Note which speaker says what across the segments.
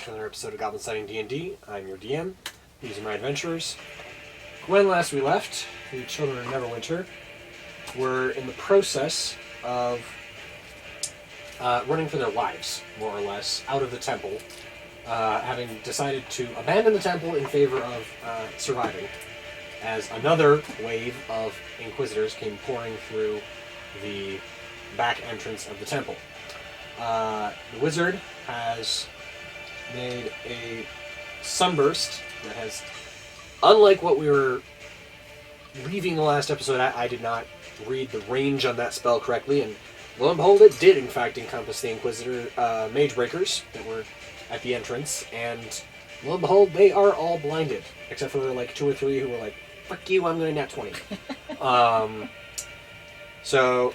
Speaker 1: to another episode of Goblin-Sighting D&D. I'm your DM. These are my adventurers. When last we left, the Children of Neverwinter were in the process of running for their lives, more or less, out of the temple, having decided to abandon the temple in favor of surviving, as another wave of Inquisitors came pouring through the back entrance of the temple. The wizard has made a sunburst that has, unlike what we were leaving the last episode, I did not read the range on that spell correctly, and lo and behold, it did in fact encompass the Inquisitor mage breakers that were at the entrance, and lo and behold, they are all blinded, except for like 2 or 3 who were like, "Fuck you, I'm going to nat 20." So,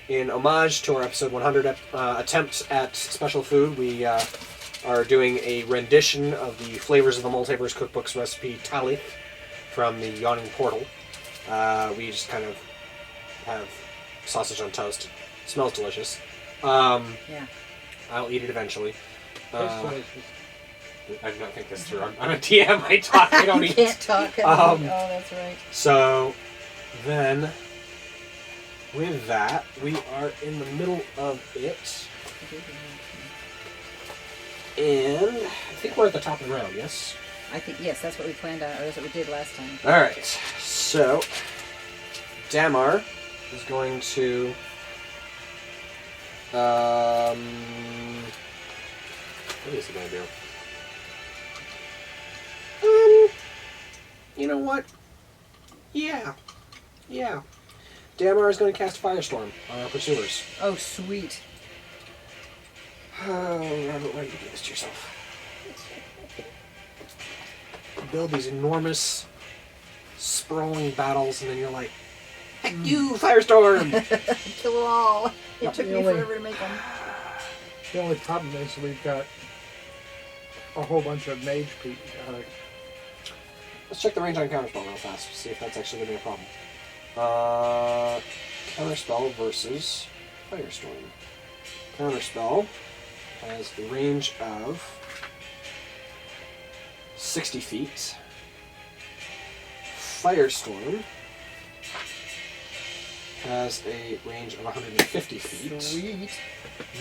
Speaker 1: in homage to our episode 100 attempt at special food, we are doing a rendition of the Flavors of the Multiverse Cookbook's recipe Talith from the Yawning Portal. We just kind of have sausage on toast. It smells delicious.
Speaker 2: Yeah.
Speaker 1: I'll eat it eventually.
Speaker 3: Tastes delicious.
Speaker 1: I did not think this through. I'm a DM. I talk. I don't
Speaker 2: You
Speaker 1: eat.
Speaker 2: can't talk. Oh, that's right.
Speaker 1: So, then, with that, we are in the middle of it. And I think we're at the top of the round, yes?
Speaker 2: I think, yes, that's what we planned on, or that's what we did last time.
Speaker 1: Alright, so Damar is going to what is he going to do? You know what? Yeah. Damar is going to cast Firestorm on our pursuers.
Speaker 2: Oh, sweet.
Speaker 1: Oh, Robert, why did you do this to yourself? You build these enormous, sprawling battles, and then you're like, "Heck you, Firestorm!"
Speaker 2: Kill them all. It
Speaker 3: Not
Speaker 2: took me
Speaker 3: really.
Speaker 2: forever to make them.
Speaker 3: The only problem is we've got a whole bunch of mage people.
Speaker 1: Let's check the range on Counterspell real fast, see if that's actually going to be a problem. Counterspell versus Firestorm. Counterspell has a range of 60 feet. Firestorm has a range of 150 feet.
Speaker 2: Sweet.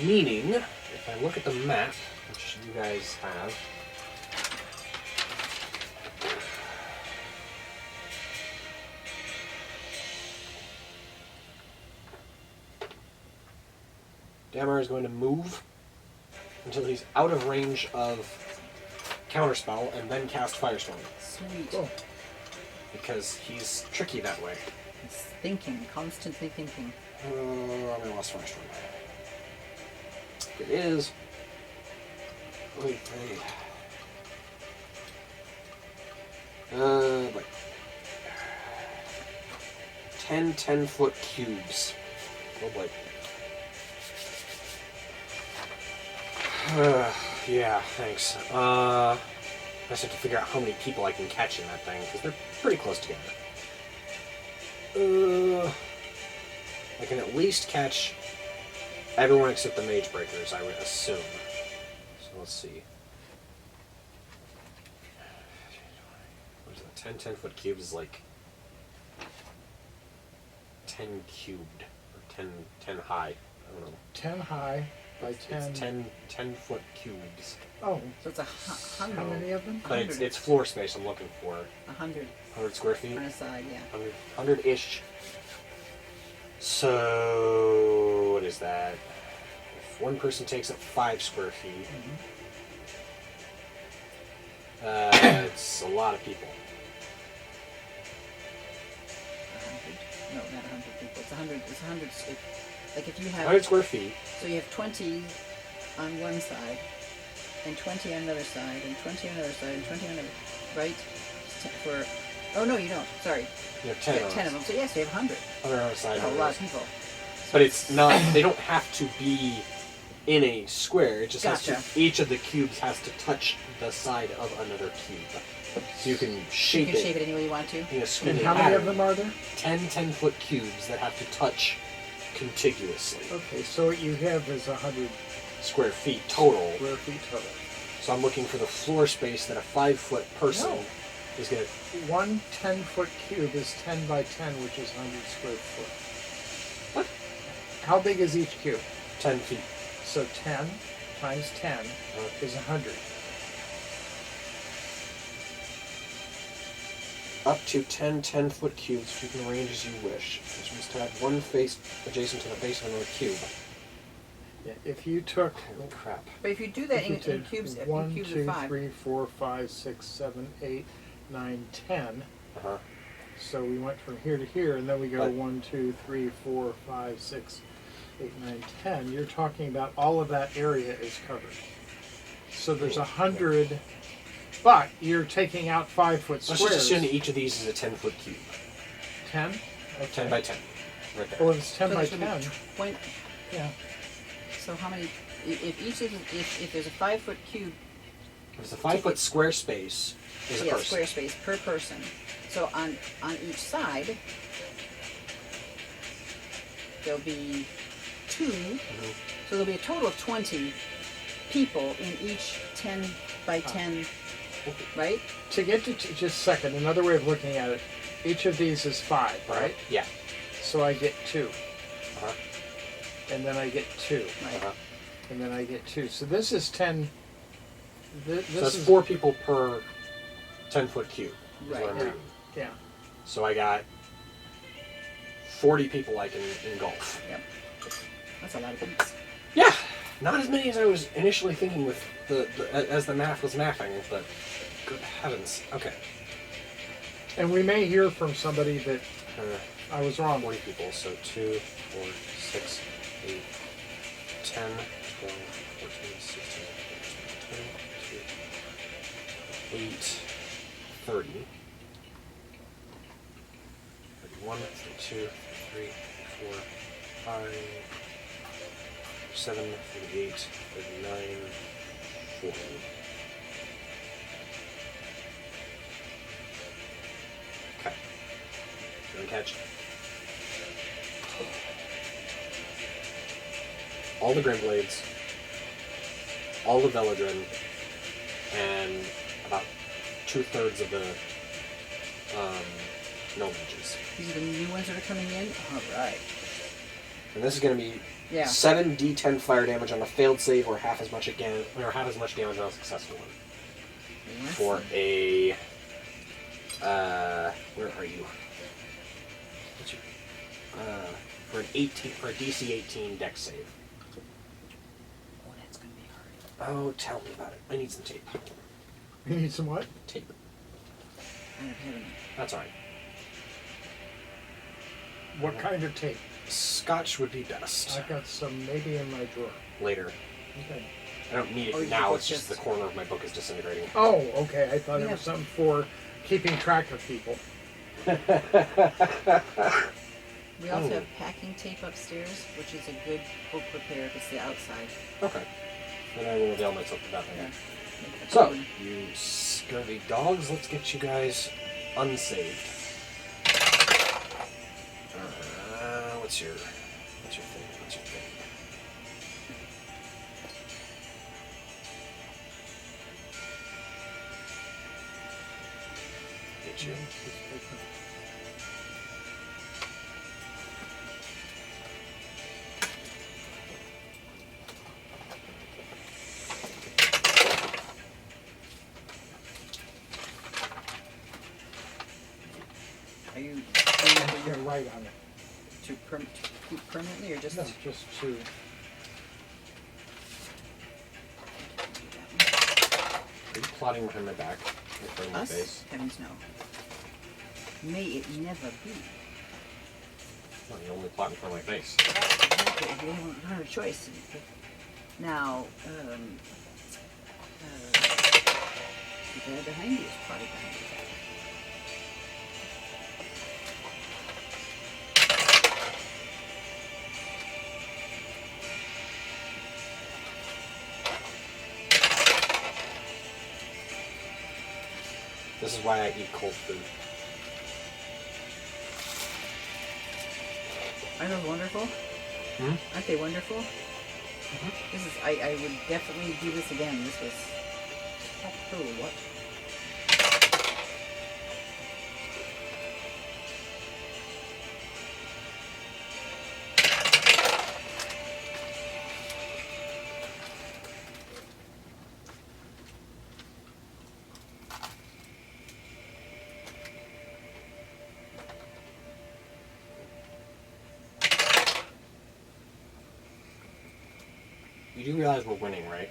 Speaker 1: Meaning, if I look at the map, which you guys have, Damar is going to move until he's out of range of Counterspell and then cast Firestorm.
Speaker 2: Sweet.
Speaker 3: Cool.
Speaker 1: Because he's tricky that way.
Speaker 2: He's thinking, constantly thinking.
Speaker 1: I'm going to lost Firestorm. It is. Wait, like 10 10-foot cubes. Oh boy. Yeah, thanks. I just have to figure out how many people I can catch in that thing, because they're pretty close together. I can at least catch everyone except the mage breakers, I would assume. So let's see. What is that? 10 10-foot cubes is like 10 cubed, or 10 high. I don't know.
Speaker 3: 10 high by 10.
Speaker 1: It's 10-foot cubes.
Speaker 3: Oh,
Speaker 2: So it's
Speaker 3: how
Speaker 2: 100.
Speaker 3: many of them?
Speaker 1: But it's floor space I'm looking for.
Speaker 2: 100
Speaker 1: 100 square feet?
Speaker 2: on a side, yeah.
Speaker 1: 100-ish. So, what is that? If one person takes up 5 square feet, it's a lot of people.
Speaker 2: 100. No, not 100 people. It's 100. It's 100. Like if you have.
Speaker 1: 100 square feet.
Speaker 2: So you have 20 on one side, and 20 on another side, and 20 on another side, and 20 on another. Right? For. Oh no, you don't. Sorry.
Speaker 1: You have 10
Speaker 2: You have 10 of them. So yes, you have 100.
Speaker 1: 100 on the side.
Speaker 2: That's a lot of people.
Speaker 1: But it's not, they don't have to be in a square. It just has
Speaker 2: Gotcha.
Speaker 1: to, each of the cubes has to touch the side of another cube. So you can shape
Speaker 2: You can shape it any way you want to.
Speaker 1: in a square
Speaker 3: And how many of them are there?
Speaker 1: 10 10-foot cubes that have to touch contiguously.
Speaker 3: Okay, so what you have is 100
Speaker 1: Square feet total.
Speaker 3: square feet total.
Speaker 1: So I'm looking for the floor space that a 5-foot person
Speaker 3: No.
Speaker 1: is going to...
Speaker 3: One 10-foot cube is 10 by 10, which is 100 square foot.
Speaker 1: What?
Speaker 3: How big is each cube?
Speaker 1: 10 feet.
Speaker 3: So 10 times 10 is 100.
Speaker 1: Up to 10 10-foot cubes, which you can arrange as you wish. Which means to have one face adjacent to the base of another cube.
Speaker 3: Yeah, if you took...
Speaker 1: Holy crap.
Speaker 2: But if you do that
Speaker 3: if you
Speaker 2: in
Speaker 3: did
Speaker 2: cubes, in
Speaker 3: 1,
Speaker 2: cubes
Speaker 3: 2,
Speaker 2: of 5.
Speaker 3: 3, 4, 5, 6, 7, 8, 9, 10.
Speaker 1: Uh-huh.
Speaker 3: So we went from here to here, and then we go
Speaker 1: But-
Speaker 3: 1, 2, 3, 4, 5, 6, 8, 9, 10. You're talking about all of that area is covered. So there's 100, but you're taking out 5-foot
Speaker 1: Let's
Speaker 3: squares.
Speaker 1: just assume that each of these is a 10-foot cube.
Speaker 3: 10? Okay.
Speaker 1: 10 by 10. Right there.
Speaker 3: Well, if it's 10
Speaker 2: So
Speaker 3: by
Speaker 2: there's gonna be
Speaker 3: 10,
Speaker 2: 20
Speaker 3: yeah.
Speaker 2: So how many? If each of if there's a 5-foot cube,
Speaker 1: If it's a 5-foot square space, is a
Speaker 2: yeah,
Speaker 1: person.
Speaker 2: square space per person. So on each side, there'll be 2.
Speaker 1: Mhm.
Speaker 2: So there'll be a total of 20 people in each 10 by 10, right?
Speaker 3: To get to just a second, another way of looking at it, each of these is 5, right?
Speaker 1: Yeah.
Speaker 3: So I get 2,
Speaker 1: Uh-huh.
Speaker 3: and then I get 2,
Speaker 2: Right.
Speaker 1: Uh-huh.
Speaker 3: and then I get 2. So this is 10. This
Speaker 1: So that's
Speaker 3: is
Speaker 1: 4 people per 10-foot cube. Is
Speaker 2: Right.
Speaker 1: what I'm
Speaker 3: Yeah.
Speaker 1: reading.
Speaker 3: Yeah.
Speaker 1: So I got 40 people I can engulf.
Speaker 2: Yep. That's a lot of beats.
Speaker 1: Yeah, not as many as I was initially thinking with as the math was mathing, but good heavens. Okay.
Speaker 3: And we may hear from somebody that
Speaker 1: Uh,
Speaker 3: I was wrong.
Speaker 1: 40 people, so 2, 4, 6, 8, 10, 12, 14, 16, 17, 22, 8, 30, 31, 32, 33, 34, 5, 7, 38, 39, 40. Okay. Good catch. All the Grimblades, all the Veladrin, and about 2/3 of the Gnome Mages.
Speaker 2: These are the new ones that are coming in. All right.
Speaker 1: And this is going to be
Speaker 2: Yeah.
Speaker 1: 7 D10 fire damage on a failed save, or half as much again, or half as much damage on a successful one.
Speaker 2: Let's
Speaker 1: For
Speaker 2: see.
Speaker 1: a where are you? What's your for an 18 for a DC 18 Dex save?
Speaker 2: Oh, that's gonna be hard.
Speaker 1: Oh, tell me about it. I need some tape.
Speaker 3: You need some what?
Speaker 1: Tape.
Speaker 2: I don't have any.
Speaker 1: That's alright.
Speaker 3: What kind of tape?
Speaker 1: Scotch would be best.
Speaker 3: I've got some maybe in my drawer.
Speaker 1: Later.
Speaker 3: Okay.
Speaker 1: I don't need
Speaker 2: Or
Speaker 1: it
Speaker 2: you
Speaker 1: now,
Speaker 2: could
Speaker 1: it's just the
Speaker 2: just-
Speaker 1: corner of my book is disintegrating.
Speaker 3: Oh, okay. I thought it
Speaker 2: Yeah.
Speaker 3: was something for keeping track of people.
Speaker 2: We also
Speaker 1: Oh.
Speaker 2: have packing tape upstairs, which is a good book repair if it's the outside.
Speaker 1: Okay. Then I will avail myself of that
Speaker 2: Yeah.
Speaker 1: then.
Speaker 2: Make the
Speaker 1: So,
Speaker 2: code.
Speaker 1: you scurvy dogs, let's get you guys unsaved. What's your thing? What's your thing? Get you.
Speaker 2: Are you doing
Speaker 3: I'm
Speaker 2: it
Speaker 3: going to write on it.
Speaker 2: to keep permanently or just?
Speaker 3: No, just to.
Speaker 1: Are you plotting behind my back? In front of my
Speaker 2: Us?
Speaker 1: face?
Speaker 2: Heavens no. May it never be.
Speaker 1: No, you only plot in front of my face.
Speaker 2: Okay, we don't have a choice. Now, the guy behind you is probably behind you.
Speaker 1: This is why I eat cold food.
Speaker 2: Aren't those wonderful?
Speaker 1: Hmm?
Speaker 2: Aren't they wonderful?
Speaker 1: Mhm.
Speaker 2: This is. I would definitely do this again. This was. Oh, what?
Speaker 1: You do realize we're winning, right?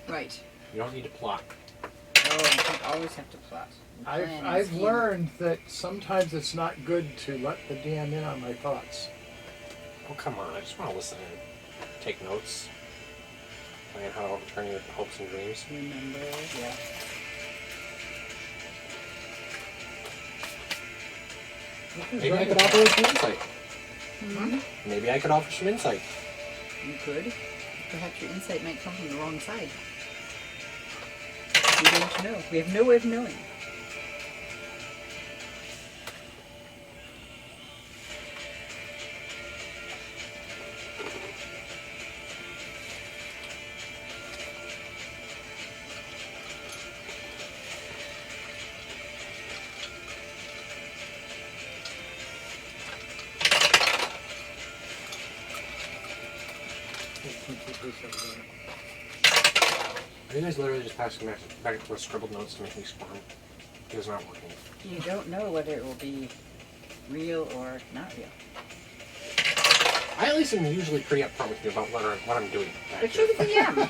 Speaker 2: Right.
Speaker 1: You don't need to plot.
Speaker 2: Oh, you don't always have to plot. And plan and
Speaker 3: I've
Speaker 2: scheme.
Speaker 3: learned that sometimes it's not good to let the DM in on my thoughts.
Speaker 1: Oh, come on. I just want to listen and take notes. Plan how to overturn your hopes and dreams.
Speaker 2: Remember, yeah.
Speaker 1: Maybe I could offer some insight.
Speaker 2: Hmm?
Speaker 1: Maybe I could offer some insight.
Speaker 2: You could. Perhaps your insight might come from the wrong side. We don't know. We have no way of knowing.
Speaker 1: Are you guys literally just passing back and forth scribbled notes to make me squirm? It was not working.
Speaker 2: You don't know whether it will be real or not real.
Speaker 1: I at least am usually pretty upfront with you about what I'm doing. back
Speaker 2: But
Speaker 1: here.
Speaker 2: you're the DM.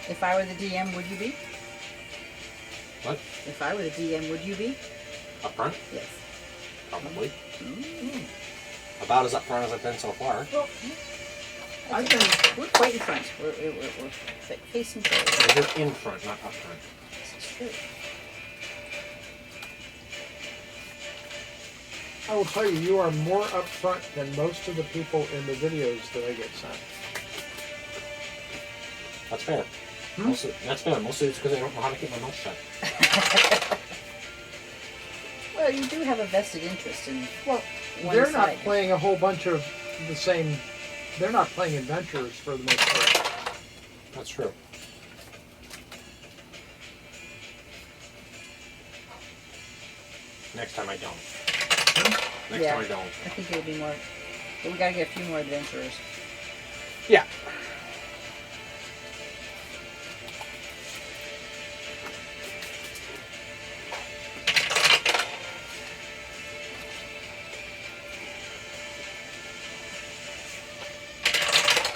Speaker 2: If I were the DM, would you be?
Speaker 1: What?
Speaker 2: If I were the DM, would you be?
Speaker 1: Upfront?
Speaker 2: Yes.
Speaker 1: Probably.
Speaker 2: Mm.
Speaker 1: About as upfront as I've been so far.
Speaker 2: Well,
Speaker 3: I've been
Speaker 2: we're quite in front. We're facing forward.
Speaker 1: You're in front, not up front.
Speaker 2: This is true.
Speaker 3: I will tell you, you are more upfront than most of the people in the videos that I get sent.
Speaker 1: That's fair. That's fair. Mostly it's because I don't know how to keep my mouth shut.
Speaker 2: Well, you do have a vested interest in
Speaker 3: Well,
Speaker 2: one
Speaker 3: they're not
Speaker 2: side.
Speaker 3: playing a whole bunch of the same. They're not playing adventurers for the most part.
Speaker 1: That's true. Next time I don't. Next
Speaker 2: Yeah.
Speaker 1: time I don't.
Speaker 2: I think it'll be more. But we gotta get a few more adventurers.
Speaker 1: Yeah.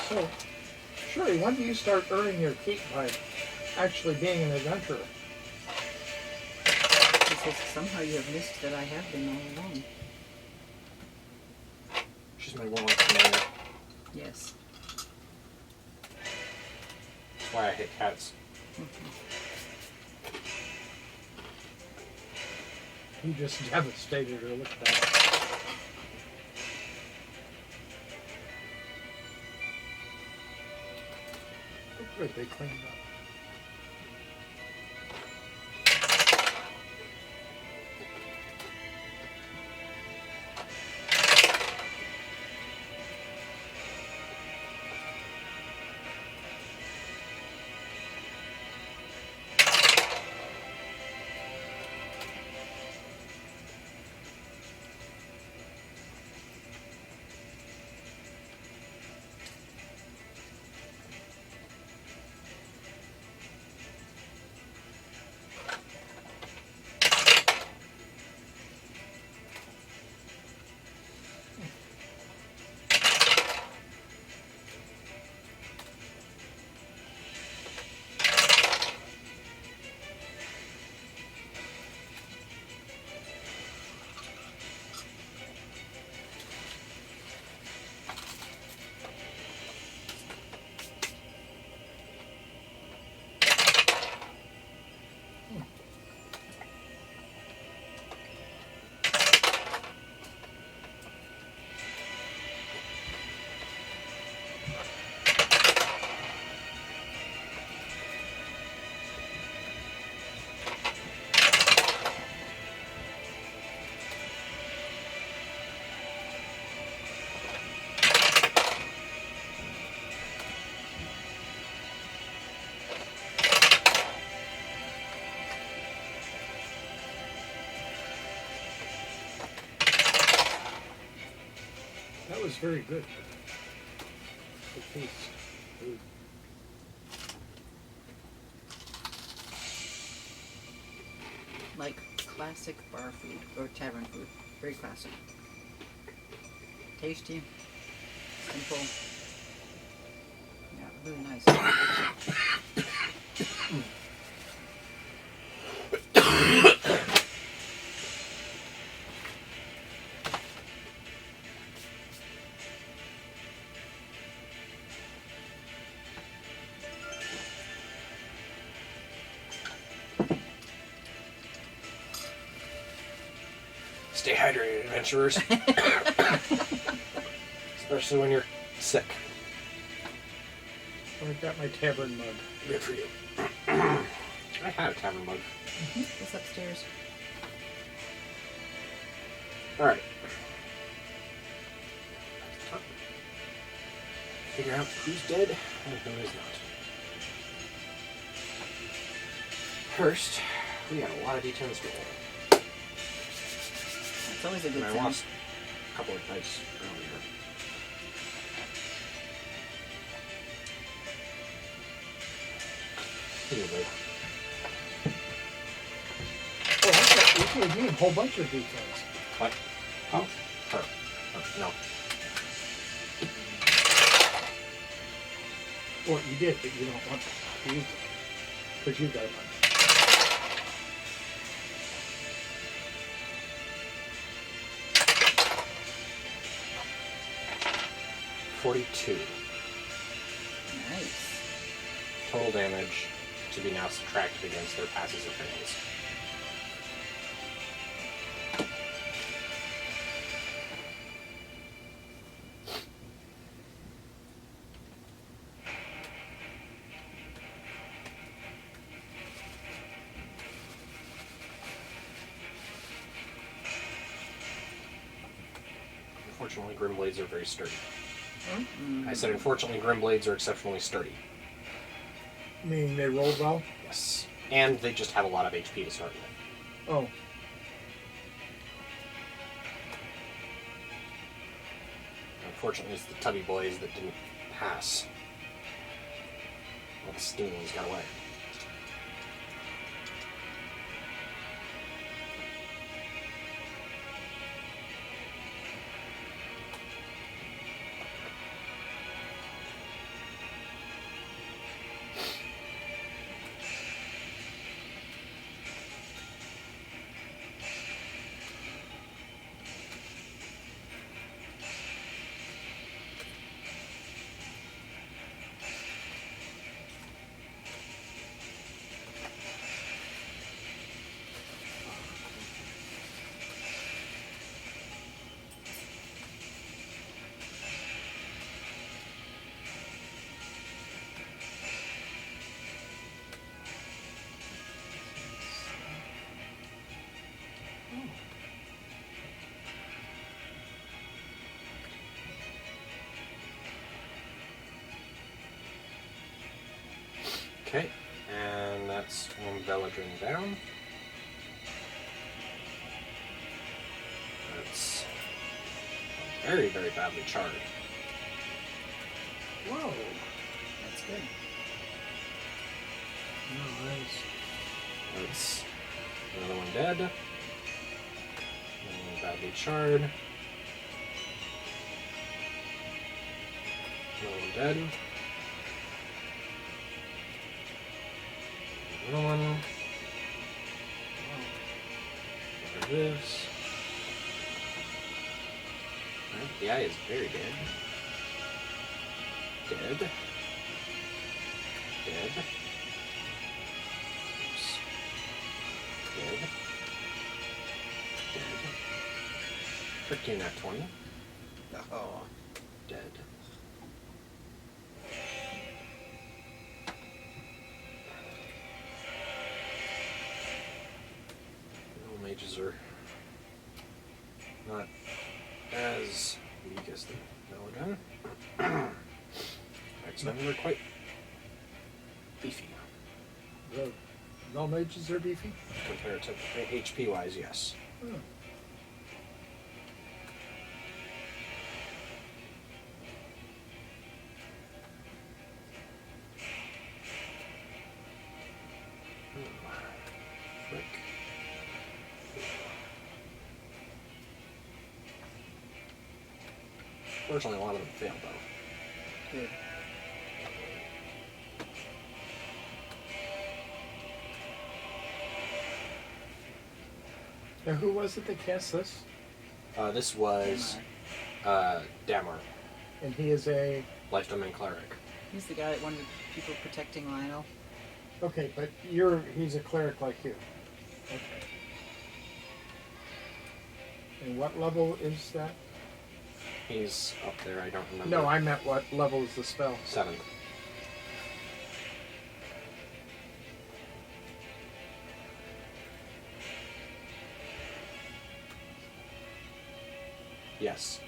Speaker 3: So, Shuri, when do you start earning your keep by actually being an adventurer?
Speaker 2: Because somehow you have missed that I have been all along.
Speaker 1: She's my warlock familiar.
Speaker 2: Yes.
Speaker 1: That's why I hate cats.
Speaker 3: You just devastated her. Look at that. Good, they cleaned up. was very good. The taste. Ooh.
Speaker 2: Like classic bar food or tavern food. Very classic. Tasty. Simple. Yeah, really nice.
Speaker 1: Stay hydrated, adventurers. Especially when you're sick.
Speaker 3: I've got my tavern mug.
Speaker 1: Good for you. I had a tavern mug.
Speaker 2: It's upstairs.
Speaker 1: Alright. Figure out who's dead and who is not. First, we got a lot of d10s to roll.
Speaker 2: It's always a good
Speaker 1: And I
Speaker 2: sign.
Speaker 1: lost a couple of dice earlier. Anyway,
Speaker 3: Oh, you gave me a whole bunch of details.
Speaker 1: what? Oh, her. No.
Speaker 3: Well, you did, but you don't want to use it. Because you've got a bunch.
Speaker 1: 42.
Speaker 2: Nice.
Speaker 1: Total damage to be now subtracted against their passes or fails. Unfortunately, Grimblades are very sturdy. I said, unfortunately, Grimblades are exceptionally sturdy.
Speaker 3: Meaning they roll well?
Speaker 1: Yes. And they just have a lot of HP to start with.
Speaker 3: Oh.
Speaker 1: Unfortunately, it's the tubby boys that didn't pass. All the steam ones got away. Okay, and that's one Veladrin down. That's very, very badly charred.
Speaker 3: Whoa.
Speaker 2: That's good.
Speaker 3: Nice.
Speaker 1: That's another one dead. Another one badly charred. Another one dead. Another one. There it is. Alright, the eye is very dead. Dead. Dead. Oops. Dead. Dead. Freaking that 20.
Speaker 2: Oh.
Speaker 1: Dead. Mages are not as weak as the Veladrin. Some of them are quite beefy.
Speaker 3: The null mages are beefy?
Speaker 1: Compared to HP wise, yes.
Speaker 3: Oh.
Speaker 1: Fortunately, a lot of them failed, though.
Speaker 2: Good.
Speaker 3: Now, who was it that cast this?
Speaker 1: This was Damar,
Speaker 3: And he is a...
Speaker 1: Life Domain Cleric.
Speaker 2: He's the guy that wanted people protecting Lionel.
Speaker 3: Okay, but he's a cleric like you. Okay. And what level is that?
Speaker 1: He's up there, I don't remember.
Speaker 3: No, I meant what level is the spell?
Speaker 1: 7th. Yes.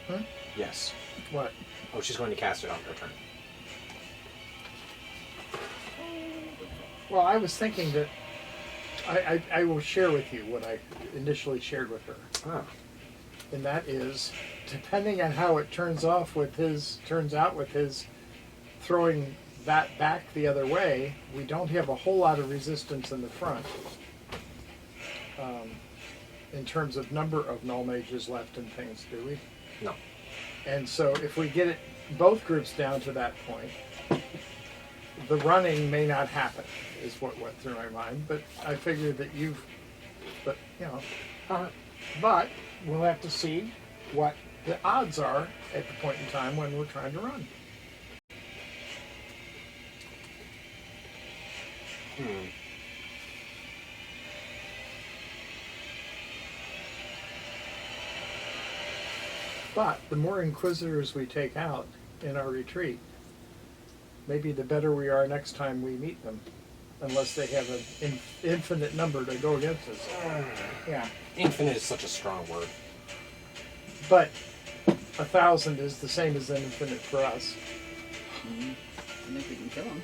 Speaker 3: Hmm?
Speaker 1: Yes.
Speaker 3: What?
Speaker 1: Oh, she's going to cast it on her turn.
Speaker 3: Well, I was thinking that I will share with you what I initially shared with her.
Speaker 1: Ah.
Speaker 3: And that is, depending on how it turns out with his throwing that back the other way, we don't have a whole lot of resistance in the front. In terms of number of null mages left and things, do we?
Speaker 1: No.
Speaker 3: And so if we get both groups down to that point, the running may not happen, is what went through my mind. But I figured that but we'll have to see what the odds are at the point in time when we're trying to run. But the more Inquisitors we take out in our retreat, maybe the better we are next time we meet them, unless they have an infinite number to go against us. Yeah.
Speaker 1: Infinite is such a strong word.
Speaker 3: But 1,000 is the same as infinite for us.
Speaker 2: Mm-hmm. And if we can kill them.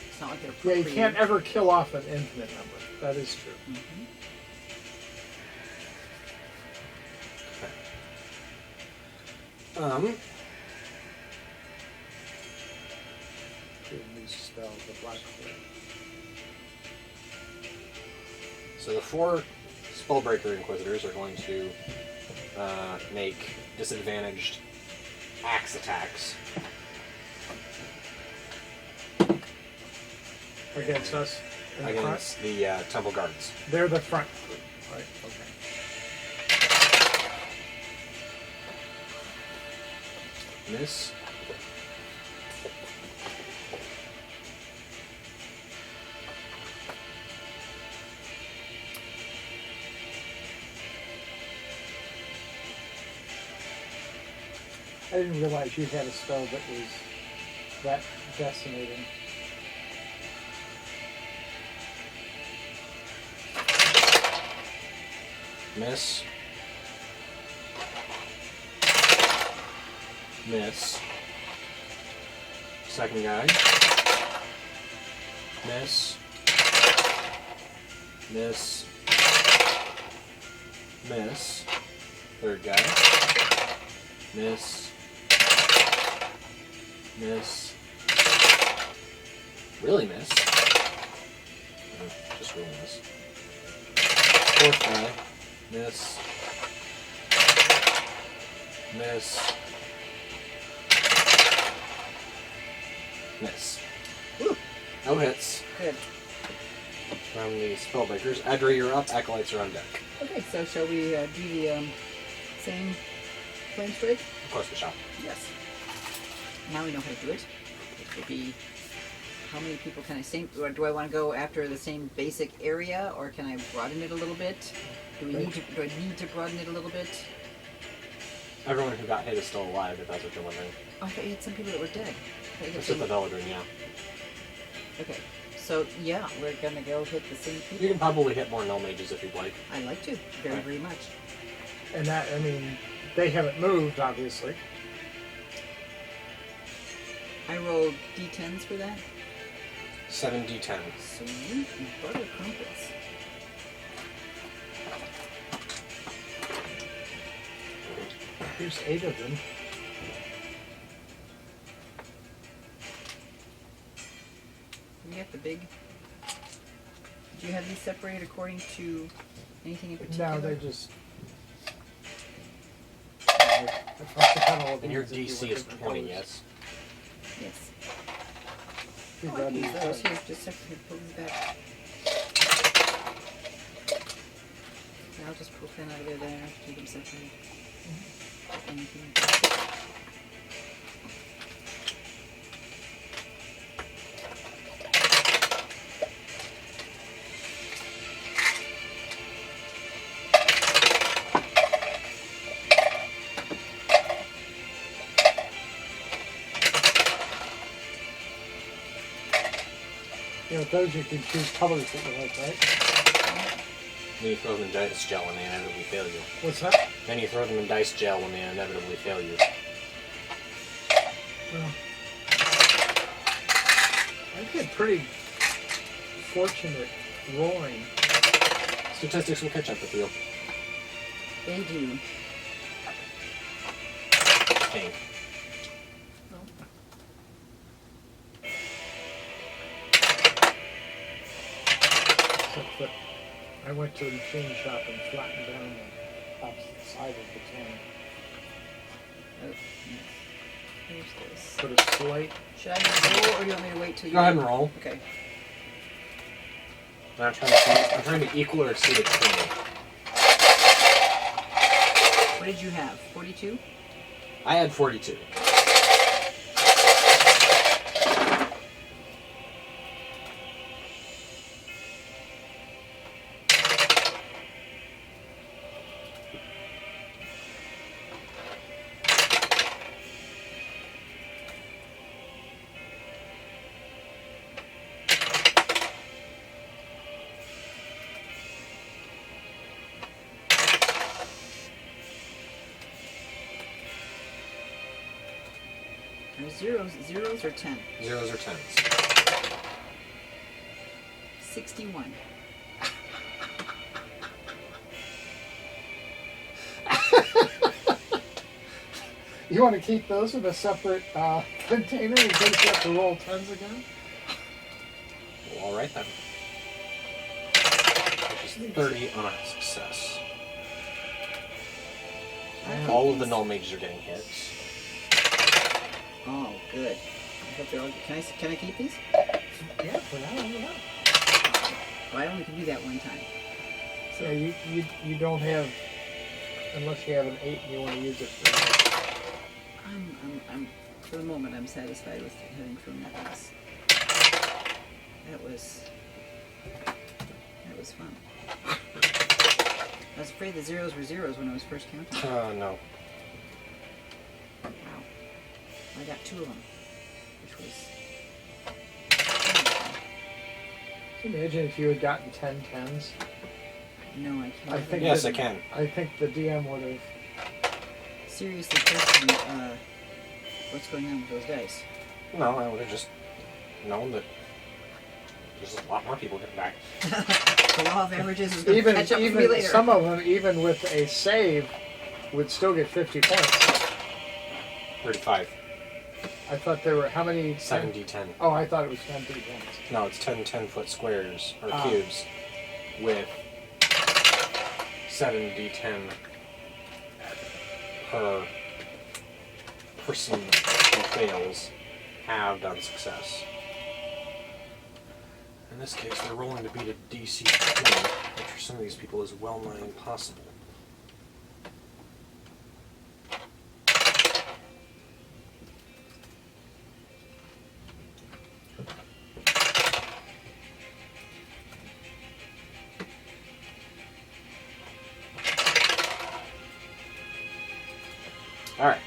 Speaker 2: It's not like they're
Speaker 3: Yeah, you
Speaker 2: procreating.
Speaker 3: can't ever kill off an infinite number. That is true.
Speaker 2: Mm-hmm.
Speaker 3: Good new spell, the Black Hole.
Speaker 1: So the 4 Spellbreaker Inquisitors are going to make disadvantaged axe attacks.
Speaker 3: Against us? In the
Speaker 1: Against
Speaker 3: front?
Speaker 1: the Temple Guards.
Speaker 3: They're the front group. Right, okay.
Speaker 1: Miss.
Speaker 3: I didn't realize you had a spell that was that decimating.
Speaker 1: Miss. Miss. Second guy. Miss. Miss. Miss. Third guy. Miss. Miss. Really miss. Just really miss. Fourth guy. Miss. Miss. Miss.
Speaker 2: Woo.
Speaker 1: No hits
Speaker 2: Good.
Speaker 1: from the Spellbreakers. Adri, you're up. Acolytes are on deck.
Speaker 2: Okay, so shall we do the same flame strike?
Speaker 1: Of course we shall.
Speaker 2: Yes. Now we know how to do it. It will be how many people can I sing? Or do I want to go after the same basic area, or can I broaden it a little bit? Do I need to broaden it a little bit?
Speaker 1: Everyone who got hit is still alive, if that's what you're wondering.
Speaker 2: Oh, I thought you had some people that were dead. I thought you had
Speaker 1: Except the
Speaker 2: some-
Speaker 1: Veladrin, yeah.
Speaker 2: Okay, so yeah, we're gonna go hit the same
Speaker 1: You
Speaker 2: people.
Speaker 1: can probably hit more null mages if you'd like.
Speaker 2: I'd like to, very,
Speaker 1: Okay.
Speaker 2: very much.
Speaker 3: And that, I mean, they haven't moved, obviously.
Speaker 2: I rolled d10s for that.
Speaker 1: 7d10.
Speaker 2: Sweet butter crumpets.
Speaker 3: Here's 8 of them.
Speaker 2: We got the big. Do you have these separated according to anything in particular?
Speaker 3: No, they're just... Across the tunnel
Speaker 1: And your
Speaker 3: means if you
Speaker 1: DC
Speaker 3: went
Speaker 1: is
Speaker 3: different
Speaker 1: 20,
Speaker 3: colors.
Speaker 1: yes?
Speaker 2: Yes.
Speaker 3: Too
Speaker 2: Oh, I
Speaker 3: bad
Speaker 2: can
Speaker 3: you
Speaker 2: use those.
Speaker 3: can't.
Speaker 2: Here, just a second. Pull these back. Yeah, I'll just pull 10 out of there. Keep them separated. Anything.
Speaker 3: You know, with those you can choose colors that you like, right?
Speaker 1: Then you throw them in dice gel and they inevitably fail you.
Speaker 3: What's that?
Speaker 1: Then you throw them in dice gel and they inevitably fail you.
Speaker 3: Well, I get pretty fortunate rolling.
Speaker 1: Statistics will catch up with you.
Speaker 2: They do.
Speaker 1: Pink.
Speaker 3: Except that I went to the machine shop and flattened down the opposite side of the can.
Speaker 2: Oh, yes. Here's this.
Speaker 3: Put a slight.
Speaker 2: Should I roll, or do you want me to wait till you...
Speaker 1: Go ahead and roll.
Speaker 2: Okay.
Speaker 1: I'm trying to equal or exceed a 20.
Speaker 2: What did you have? 42?
Speaker 1: I had 42.
Speaker 2: Are zeros or 10?
Speaker 1: Zeros or tens.
Speaker 2: 61.
Speaker 3: You want to keep those in a separate container in case you have to roll tens again?
Speaker 1: Well, all right then. Which is 30 on a success. All of the null mages are getting hits.
Speaker 2: Oh, good. I hope they're all... Can I keep these?
Speaker 3: Yeah, for now, yeah.
Speaker 2: Well, I only can do that one time.
Speaker 3: So you don't have, unless you have an 8 and you want to use it for
Speaker 2: I'm for the moment, I'm satisfied with having thrown that once. That was fun. I was afraid the zeros were zeros when I was first counting.
Speaker 1: No.
Speaker 2: Wow. I got 2 of them, which was...
Speaker 3: Can you imagine if you had gotten 10 tens?
Speaker 2: No, I can't.
Speaker 3: I think
Speaker 1: Yes,
Speaker 3: that-
Speaker 1: I can.
Speaker 3: I think the DM would have.
Speaker 2: Seriously question what's going on with those dice.
Speaker 1: No, I would have just known that there's a lot more people getting back.
Speaker 2: The law of averages is going to
Speaker 3: Even
Speaker 2: catch up with me
Speaker 3: even
Speaker 2: later.
Speaker 3: some of them, even with a save, would still get 50 points.
Speaker 1: 35.
Speaker 3: I thought there were how many?
Speaker 1: 7d10.
Speaker 3: Oh, I thought it was 10 points.
Speaker 1: No, it's 10 10-foot squares, or
Speaker 3: Ah.
Speaker 1: cubes, with 7d10 per person who fails, halved on success. In this case, they're rolling to beat a DC 20, which for some of these people is well nigh impossible. Alright.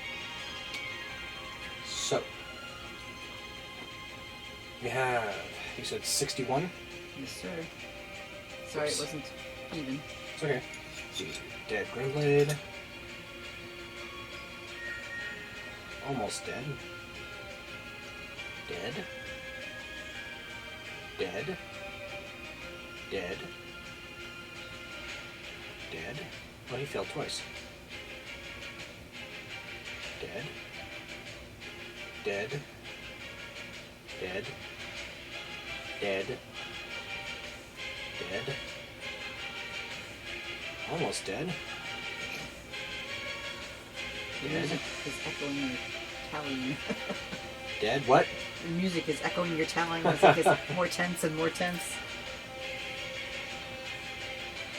Speaker 1: So, we have, you said 61?
Speaker 2: Yes, sir. Sorry, it wasn't even.
Speaker 1: It's okay. Dead Grimblade. Almost dead. Dead. Dead. Dead. Dead. Oh, he failed twice. Dead. Dead. Dead. Dead. Dead. Almost dead.
Speaker 2: The music is echoing your tallying.
Speaker 1: Dead. What?
Speaker 2: The music is echoing your tallying as it gets more tense and more tense.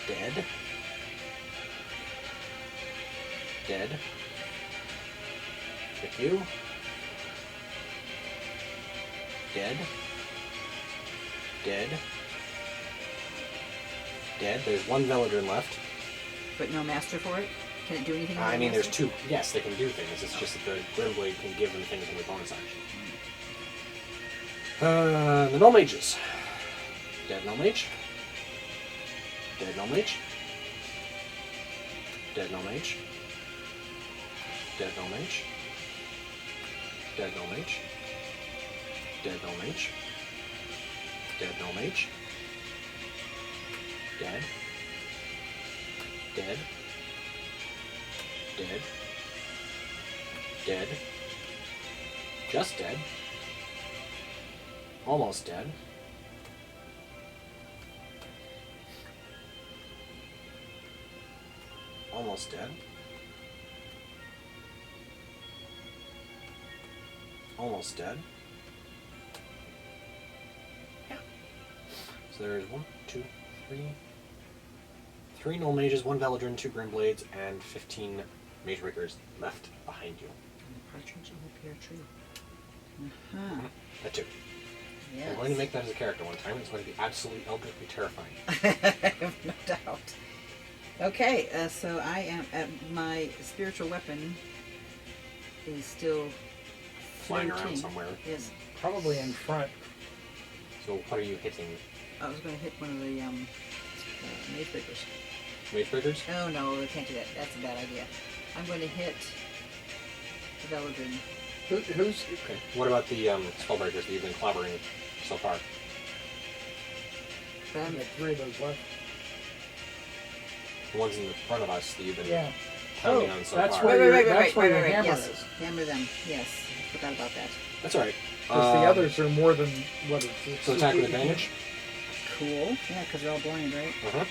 Speaker 1: Dead. Dead. Pick you. Dead. Dead. Dead. There's one Veladrin left.
Speaker 2: But no master for it? Can it do anything?
Speaker 1: I mean, there's
Speaker 2: master?
Speaker 1: two. Yes, they can do things. It's just that the Grimblade can give them things in the bonus action. The Null Mages. Dead Null Mage. Dead Null Mage. Dead Null Mage. Dead Null Mage. Dead Null Mage. Dead Null Mage. Dead Null Mage. Dead. Dead. Dead. Dead. Just dead. Almost dead. Almost dead. Almost dead. Yeah. So there's 1, 2, 3. 3 Null Mages, 1 Veladrin, 2 Grimblades, and 15 Mage Breakers left behind you.
Speaker 2: Partridge in the pear tree.
Speaker 1: That too.
Speaker 2: Yes.
Speaker 1: I'm going to make that as a character one time. It's going to be absolutely eldritchly terrifying.
Speaker 2: I have no doubt. Okay, so I am at my spiritual weapon is still
Speaker 1: Flying around
Speaker 2: floating.
Speaker 1: somewhere.
Speaker 2: Yes,
Speaker 3: Probably in front.
Speaker 1: So what are you hitting?
Speaker 2: I was going to hit one of the mage breakers.
Speaker 1: Mage Breakers?
Speaker 2: Oh no, I can't do that. That's a bad idea. I'm going to hit the Veladrin.
Speaker 3: Who's
Speaker 1: Okay. What about the Spellbreakers that you've been clobbering so far?
Speaker 2: But I'm,
Speaker 3: got 3 of those left?
Speaker 1: The ones in the front of us that you've been
Speaker 3: Yeah.
Speaker 1: pounding on so
Speaker 3: that's
Speaker 1: far.
Speaker 3: where
Speaker 2: wait,
Speaker 3: that's where your
Speaker 2: wait.
Speaker 3: hammer
Speaker 2: Yes,
Speaker 3: is.
Speaker 2: hammer them. Yes, forgot about that.
Speaker 1: That's alright.
Speaker 3: Because the others are more than what is it?
Speaker 1: So attack with advantage?
Speaker 2: Cool. Yeah, because they're all blind, right?
Speaker 1: Uh-huh.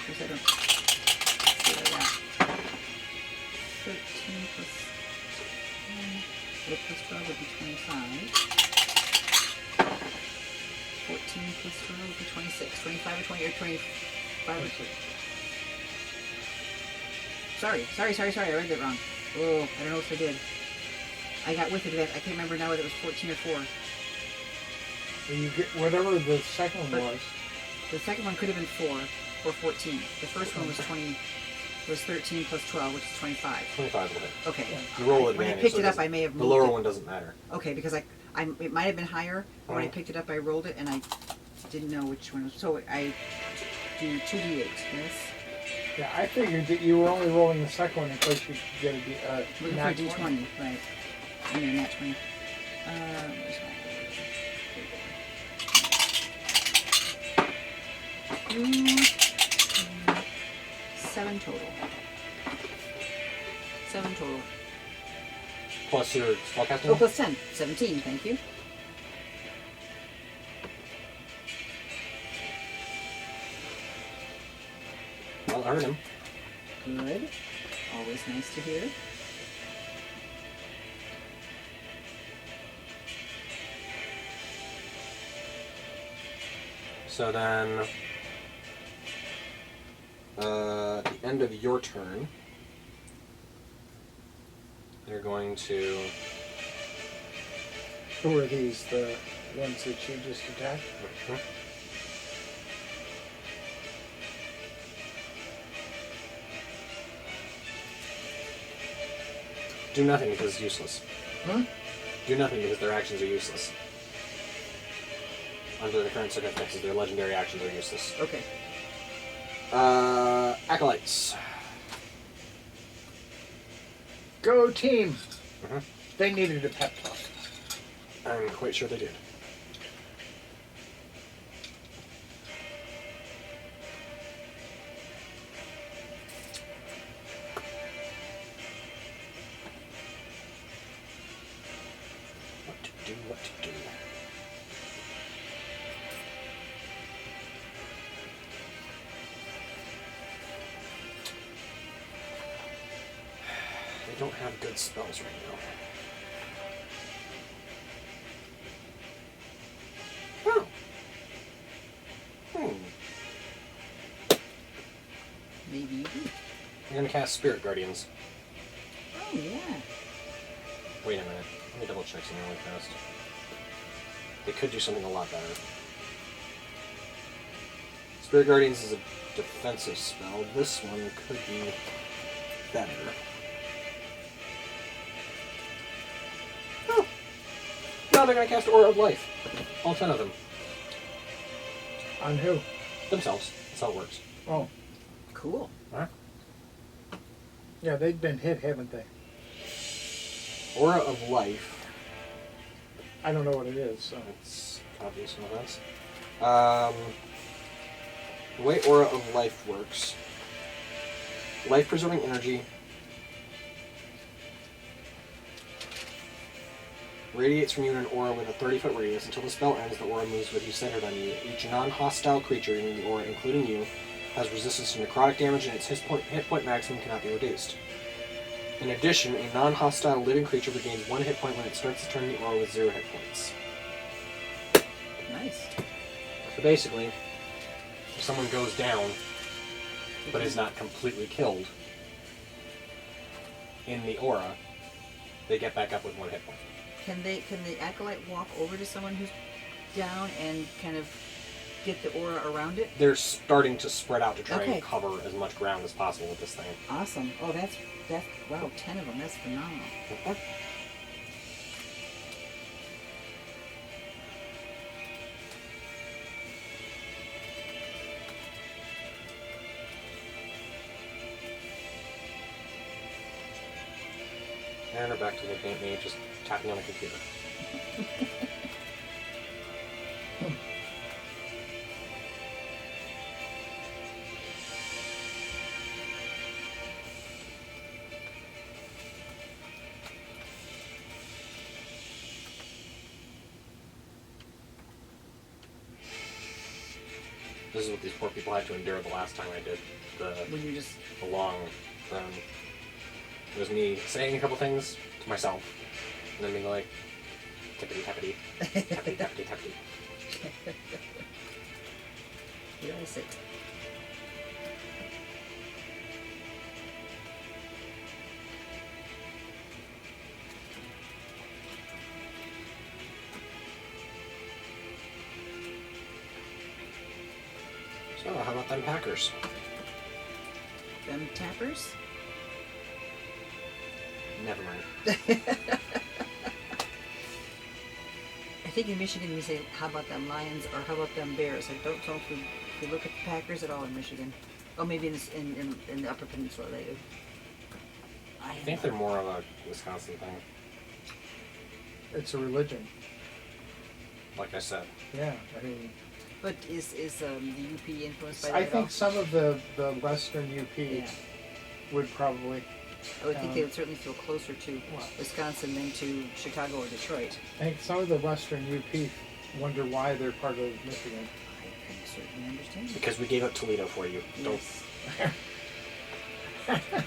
Speaker 2: Because I don't. Let's see what I got. 13 plus 8 plus 12 would be 25. 14 plus 12 would be 26. 25 or 20 or 25 or 20. Sorry. I read that wrong. Oh, I don't know if I did. I got with advantage. I can't remember now whether it was 14 or 4.
Speaker 3: So you get whatever the second one
Speaker 2: But-
Speaker 3: was.
Speaker 2: The second one could have been 4 or 14. The first one was 13 plus 12, which is 25.
Speaker 1: 25 will hit.
Speaker 2: Okay.
Speaker 1: You roll
Speaker 2: When
Speaker 1: advantage.
Speaker 2: I picked
Speaker 1: so
Speaker 2: it up,
Speaker 1: doesn't-
Speaker 2: I may have
Speaker 1: The
Speaker 2: moved
Speaker 1: lower
Speaker 2: it.
Speaker 1: one doesn't matter.
Speaker 2: Okay, because it might have been higher. But when I
Speaker 1: Mhm.
Speaker 2: picked it up, I rolled it, and I didn't know which one. So I do 2d8. Yes.
Speaker 3: Yeah, I figured that you were only rolling the second one in case you could get
Speaker 2: Looking
Speaker 3: nat
Speaker 2: for a
Speaker 3: 20.
Speaker 2: d20, right? I mean, nat 20. Where's my... 7 total. 7 total.
Speaker 1: Plus your spellcasting?
Speaker 2: Oh, plus 10. 17, thank you.
Speaker 1: I'll earn him.
Speaker 2: Good. Always nice to hear.
Speaker 1: So then, at the end of your turn, they're going to.
Speaker 3: Who are these? The ones that you just attacked?
Speaker 1: Do nothing because it's useless.
Speaker 3: Huh?
Speaker 1: Do nothing because their actions are useless. Under the current circumstances, their legendary actions are useless.
Speaker 2: Okay.
Speaker 1: Acolytes.
Speaker 3: Go team!
Speaker 1: Mhm.
Speaker 3: They needed a pep talk.
Speaker 1: I'm quite sure they did. What to do, what to do. don't have good spells right now. Oh.
Speaker 2: Maybe you do.
Speaker 1: I'm gonna cast Spirit Guardians.
Speaker 2: Oh, yeah.
Speaker 1: Wait a minute. Let me double check something really fast. They could do something a lot better. Spirit Guardians is a defensive spell. This one could be better. Oh! Now they're gonna cast Aura of Life. All 10 of them.
Speaker 3: On who?
Speaker 1: Themselves. That's how it works.
Speaker 3: Oh,
Speaker 2: Cool.
Speaker 1: Alright.
Speaker 3: yeah, they've been hit, haven't they?
Speaker 1: Aura of Life.
Speaker 3: I don't know what it is, so.
Speaker 1: It's obvious no offense. The way Aura of Life works, life-preserving energy radiates from you in an aura with a 30-foot radius. Until the spell ends, the aura moves with you centered on you. Each non-hostile creature in the aura, including you, has resistance to necrotic damage, and its hit point maximum cannot be reduced. In addition, a non-hostile living creature regains 1 hit point when it starts to turn the aura with 0 hit points.
Speaker 2: Nice.
Speaker 1: So basically, if someone goes down but is not completely killed in the aura, they get back up with 1 hit point.
Speaker 2: Can the acolyte walk over to someone who's down and kind of get the aura around it?
Speaker 1: They're starting to spread out to try
Speaker 2: Okay.
Speaker 1: and cover as much ground as possible with this thing.
Speaker 2: Awesome. Oh, that's wow, 10 of them. That's phenomenal.
Speaker 1: And we're back to looking at me just tapping on the computer. This is what these poor people had to endure the last time I did
Speaker 2: When you just
Speaker 1: the long run. It was me saying a couple things to myself, and then being like, tippity tappity, tappity tappity tappity.
Speaker 2: realize it.
Speaker 1: So, how about them Packers?
Speaker 2: Them tappers?
Speaker 1: Never mind.
Speaker 2: I think in Michigan we say, how about them Lions or how about them Bears? I don't know if we look at the Packers at all in Michigan. Oh, maybe in the Upper Peninsula they do.
Speaker 1: I think they're more of a Wisconsin thing.
Speaker 3: It's a religion.
Speaker 1: Like I said.
Speaker 3: Yeah, I mean,
Speaker 2: But is the UP influenced by that
Speaker 3: I
Speaker 2: at all?
Speaker 3: think some of the Western UP
Speaker 2: Yeah.
Speaker 3: would probably.
Speaker 2: I would think they would certainly feel closer to Wisconsin than to Chicago or Detroit.
Speaker 3: I think some of the Western UP wonder why they're part of Michigan.
Speaker 2: I can certainly understand.
Speaker 1: Because we gave up Toledo for you.
Speaker 2: Yes.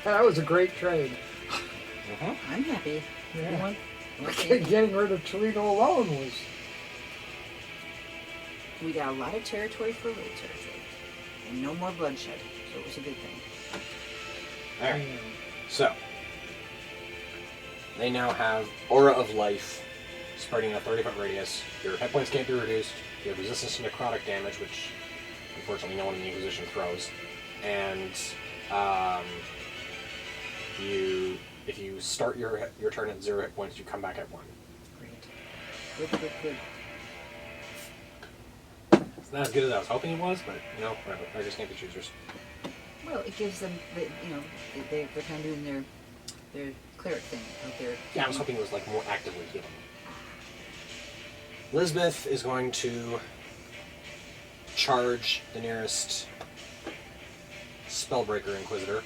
Speaker 3: That was a great trade.
Speaker 1: Uh-huh.
Speaker 2: I'm happy.
Speaker 3: Yeah.
Speaker 2: You want anything?
Speaker 3: Getting rid of Toledo alone was.
Speaker 2: We got a lot of territory for a little territory. And no more bloodshed. So it was a good thing.
Speaker 1: Alright. So, they now have Aura of Life, spreading a 30-foot radius. Your hit points can't be reduced. You have resistance to necrotic damage, which unfortunately no one in the Inquisition throws. And if you start your turn at 0 hit points, you come back at 1.
Speaker 2: Great. Good.
Speaker 1: It's not as good as I was hoping it was, but you know, whatever. I just can't be choosers.
Speaker 2: Well, it gives them, they're kind of doing their cleric thing out there.
Speaker 1: Yeah, I was hoping it was like more actively healing. Elizabeth is going to charge the nearest Spellbreaker Inquisitor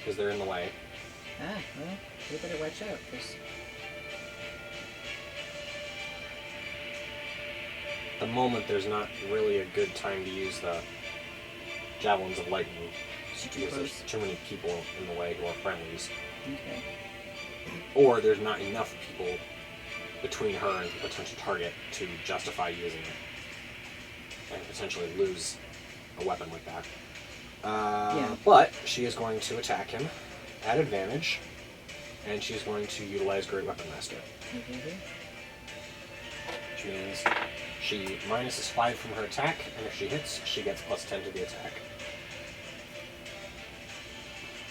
Speaker 1: because they're in the way.
Speaker 2: Ah, well, we better watch out, because
Speaker 1: At the moment, there's not really a good time to use the Javelins of Lightning
Speaker 2: she's too
Speaker 1: because
Speaker 2: close.
Speaker 1: there's too many people in the way who are friendlies.
Speaker 2: Okay.
Speaker 1: or there's not enough people between her and the potential target to justify using it and potentially lose a weapon like that.
Speaker 2: Yeah.
Speaker 1: But she is going to attack him at advantage, and she's going to utilize Great Weapon Master,
Speaker 2: Okay.
Speaker 1: which means she minuses 5 from her attack, and if she hits, she gets plus 10 to the attack.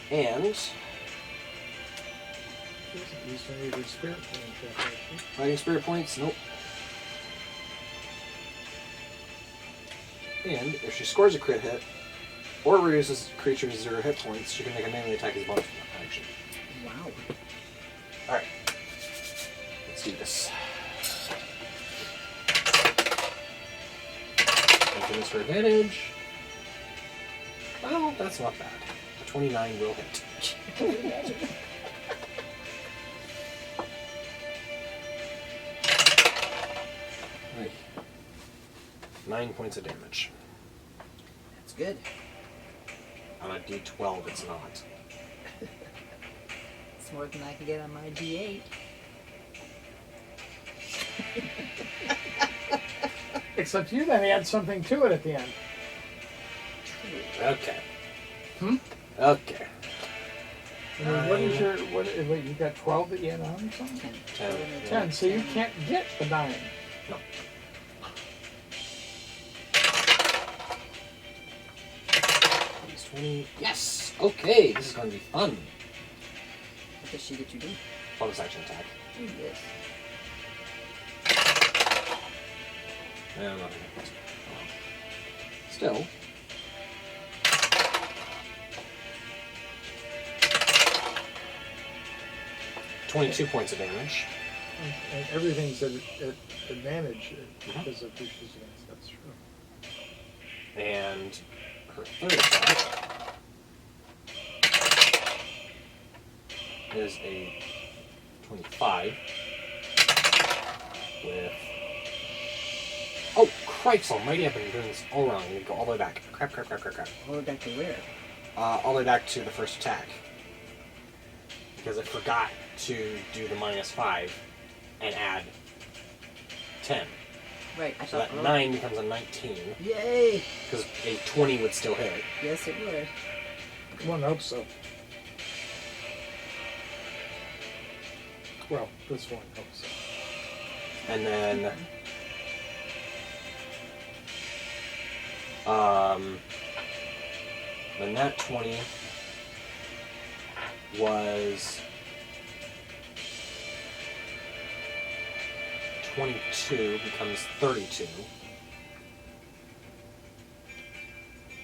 Speaker 1: And
Speaker 3: Use any of your spirit points, actually.
Speaker 1: fighting spirit points, nope. And if she scores a crit hit, or reduces creature's 0 hit points, she can make a melee attack as a bonus from that action.
Speaker 2: Wow.
Speaker 1: Alright. Let's do this. Making this for advantage. Well, that's not bad. A 29 will hit. Right. 9 points of damage.
Speaker 2: That's good.
Speaker 1: On a d12, it's not.
Speaker 2: It's more than I can get on my D8.
Speaker 3: Except you then add something to it at the end.
Speaker 1: Okay.
Speaker 3: Hmm?
Speaker 1: Okay.
Speaker 3: I mean, what is your... Wait, you got 12 that you add on or something?
Speaker 2: 10.
Speaker 3: 10, so you can't get the 9.
Speaker 1: No. He's 20. Yes! Okay, this is going to be fun.
Speaker 2: What does she get to do?
Speaker 1: Bonus action attack.
Speaker 2: Oh, yes.
Speaker 1: No, nothing. Still. $22 points of damage.
Speaker 3: And everything's at advantage because of who she's against. That's true.
Speaker 1: And her third attack is a 25 with... Oh, cripes almighty, I've been doing this all wrong. I'm going to go all the way back. Crap.
Speaker 2: All the way back to where?
Speaker 1: All the way back to the first attack. Because I forgot to do the -5 and add 10.
Speaker 2: Right, I
Speaker 1: So
Speaker 2: thought...
Speaker 1: that 9 becomes a 19.
Speaker 2: Yay!
Speaker 1: Because a 20 would still hit.
Speaker 2: Yes, it would.
Speaker 3: One hopes so. Well, this one hopes so.
Speaker 1: And then... the nat 20 was 22 becomes 32,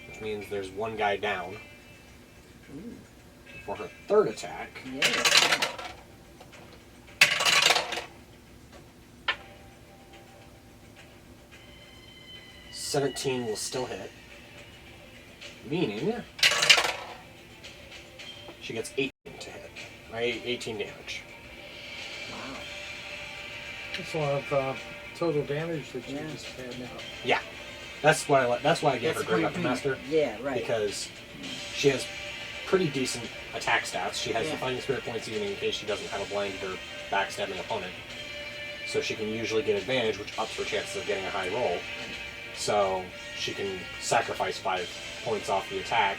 Speaker 1: which means there's one guy down.
Speaker 2: Ooh.
Speaker 1: For her third attack,
Speaker 2: Yes.
Speaker 1: 17 will still hit, meaning she gets 18 to hit, right? 18 damage.
Speaker 2: Wow.
Speaker 3: That's a lot of total damage that you
Speaker 2: Yeah.
Speaker 3: just had now.
Speaker 1: Yeah, that's why I gave her
Speaker 2: That's
Speaker 1: Great
Speaker 2: the
Speaker 1: Weapon
Speaker 2: point.
Speaker 1: Master,
Speaker 2: Yeah, right.
Speaker 1: because she has pretty decent attack stats. She has
Speaker 2: Yeah.
Speaker 1: the Fighting Spirit points even in case she doesn't have a blinded or backstabbing opponent. So she can usually get advantage, which ups her chances of getting a high roll. So she can sacrifice 5 points off the attack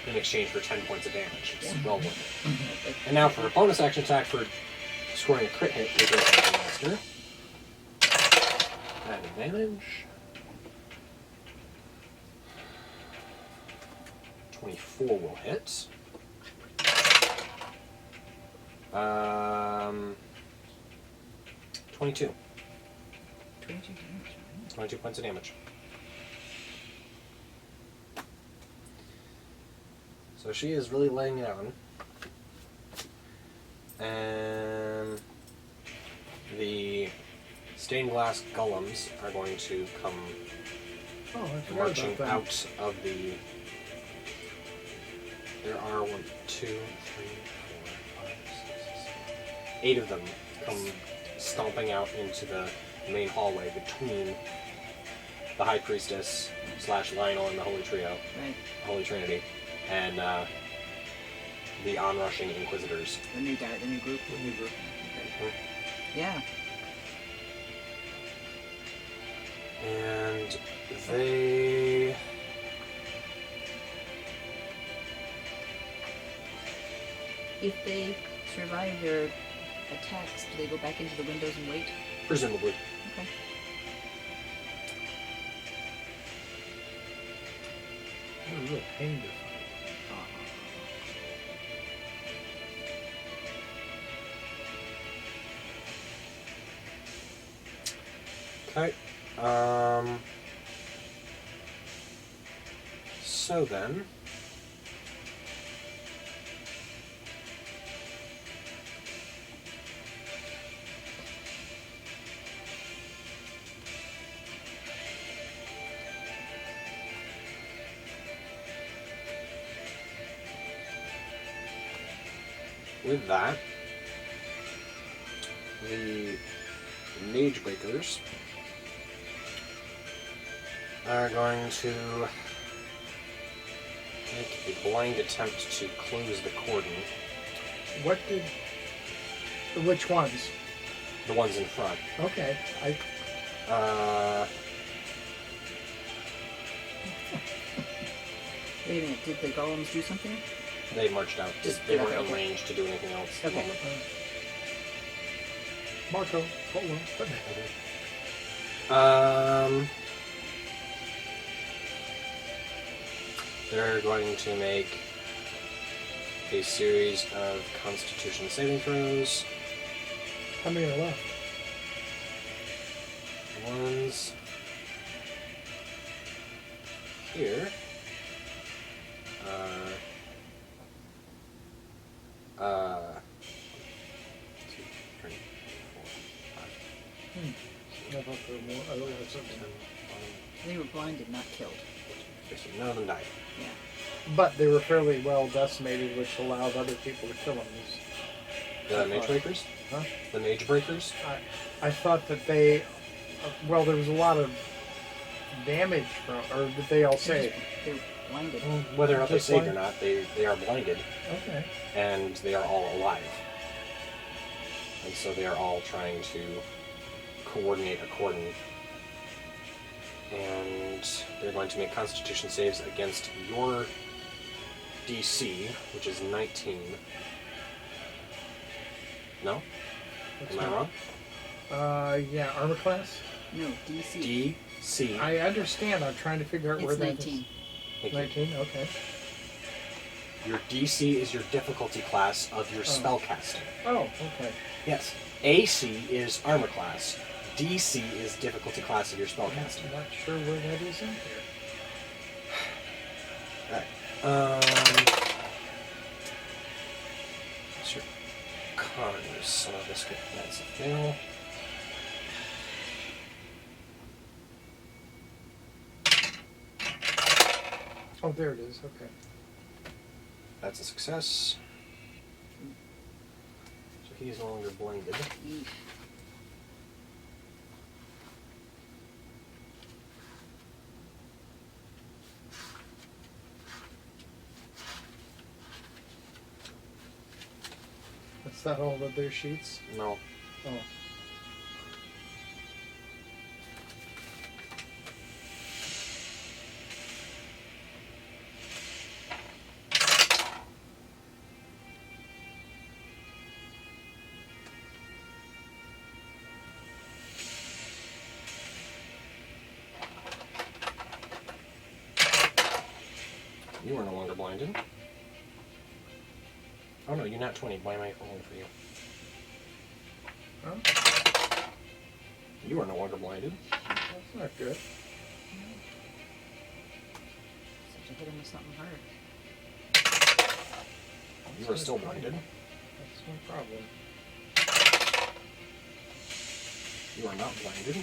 Speaker 1: in exchange for 10 points of damage. It's well worth it. And now for her bonus action attack for scoring a crit hit with Great Weapon Master. At advantage. 24 will hit. 22.
Speaker 2: 22 damage.
Speaker 1: 22 points of damage. So she is really laying it on. And the stained glass golems are going to come
Speaker 3: Oh, I forgot
Speaker 1: marching
Speaker 3: about that.
Speaker 1: out of the... There are 1, 2, 3, 4, 5, 6, 8 of them come stomping out into the main hallway between the High Priestess / Lionel and the Holy Trio,
Speaker 2: Right.
Speaker 1: Holy Trinity, and the onrushing Inquisitors.
Speaker 2: The new guy, the new group. Okay. Yeah.
Speaker 1: And they...
Speaker 2: If they survive their attacks, do they go back into the windows and wait?
Speaker 1: Presumably.
Speaker 2: Okay.
Speaker 3: They're a real pain to fight.
Speaker 1: Okay. So then... with that, the Mage Breakers are going to make a blind attempt to close the cordon.
Speaker 3: Which ones?
Speaker 1: The ones in front.
Speaker 3: Okay.
Speaker 2: Wait a minute, did the golems do something?
Speaker 1: They marched out. They weren't in range to do anything else.
Speaker 2: Okay.
Speaker 3: Marco, hold on.
Speaker 1: They're going to make a series of Constitution saving throws.
Speaker 3: How many are left?
Speaker 1: One's here. 2, 3, 4, 5.
Speaker 3: I thought there were more. I don't have something.
Speaker 2: They were blinded, not killed.
Speaker 1: None of them died.
Speaker 2: Yeah.
Speaker 3: But they were fairly well decimated, which allowed other people to kill them.
Speaker 1: The Mage Breakers?
Speaker 3: Huh?
Speaker 1: The Mage Breakers?
Speaker 3: I thought that they... well, there was a lot of damage from... or did they all save?
Speaker 2: They're blinded.
Speaker 1: Whether or not they
Speaker 3: Just
Speaker 1: saved
Speaker 3: like-
Speaker 1: or not, they are blinded.
Speaker 3: Okay.
Speaker 1: And they are all alive. And so they are all trying to coordinate a cordon. And they're going to make Constitution saves against your DC, which is 19. No? Am I wrong?
Speaker 3: Yeah, armor class?
Speaker 2: No, DC.
Speaker 1: DC.
Speaker 3: I understand. I'm trying to figure out where
Speaker 2: It's
Speaker 3: that
Speaker 2: 19.
Speaker 3: is.
Speaker 1: Thank you.
Speaker 3: 19? Okay.
Speaker 1: Your DC is your difficulty class of your
Speaker 3: Oh.
Speaker 1: spellcasting.
Speaker 3: Oh, okay.
Speaker 1: Yes. AC is armor class. DC is difficulty class of your
Speaker 3: I'm
Speaker 1: spellcasting.
Speaker 3: not sure where that is in here.
Speaker 1: Alright. Sure. Connors. Some of this that's a fail.
Speaker 3: Oh, there it is. Okay.
Speaker 1: That's a success. So he's no longer blinded.
Speaker 2: Yeesh.
Speaker 3: Is that all of their sheets?
Speaker 1: No.
Speaker 3: Oh.
Speaker 1: You are no longer blinded. Oh no, you're not 20. Why am I rolling for you?
Speaker 3: Huh?
Speaker 1: You are no longer blinded.
Speaker 3: That's not good.
Speaker 2: So to hit him with something hard.
Speaker 1: You are still blinded.
Speaker 3: That's no problem.
Speaker 1: You are not blinded.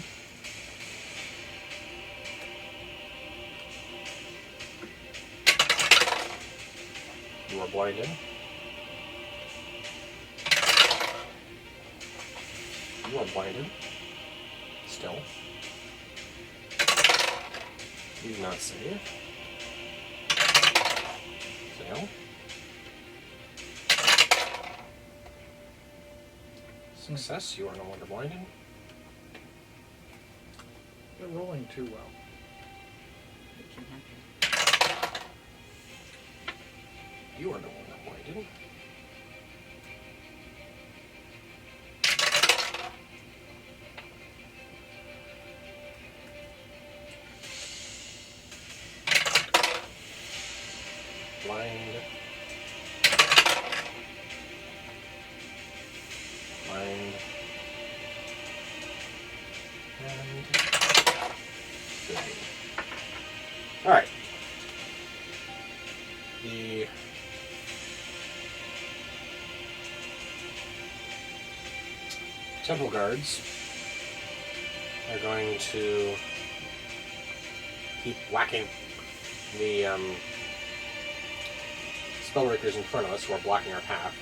Speaker 1: You are blinded. You are blinded. Still. You do not save. Fail. Success, you are no longer blinded.
Speaker 3: They're rolling too well.
Speaker 2: It can happen.
Speaker 1: You are no longer blinded. Blind. Blind. And good. Alright. The temple guards are going to keep whacking the spellbreakers in front of us who are blocking our path,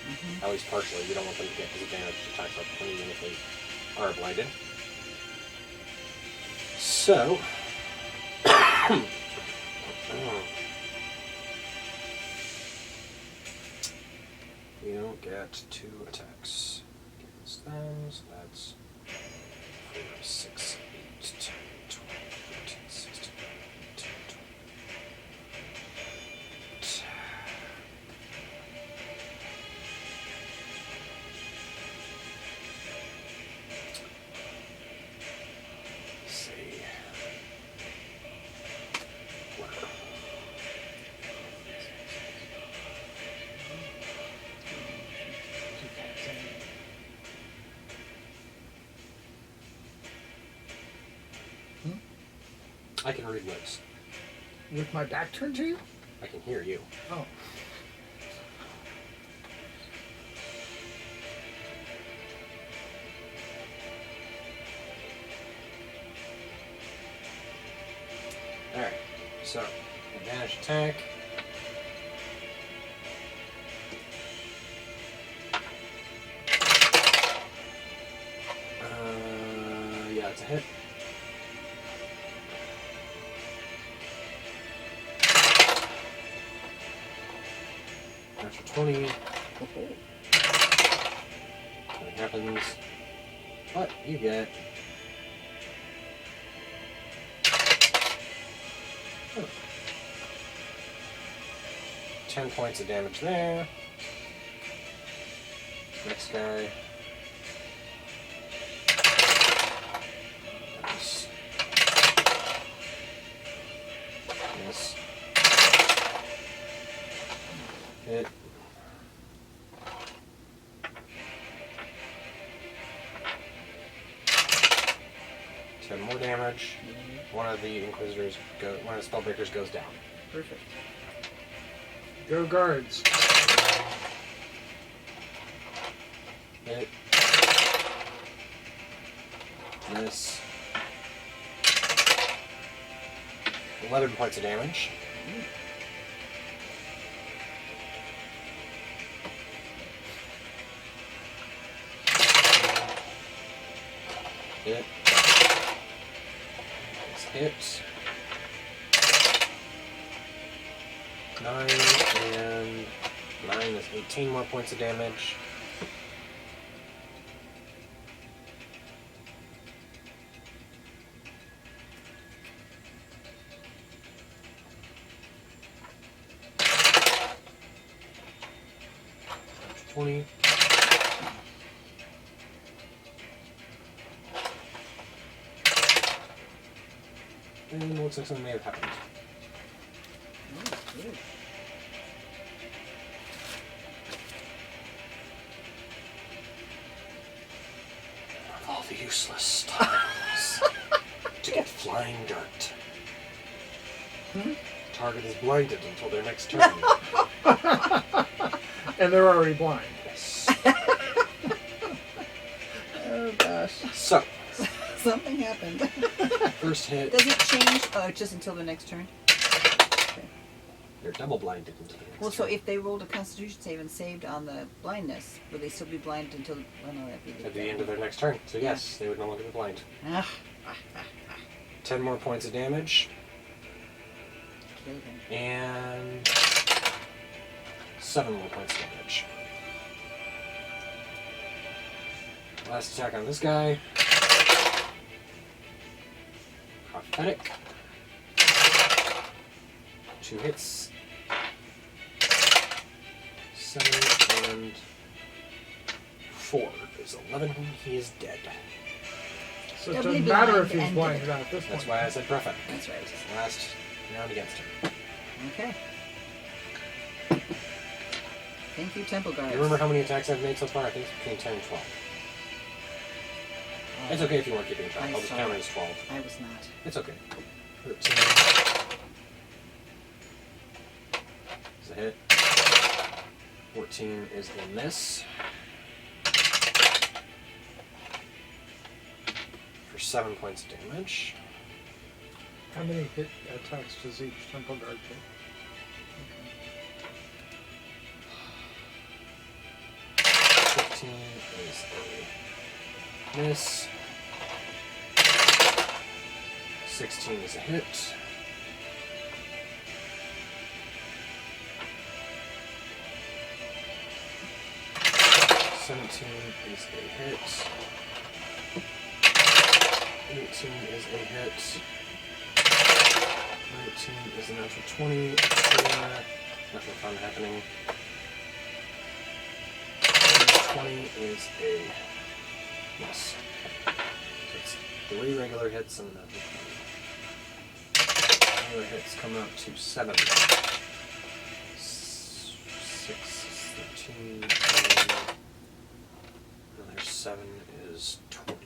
Speaker 1: at least partially. We don't want them to get disadvantaged attacks like even if they are blinded. So, we don't get 2 attacks against them, so that's 4, 6, 8, 10, 12, 13, 16, 17, 20. Let's see. I can read lips.
Speaker 3: With my back turned to you?
Speaker 1: I can hear you.
Speaker 3: Oh.
Speaker 1: Alright, so advantage attack. Yeah, it's a hit. Natural 20. Nothing happens. But you get 10 points of damage there. Next guy. Nice. Yes. Hit. More damage. One of the Inquisitors one of the Spellbreakers goes down.
Speaker 2: Perfect.
Speaker 3: Go guards.
Speaker 1: Hit. Miss. 11 points of damage. Hit. Hit. 9 and 9 is 18 more points of damage. That's 20. And it looks like something may have happened.
Speaker 2: Oh, good.
Speaker 1: Of all the useless times to get flying dirt. Target is blinded until their next turn.
Speaker 3: And they're already blind.
Speaker 1: Yes.
Speaker 2: Oh gosh.
Speaker 1: So,
Speaker 2: Something happened.
Speaker 1: first hit,
Speaker 2: Does it change? Oh, just until the next turn? Okay.
Speaker 1: you're double blinded until the next
Speaker 2: Well, so
Speaker 1: turn.
Speaker 2: if they rolled a Constitution save and saved on the blindness, would they still be blind until? Oh no, that'd be
Speaker 1: At the end of their next turn. So yes, they would no longer be blind.
Speaker 2: Ah,
Speaker 1: 10 more points of damage.
Speaker 2: kill them.
Speaker 1: And 7 more points of damage. Last attack on this guy. Prophetic. 2 hits. 7 and 4 is 11. He is dead.
Speaker 3: So it
Speaker 2: Doubly
Speaker 3: doesn't matter
Speaker 2: blind
Speaker 3: if he's
Speaker 2: and
Speaker 3: blinded
Speaker 2: dead.
Speaker 3: out at this point.
Speaker 1: That's why I said prophetic.
Speaker 2: That's right.
Speaker 1: Last round against him.
Speaker 2: Okay. Thank you, Temple Guards.
Speaker 1: You remember how many attacks I've made so far? I think it's between 10 and 12. It's okay if you weren't keeping track.
Speaker 2: I'm
Speaker 1: I'll just
Speaker 2: sorry.
Speaker 1: count it as 12.
Speaker 2: I was not.
Speaker 1: It's okay. 13 is a hit. 14 is a miss. For 7 points of damage.
Speaker 3: How many hit attacks does each Temple Guard take?
Speaker 1: 15 is a miss. 16 is a hit. 17 is a hit. 18 is a hit. 19 is a natural 20. Nothing fun happening. 20 is a miss. So it's 3 regular hits and a natural 20. Regular hits come out to 7. 6 is 13. Another 7 is 20. And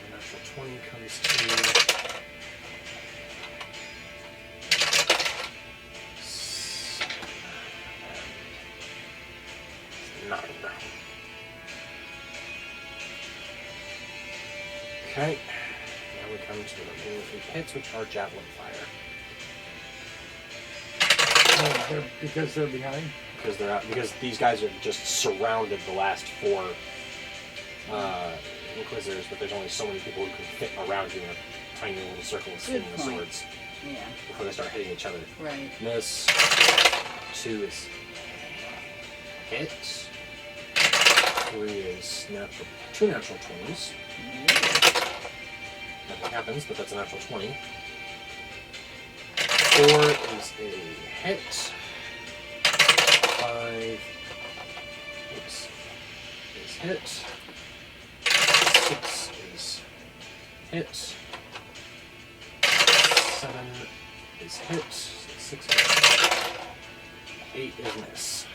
Speaker 1: the natural 20 comes to 9. Okay. Now we come to the remaining 3 hits, which are javelin fire.
Speaker 3: Oh, because they're behind?
Speaker 1: Because they're out, because these guys are just surrounded the last 4 Inquisitors, but there's only so many people who can fit around you in a tiny little circle of swinging the
Speaker 2: point.
Speaker 1: swords
Speaker 2: Yeah.
Speaker 1: before they start hitting each other.
Speaker 2: Right.
Speaker 1: Miss. 2 is hit. 3 is natural. 2 natural 20s. Nothing happens, but that's a natural 20. 4 is a hit. 5 is hit. 6 is hit. 7 is hit. 6 is 8 is miss.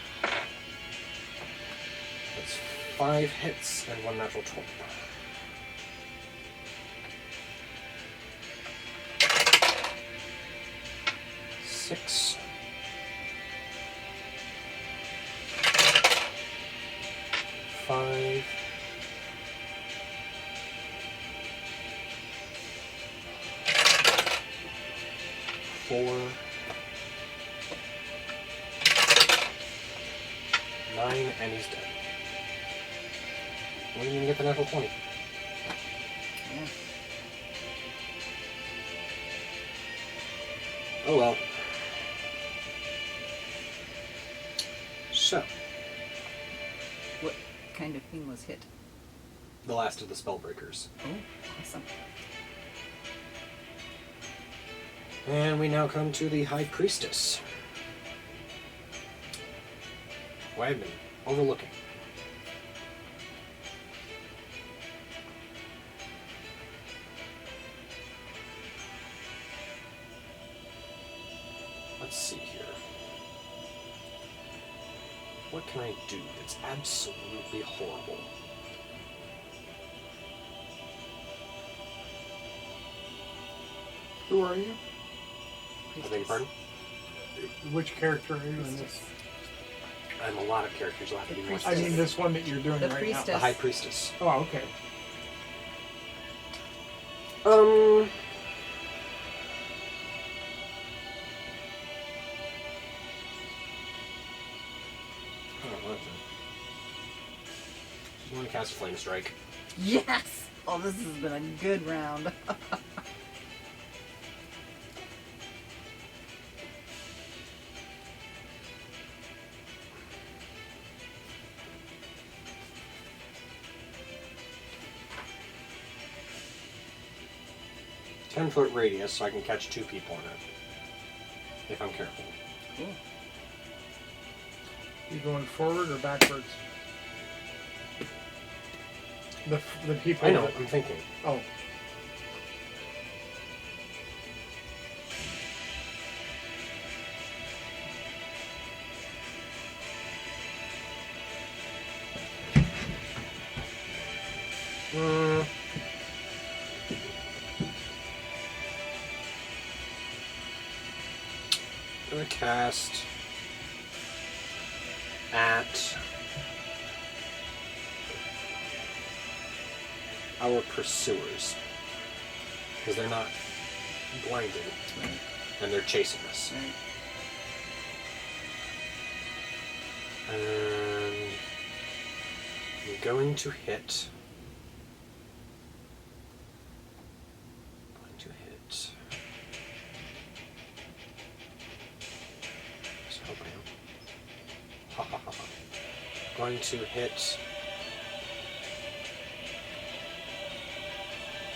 Speaker 1: That's 5 hits and 1 natural 20. Six. 5. 4. 9, and he's dead. We didn't even get the natural 20.
Speaker 2: Yeah.
Speaker 1: Oh well. So,
Speaker 2: What kind of thing was hit?
Speaker 1: the last of the Spellbreakers.
Speaker 2: Oh, awesome.
Speaker 1: And we now come to the High Priestess, who I have been overlooking. Let's see here. What can I do that's absolutely horrible?
Speaker 3: Who are you?
Speaker 1: I beg your pardon?
Speaker 3: Which character are you in this?
Speaker 1: I'm a lot of characters. You'll have to be more
Speaker 3: I
Speaker 1: specific.
Speaker 3: mean, this one that you're doing
Speaker 2: The
Speaker 3: right
Speaker 2: priestess.
Speaker 1: The High Priestess.
Speaker 3: now. Oh, okay.
Speaker 1: Oh, what? She's going to cast Flame Strike.
Speaker 2: Yes! Oh, this has been a good round.
Speaker 1: 10-foot radius, so I can catch 2 people in it. If I'm careful.
Speaker 2: Cool.
Speaker 3: You going forward or backwards? The people.
Speaker 1: I know,
Speaker 3: that-
Speaker 1: I'm thinking.
Speaker 3: Oh.
Speaker 1: I'm gonna cast at our pursuers because they're not blinded
Speaker 2: Right.
Speaker 1: and they're chasing us.
Speaker 2: Right.
Speaker 1: And I'm going to hit. Just hoping. Ha ha ha ha. Going to hit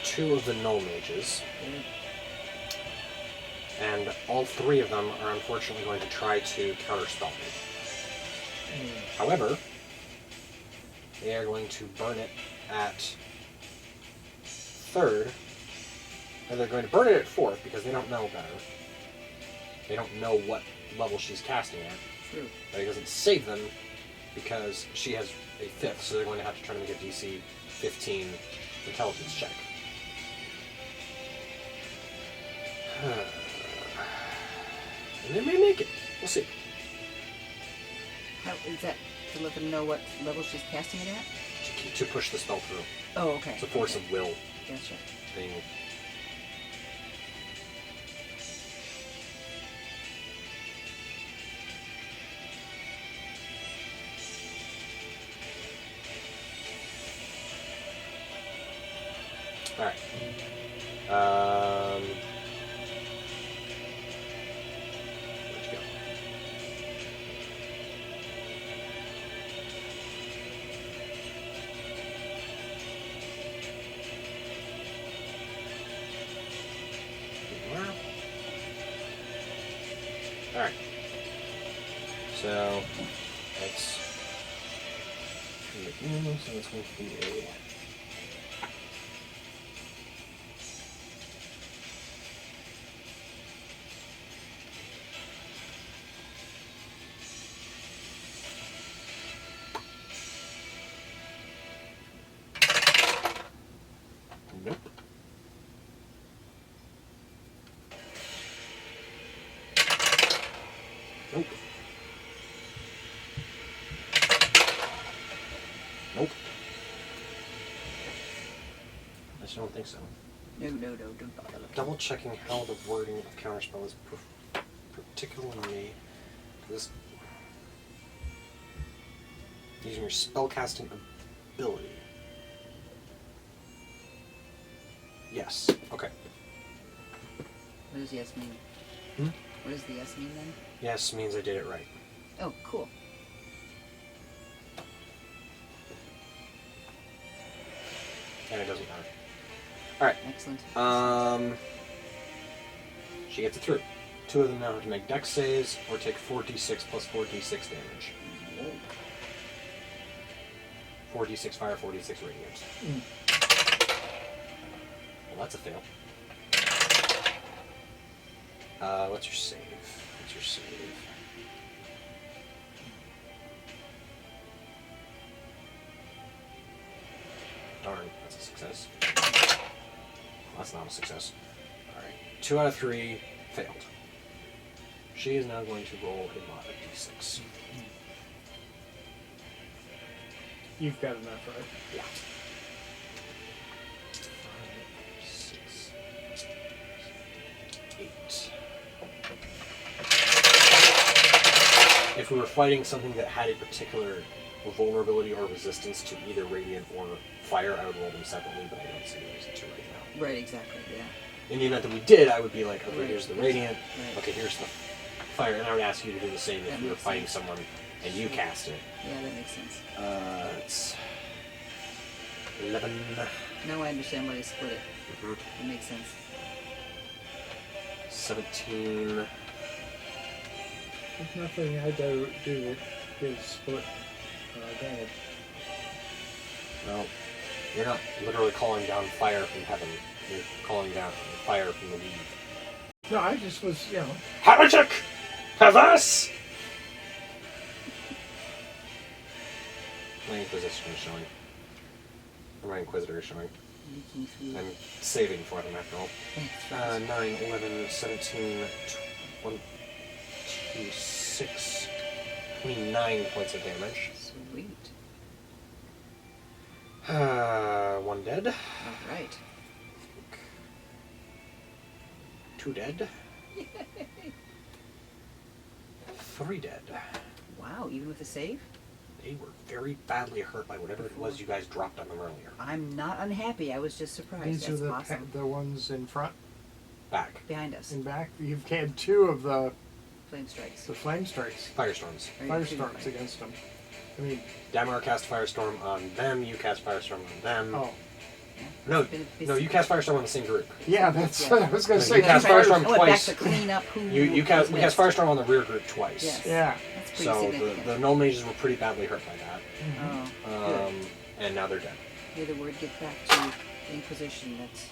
Speaker 1: 2 of the null mages.
Speaker 2: Good.
Speaker 1: And all 3 of them are unfortunately going to try to counterspell me. However, they are going to burn it at 3rd, and they're going to burn it at 4th because they don't know better. They don't know what level she's casting at.
Speaker 2: True.
Speaker 1: But it doesn't save them because she has a 5th, so they're going to have to try to make a DC 15 intelligence check. And they may make it. We'll see.
Speaker 2: How is that to let them know what level she's casting it at?
Speaker 1: To push the spell through.
Speaker 2: Oh, okay.
Speaker 1: It's a force
Speaker 2: Okay.
Speaker 1: of will
Speaker 2: Gotcha.
Speaker 1: thing. Alright. Where'd you go? Alright. So, that's... So that's going to be a... Nope. Nope. Nope. I just don't think so.
Speaker 2: No, don't bother looking.
Speaker 1: Double checking how the wording of counterspell is particularly this using your spellcasting ability. Yes. Okay.
Speaker 2: What does yes mean?
Speaker 1: Hmm?
Speaker 2: What does the yes mean then?
Speaker 1: Yes means I did it right.
Speaker 2: Oh, cool.
Speaker 1: And it doesn't matter. Alright.
Speaker 2: Excellent.
Speaker 1: She gets it through. 2 of them now have to make dex saves or take 4d6 plus 4d6 damage.
Speaker 2: Whoa.
Speaker 1: 4d6 fire, 4d6 radiant. Well, that's a fail. What's your save? What's your save? Darn, that's a success. That's not a success. Alright. 2 out of 3 failed. She is now going to roll a lot of d6.
Speaker 3: You've got enough, right?
Speaker 1: Yeah. 5, 6, 8. If we were fighting something that had a particular vulnerability or resistance to either radiant or fire, I would roll them separately, but I don't see a reason to right now.
Speaker 2: Right, exactly, yeah.
Speaker 1: In the event that we did, I would be like, okay,
Speaker 2: Right.
Speaker 1: here's the radiant,
Speaker 2: Right.
Speaker 1: okay, here's the fire, and I would ask you to do the same
Speaker 2: That
Speaker 1: if we were
Speaker 2: makes
Speaker 1: fighting
Speaker 2: sense.
Speaker 1: someone and you cast it.
Speaker 2: Yeah, that makes sense.
Speaker 1: It's 11.
Speaker 2: Now I understand why they split it.
Speaker 1: Mhm.
Speaker 2: It makes sense.
Speaker 1: 17.
Speaker 3: There's nothing I do that gives split damage.
Speaker 1: Well, you're not literally calling down fire from heaven. You're calling down fire from the weave.
Speaker 3: No, I just was,
Speaker 1: Heretic! Perverse! My Inquisition is showing. My Inquisitor is showing.
Speaker 2: Leaking through.
Speaker 1: I'm saving for them after all.
Speaker 2: Thanks,
Speaker 1: 9, 11, 17, 26, 29 points of damage.
Speaker 2: Sweet.
Speaker 1: 1 dead.
Speaker 2: All right.
Speaker 1: 2 dead. 3 dead.
Speaker 2: Wow, even with a save?
Speaker 1: They were very badly hurt by whatever it was you guys dropped on them earlier.
Speaker 2: I'm not unhappy. I was just surprised.
Speaker 3: these
Speaker 2: That's
Speaker 3: are the
Speaker 2: awesome.
Speaker 3: the ones in front
Speaker 1: Back.
Speaker 2: Behind us.
Speaker 3: and back. You've had 2 of the
Speaker 2: Flame strikes.
Speaker 3: flame strikes,
Speaker 1: Firestorms.
Speaker 2: Or
Speaker 3: fire
Speaker 2: two,
Speaker 3: storms
Speaker 2: right?
Speaker 3: against them. I mean,
Speaker 1: Damar cast Firestorm on them, you cast Firestorm on them.
Speaker 3: oh,
Speaker 1: No,
Speaker 2: Been a
Speaker 1: no, you cast Firestorm on the same group.
Speaker 3: yeah, that's
Speaker 2: Yeah.
Speaker 3: what I was going to
Speaker 1: You
Speaker 3: say.
Speaker 1: cast
Speaker 3: Fire-
Speaker 1: Firestorm
Speaker 2: I went
Speaker 1: twice.
Speaker 2: back to clean up who
Speaker 1: We cast
Speaker 2: missed.
Speaker 1: Firestorm on the rear group twice.
Speaker 2: Yes.
Speaker 3: Yeah.
Speaker 2: That's pretty
Speaker 1: So
Speaker 2: significant.
Speaker 1: the Null Mages were pretty badly hurt by that.
Speaker 2: Oh,
Speaker 1: And now they're dead.
Speaker 2: good. May the word get back to the Inquisition. That's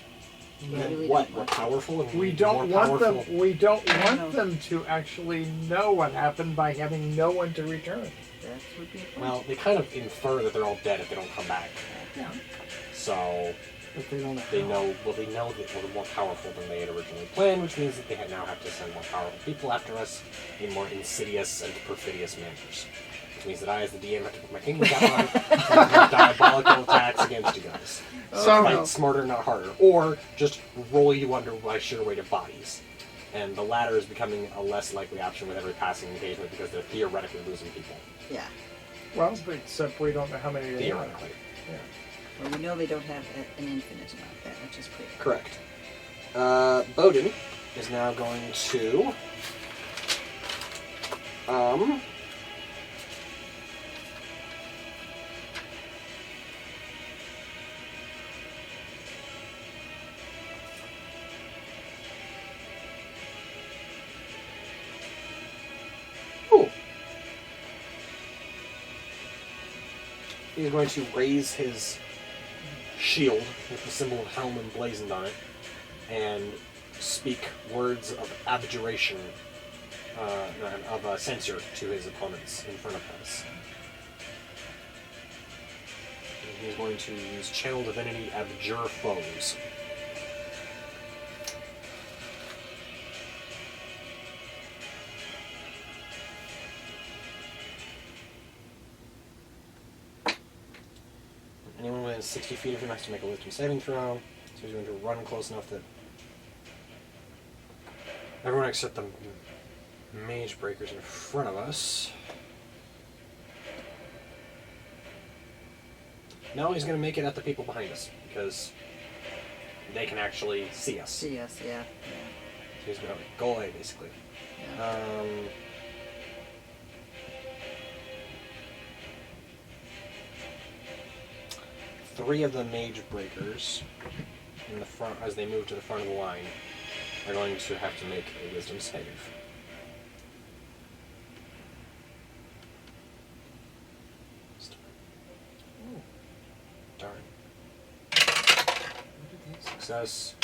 Speaker 1: And
Speaker 2: they really
Speaker 1: what?
Speaker 2: don't
Speaker 1: We're
Speaker 2: want.
Speaker 1: powerful and
Speaker 3: We
Speaker 1: more
Speaker 3: don't want
Speaker 1: powerful.
Speaker 3: them. We don't
Speaker 2: I know.
Speaker 3: want them to actually know what happened by having no one to return.
Speaker 2: That would be a point.
Speaker 1: Well, they kind of infer that they're all dead if they don't come back.
Speaker 3: Yeah.
Speaker 1: So
Speaker 3: But they don't know.
Speaker 1: they
Speaker 3: how.
Speaker 1: know. Well, they know that we're more powerful than they had originally planned, which means that they now have to send more powerful people after us in more insidious and perfidious manners. Which means that I, as the DM, have to put my thinking cap on and make diabolical attacks against you guys.
Speaker 3: So-
Speaker 1: Fight smarter, not harder, or just roll you under by sheer weight of bodies. And the latter is becoming a less likely option with every passing engagement because they're theoretically losing people.
Speaker 2: Yeah.
Speaker 3: Well, except we don't know how many they are.
Speaker 1: Theoretically.
Speaker 3: Yeah.
Speaker 2: Well, we know they don't have an infinite amount. That much is clear.
Speaker 1: Correct. Bowden is now going to ooh. He's going to raise his shield with the symbol of helm emblazoned on it and speak words of abjuration, of censure to his opponents in front of us. And he's going to use Channel Divinity Abjure Foes. Anyone within 60 feet of him has to make a wisdom saving throw. So he's going to run close enough that everyone except the mage breakers in front of us. No, he's going to make it at the people behind us because they can actually see us.
Speaker 2: See us, yeah.
Speaker 1: So he's going to go away, basically.
Speaker 2: Yeah.
Speaker 1: Three of the mage breakers in the front, as they move to the front of the line, are going to have to make a wisdom save. Darn. Success.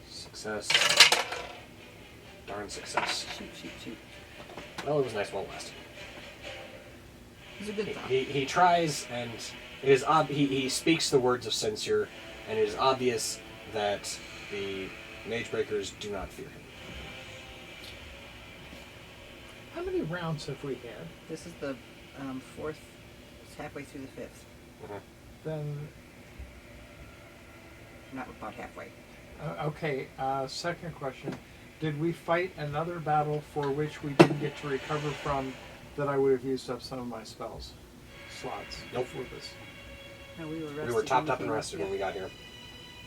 Speaker 1: Success. Darn success.
Speaker 2: Shoot.
Speaker 1: Well, it was nice while it lasted.
Speaker 2: It was a good thought.
Speaker 1: He tries, and it is he speaks the words of censure, and it is obvious that the mage breakers do not fear him.
Speaker 3: How many rounds have we had?
Speaker 2: This is the fourth. It's halfway through the fifth.
Speaker 3: Then,
Speaker 2: Not about halfway.
Speaker 3: okay, second question. Did we fight another battle for which we didn't get to recover from that I would have used up some of my spells? Slots.
Speaker 1: Nope.
Speaker 3: For this.
Speaker 2: No, we were rested.
Speaker 1: We were topped up
Speaker 2: when
Speaker 1: and
Speaker 2: we
Speaker 1: rested
Speaker 2: came
Speaker 1: when we got here.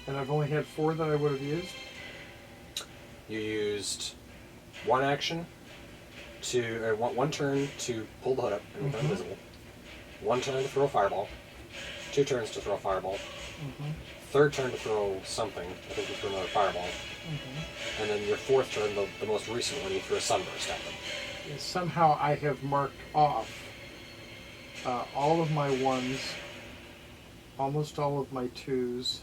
Speaker 3: And I've only had 4 that I would have used?
Speaker 1: You used one action to one turn to pull the hood up and become invisible. One turn to throw a fireball. 2 turns to throw a fireball.
Speaker 3: Mm-hmm.
Speaker 1: Third turn to throw something. I think you throw another fireball.
Speaker 3: Mm-hmm.
Speaker 1: And then your fourth turn, the most recent one, you threw a sunburst at them.
Speaker 3: Somehow I have marked off all of my ones, almost all of my twos,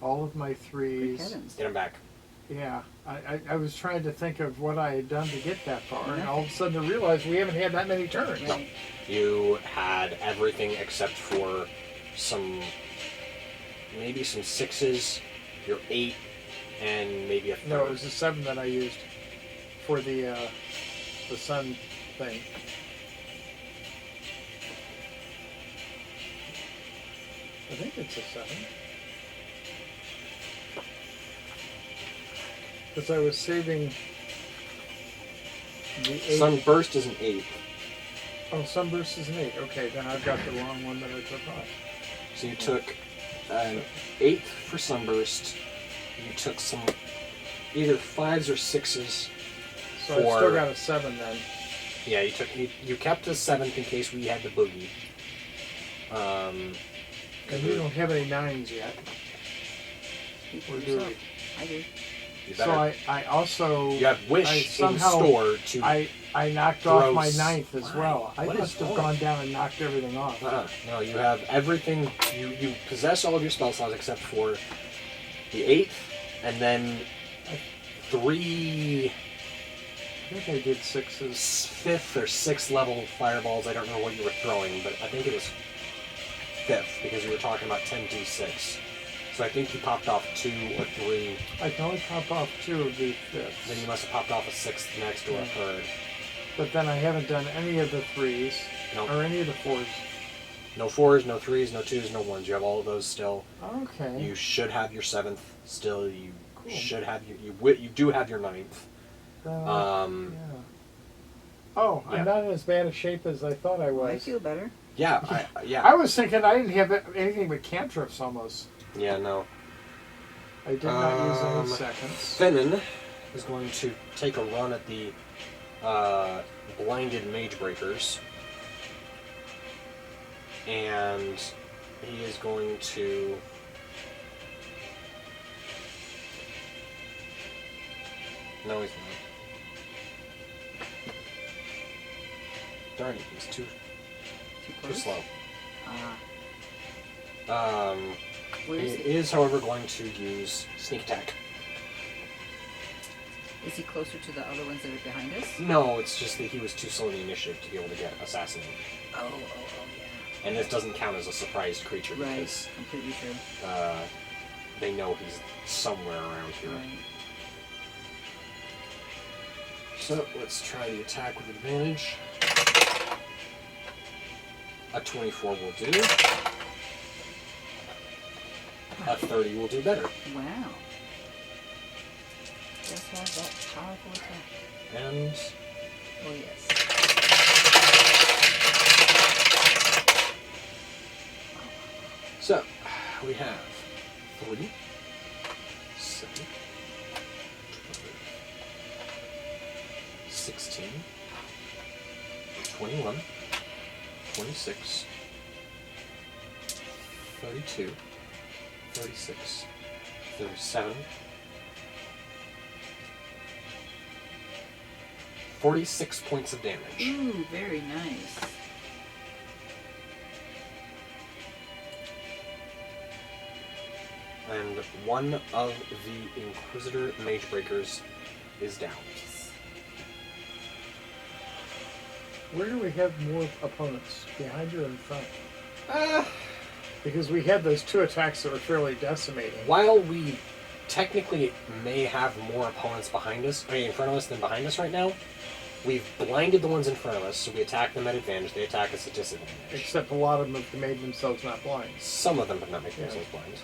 Speaker 3: all of my
Speaker 2: Good
Speaker 3: threes.
Speaker 2: heavens.
Speaker 1: Get them back.
Speaker 3: Yeah, I was trying to think of what I had done to get that far, and all of a sudden I realized we haven't had that many turns.
Speaker 2: Right.
Speaker 1: You had everything except for maybe some sixes, your 8, and maybe a third.
Speaker 3: No, it was the 7 that I used for the sun thing. I think it's a 7. Because I was saving the 8.
Speaker 1: Sunburst is an 8.
Speaker 3: Oh, Sunburst is an 8. Okay, then I've got the wrong one that I took off.
Speaker 1: So you took an 8 for Sunburst. You took some either 5s or 6s.
Speaker 3: So I still got a 7 then.
Speaker 1: Yeah, you kept a 7th in case we had the boogie.
Speaker 3: And we don't have any 9s yet.
Speaker 2: Speak for
Speaker 3: Or do
Speaker 2: yourself.
Speaker 3: we?
Speaker 2: I do.
Speaker 1: You
Speaker 3: So
Speaker 1: better.
Speaker 3: I also...
Speaker 1: You have Wish
Speaker 3: I
Speaker 1: in
Speaker 3: somehow-
Speaker 1: store to.
Speaker 3: I knocked off my
Speaker 1: Throws.
Speaker 3: 9th as
Speaker 1: Why?
Speaker 3: well. I
Speaker 1: What
Speaker 3: must
Speaker 1: is
Speaker 3: have
Speaker 1: wrong?
Speaker 3: gone down and knocked everything off.
Speaker 1: No, you have everything. You possess all of your spell slots except for the 8th, and then 3
Speaker 3: I think I did 6s.
Speaker 1: 5th or 6th level fireballs. I don't know what you were throwing, but I think it was 5th because you were talking about 10d6. So I think you popped off 2 or 3.
Speaker 3: I can only pop off 2 of the 5ths.
Speaker 1: Then you must have popped off a 6th next or a 3rd.
Speaker 3: But then I haven't done any of the 3s.
Speaker 1: Nope.
Speaker 3: Or any of the 4s.
Speaker 1: No 4s, no 3s, no 2s, no 1s. You have all of those still.
Speaker 3: Okay.
Speaker 1: You should have your 7th still. You
Speaker 3: Cool.
Speaker 1: should have you do have your 9th.
Speaker 3: Yeah. Oh,
Speaker 1: yeah.
Speaker 3: I'm not in as bad a shape as I thought I was.
Speaker 2: I feel better.
Speaker 1: Yeah,
Speaker 3: I was thinking I didn't have anything but cantrips almost.
Speaker 1: Yeah, no.
Speaker 3: I did not use any seconds.
Speaker 1: Finnan is going to take a run at the blinded mage breakers. And he is going to... No, he's not. Darn it, he's too
Speaker 2: Too close.
Speaker 1: slow.
Speaker 2: Where
Speaker 1: He
Speaker 2: is he?
Speaker 1: is, however, going to use sneak attack.
Speaker 2: Is he closer to the other ones that are behind us?
Speaker 1: No, it's just that he was too slow in the initiative to be able to get assassinated.
Speaker 2: Oh, yeah.
Speaker 1: And this doesn't count as a surprised creature
Speaker 2: Right.
Speaker 1: because
Speaker 2: Completely true.
Speaker 1: they know he's somewhere around here.
Speaker 2: Right.
Speaker 1: So let's try the attack with advantage. A 24 will do. A 30 will do better.
Speaker 2: Wow. Just have that powerful attack.
Speaker 1: And
Speaker 2: Oh, yes.
Speaker 1: so we have 3, 7, 12, 16, 21, 26, 32, 36, 37, 46 points of damage.
Speaker 2: Ooh, very nice.
Speaker 1: And one of the Inquisitor Mage Breakers is down.
Speaker 3: Where do we have more opponents? Behind or in front? Because we had those 2 attacks that were fairly decimating.
Speaker 1: While we technically may have more opponents behind us, in front of us than behind us right now, we've blinded the ones in front of us, so we attack them at advantage. They attack us at disadvantage.
Speaker 3: Except a lot of them have made themselves not blind.
Speaker 1: Some of them have not made
Speaker 3: Yeah.
Speaker 1: themselves blind.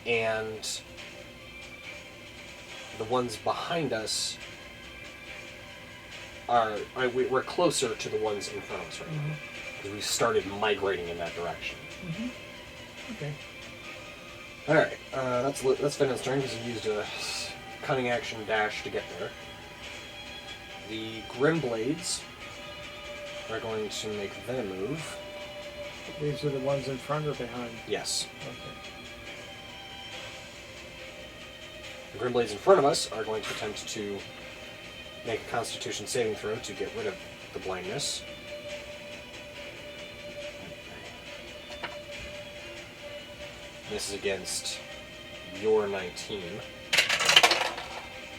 Speaker 1: And the ones behind us we're closer to the ones in front of us right now because we started migrating in that direction.
Speaker 3: Okay.
Speaker 1: All right, that's Finn's turn because he used a cunning action dash to get there. The Grim Blades are going to make their move.
Speaker 3: These are the ones in front or behind?
Speaker 1: Yes.
Speaker 3: Okay.
Speaker 1: The Grimblades in front of us are going to attempt to make a Constitution saving throw to get rid of the blindness. This is against your 19.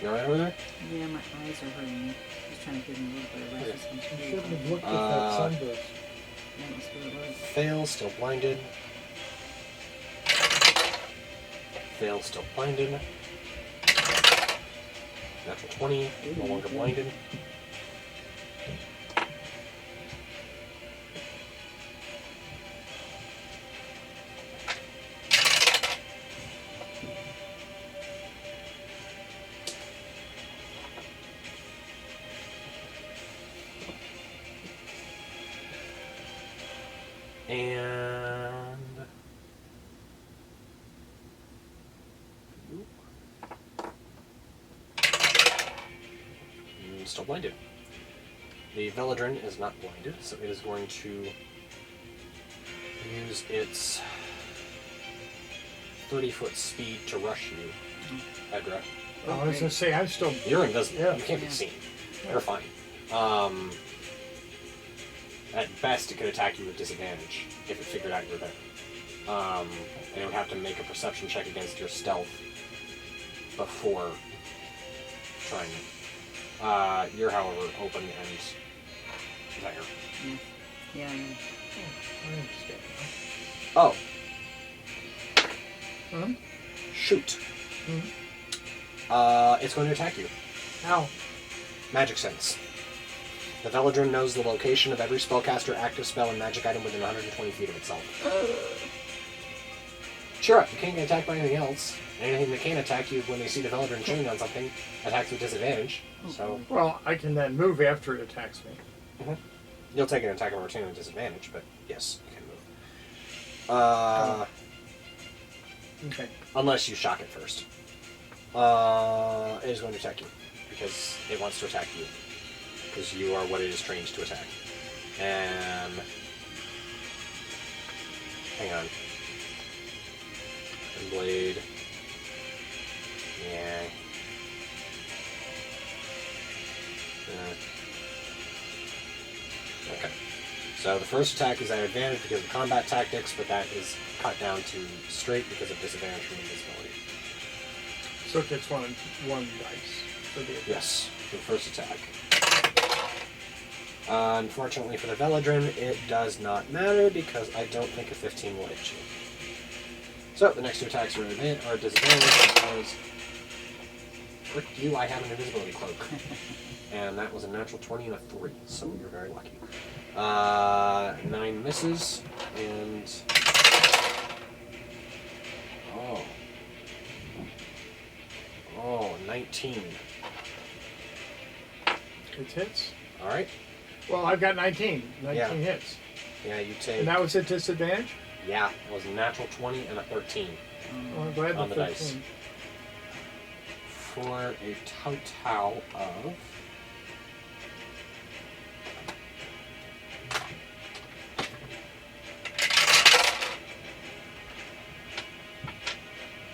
Speaker 1: You alright over there?
Speaker 2: Yeah, my eyes are hurting me. Just trying to give me a little bit of
Speaker 1: Okay.
Speaker 2: resistance.
Speaker 3: You shouldn't have looked at that sunburst.
Speaker 2: That must be what it was.
Speaker 1: Fail, still blinded. Fail, still blinded. Natural 20, no longer blinded. And still blinded. The Veladrin is not blinded, so it is going to use its 30-foot speed to rush you, Edra.
Speaker 3: Oh, I was going to say, I'm still...
Speaker 1: You're invisible.
Speaker 3: Yeah.
Speaker 1: You can't be
Speaker 2: Yeah.
Speaker 1: seen. You're fine. At best, it could attack you with disadvantage if it figured out you were there. And it would have to make a perception check against your stealth before trying it. You're, however, open and there.
Speaker 2: Yeah, I am.
Speaker 3: I understand.
Speaker 1: Oh,
Speaker 3: Hmm?
Speaker 1: shoot.
Speaker 3: Hmm?
Speaker 1: It's going to attack you.
Speaker 3: How?
Speaker 1: Magic Sense. The Veladrin knows the location of every spellcaster, active spell, and magic item within 120 feet of itself. Sure, you can't get attacked by anything else. Anything that can attack you when they see the Veladrin chained on something attacks with disadvantage. So
Speaker 3: Well, I can then move after it attacks me.
Speaker 1: you'll take an attack of opportunity with disadvantage, but yes, you can move.
Speaker 3: Okay.
Speaker 1: Unless you shock it first. It is going to attack you because it wants to attack you. Because you are what it is trained to attack. And hang on. And blade. Yeah. Okay. So the first attack is at advantage because of combat tactics, but that is cut down to straight because of disadvantage from invisibility.
Speaker 3: So it gets one dice for the attack.
Speaker 1: Yes, for the first attack. Unfortunately for the Veladrin, it does not matter because I don't think a 15 will hit you. So the next two attacks are disadvantage because frick you, I have an invisibility cloak. And that was a natural 20 and a 3, so you're very lucky. 9 misses, and... Oh, 19.
Speaker 3: It hits.
Speaker 1: Alright.
Speaker 3: Well, I've got 19. 19
Speaker 1: Yeah.
Speaker 3: hits.
Speaker 1: Yeah, you take...
Speaker 3: And that was at disadvantage?
Speaker 1: Yeah, it was a natural 20 and a 13
Speaker 3: Well, I'm glad
Speaker 1: on
Speaker 3: the
Speaker 1: the
Speaker 3: 13.
Speaker 1: dice. For a total of...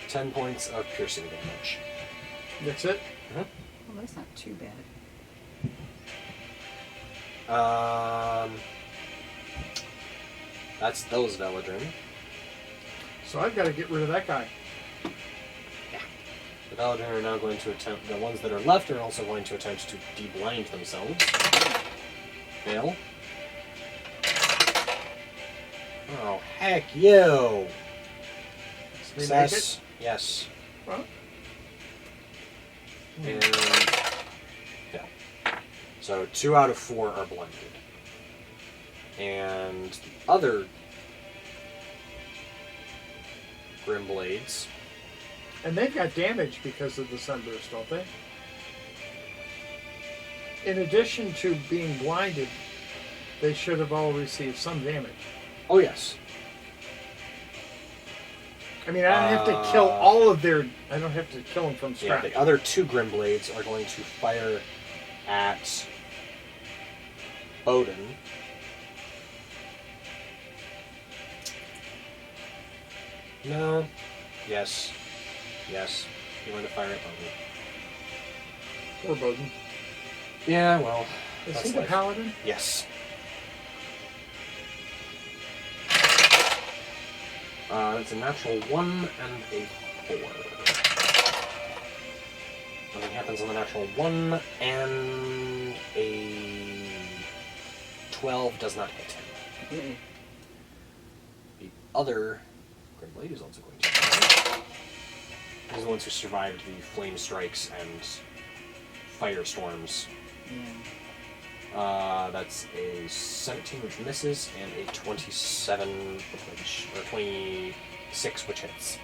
Speaker 1: $10 points of piercing damage.
Speaker 3: That's it?
Speaker 2: Well, that's not too bad.
Speaker 1: That's those Veladrin.
Speaker 3: So I've got to get rid of that guy.
Speaker 1: The Veladrin are now going to attempt... The ones that are left are also going to attempt to de-blind themselves. Fail. Oh, heck you!
Speaker 3: Did they make
Speaker 1: Success. Yes.
Speaker 3: Well,
Speaker 1: And... Yeah. So 2 out of 4 are blinded. And the other Grimblades...
Speaker 3: and they've got damage because of the sunburst, don't they? In addition to being blinded, they should have all received some damage.
Speaker 1: Oh, yes.
Speaker 3: I mean, I don't have to kill all of their... I don't have to kill them from
Speaker 1: Yeah,
Speaker 3: scratch.
Speaker 1: the other 2 Grimblades are going to fire at Odin. No. Yes. Yes. You want to fire at Bowden.
Speaker 3: Or Bowden.
Speaker 1: Yeah, well.
Speaker 3: Is
Speaker 1: that's
Speaker 3: he the
Speaker 1: life.
Speaker 3: paladin?
Speaker 1: Yes. It's a natural 1 and a 4. Nothing happens on the natural 1, and a 12 does not hit him.
Speaker 2: Okay.
Speaker 1: The other Grim Blade is also going to die. These are the ones who survived the flame strikes and firestorms.
Speaker 2: Yeah.
Speaker 1: That's a 17, which misses, and a 27, or 26, which hits.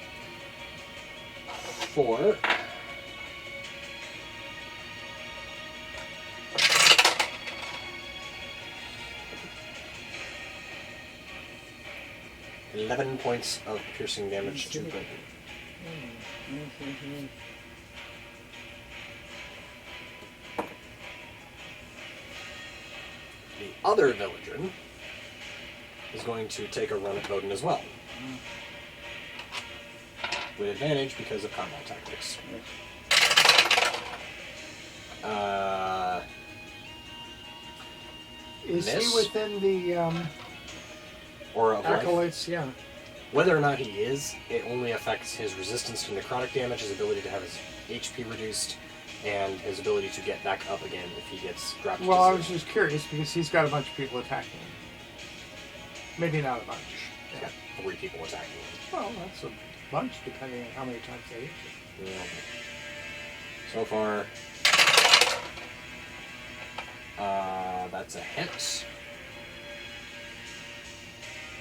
Speaker 1: 4. $11 points of piercing damage to Bowden. The other villager is going to take a run at Bowden as well. With advantage because of combat tactics.
Speaker 3: Is
Speaker 1: Miss?
Speaker 3: he within the
Speaker 1: Or of life.
Speaker 3: acolytes? Yeah.
Speaker 1: Whether or not he is, it only affects his resistance to necrotic damage, his ability to have his HP reduced, and his ability to get back up again if he gets dropped
Speaker 3: Well,
Speaker 1: to
Speaker 3: I
Speaker 1: 0.
Speaker 3: was just curious because he's got a bunch of people attacking him. Maybe not a bunch.
Speaker 1: He's got 3 people attacking him.
Speaker 3: Well, that's a bunch depending on how many times they hit you.
Speaker 1: Yeah. So far, that's a hit.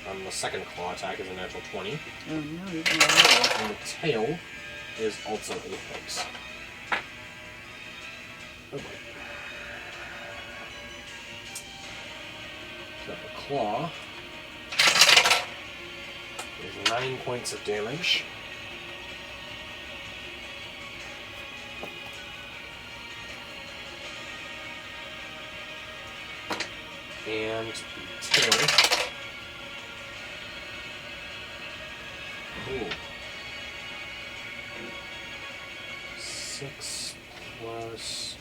Speaker 1: On the second claw attack is a natural 20.
Speaker 2: Oh no, you can roll.
Speaker 1: And the tail is also a hit. Oh boy. So the claw is 9 points of damage. And the tail. Ooh. 6 plus.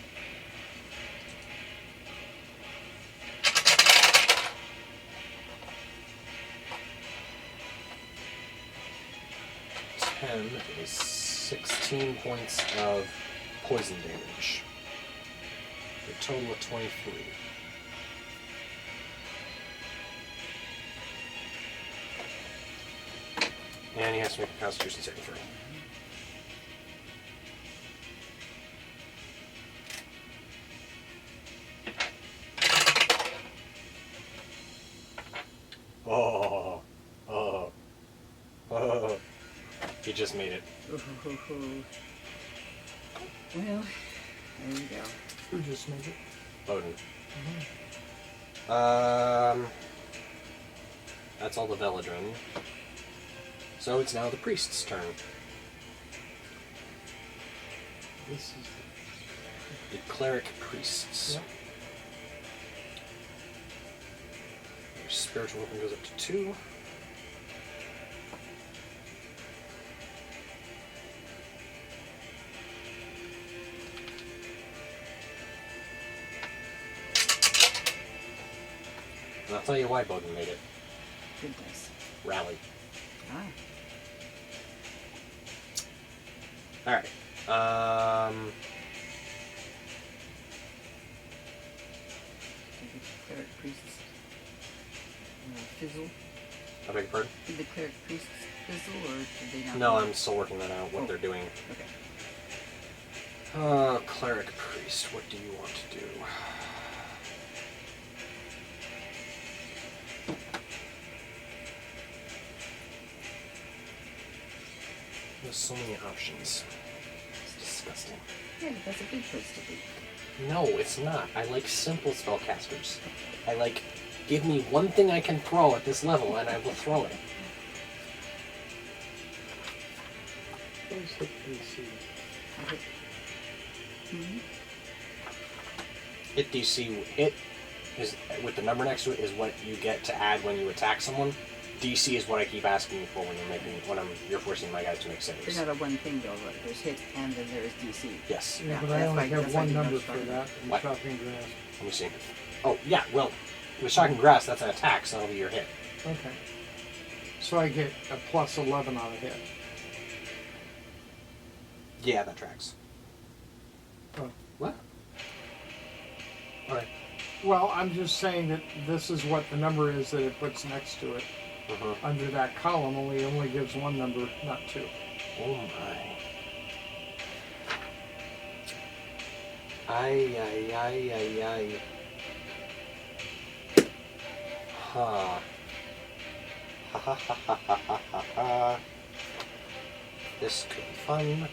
Speaker 1: Is 16 points of poison damage. A total of 23. And he has to make a Constitution saving throw. Oh. He just made it.
Speaker 2: Well, there you go.
Speaker 3: Who just made it?
Speaker 1: Bowden. That's all the Veladrin. So it's now the priest's turn.
Speaker 3: This is
Speaker 1: The cleric priests.
Speaker 3: Yep.
Speaker 1: Your spiritual weapon goes up to 2. And I'll tell you why Bowden made it.
Speaker 2: Goodness.
Speaker 1: Rally.
Speaker 2: Ah.
Speaker 1: Alright.
Speaker 2: Did the cleric priests fizzle?
Speaker 1: I beg your pardon?
Speaker 2: Did the cleric priests fizzle, or did they not?
Speaker 1: No, I'm still working that out, what
Speaker 2: Oh.
Speaker 1: they're doing.
Speaker 2: Okay.
Speaker 1: Cleric priest, what do you want to do? There's so many options. It's disgusting.
Speaker 2: Yeah, but that's a good place to be.
Speaker 1: No, it's not. I like simple spellcasters. I like, give me one thing I can throw at this level and I will throw it.
Speaker 3: Where's the PC?
Speaker 2: Hmm?
Speaker 1: Hit DC, hit is, with the number next to it, is what you get to add when you attack someone. DC is what I keep asking you for when you're forcing my guys to make saves.
Speaker 2: There's not a one thing though, right? There's hit and then there's DC.
Speaker 1: Yes.
Speaker 3: Yeah,
Speaker 2: Yeah,
Speaker 3: but I
Speaker 2: that's
Speaker 3: only
Speaker 2: why-
Speaker 3: have
Speaker 2: that's why I
Speaker 3: one
Speaker 2: didn't know
Speaker 3: number
Speaker 2: what
Speaker 3: for
Speaker 2: you're
Speaker 3: that in
Speaker 1: What?
Speaker 3: chopping grass.
Speaker 1: Let me see. Oh, yeah, well, with shocking grass, that's an attack, so that'll be your hit.
Speaker 3: Okay. So I get a plus 11 on a hit.
Speaker 1: Yeah, that tracks.
Speaker 3: Oh.
Speaker 1: What? Alright.
Speaker 3: Well, I'm just saying that this is what the number is that it puts next to it.
Speaker 1: Uh-huh.
Speaker 3: Under that column only gives one number, not two.
Speaker 1: Oh my. Ay, ay, ay, ay, ay. Ha. Ha ha ha ha ha ha ha ha. This could be fun.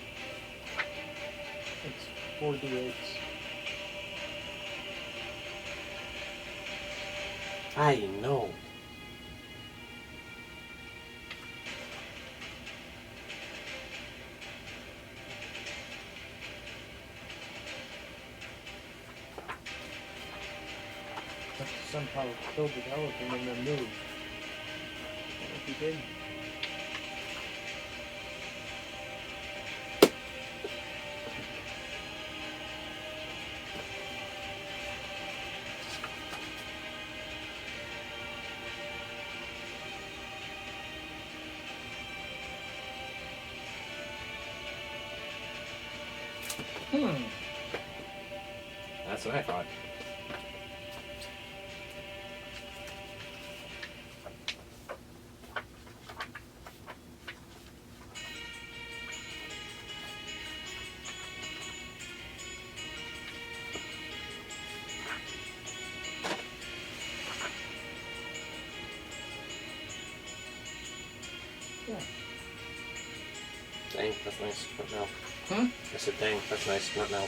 Speaker 3: It's 4d8s.
Speaker 1: I know.
Speaker 3: But somehow killed the elephant and then moved.
Speaker 2: That would be good.
Speaker 1: That's what I thought.
Speaker 3: Yeah.
Speaker 1: Dang, that's nice. Not now.
Speaker 3: Hmm?
Speaker 1: I said, dang, that's nice. Not now.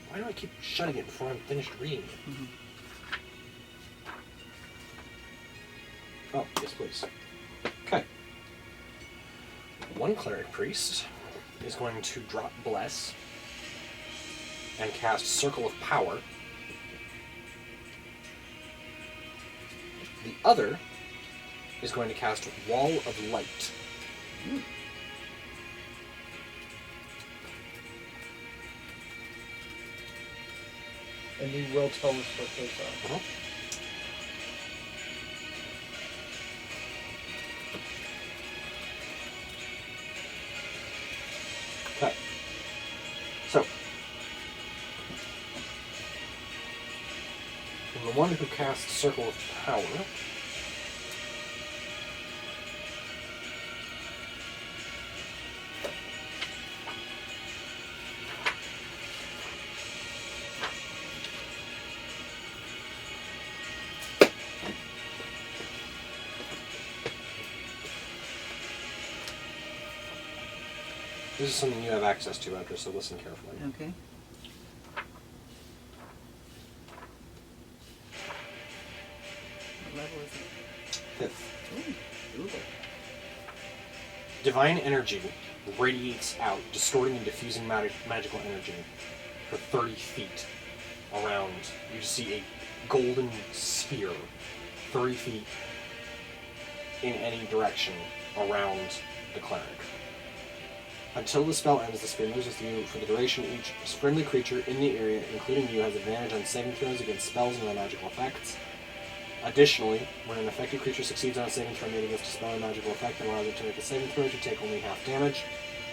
Speaker 1: Why do I keep shutting it before I'm finished reading it?
Speaker 2: Mhm.
Speaker 1: Oh, yes, please. Okay. One cleric priest is going to drop Bless and cast Circle of Power. The other is going to cast Wall of Light.
Speaker 3: And you will tell us what those are.
Speaker 1: Uh-huh. Okay. So, from the one who casts Circle of Power, this is something you have access to, Edgar, so listen carefully.
Speaker 2: Okay. What level is it?
Speaker 1: Fifth.
Speaker 2: Ooh. Ooh.
Speaker 1: Divine energy radiates out, distorting and diffusing magical energy for 30 feet around. You see a golden sphere 30 feet in any direction around the cleric. Until the spell ends, the sphere moves with you for the duration. Each friendly creature in the area, including you, has advantage on saving throws against spells and magical effects. Additionally, when an affected creature succeeds on a saving throw made against a spell or magical effect that allows it to make a saving throw, to take only half damage.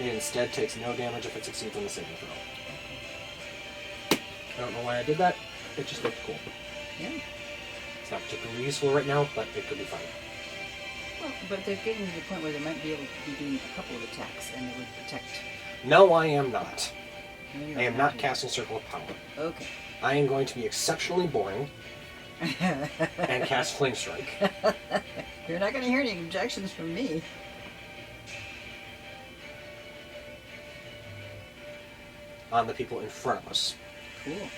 Speaker 1: It instead takes no damage if it succeeds on the saving throw. I don't know why I did that. It just looked cool.
Speaker 2: Yeah.
Speaker 1: It's not particularly useful right now, but it could be fun.
Speaker 2: Well, but they're getting to the point where they might be able to be doing a couple of attacks and they would protect.
Speaker 1: No, I am not.
Speaker 2: No, you're
Speaker 1: I am not
Speaker 2: here.
Speaker 1: casting Circle of Power.
Speaker 2: Okay.
Speaker 1: I am going to be exceptionally boring and cast Flame Strike.
Speaker 2: You're not going to hear any objections from me.
Speaker 1: On the people in front of us.
Speaker 2: Cool.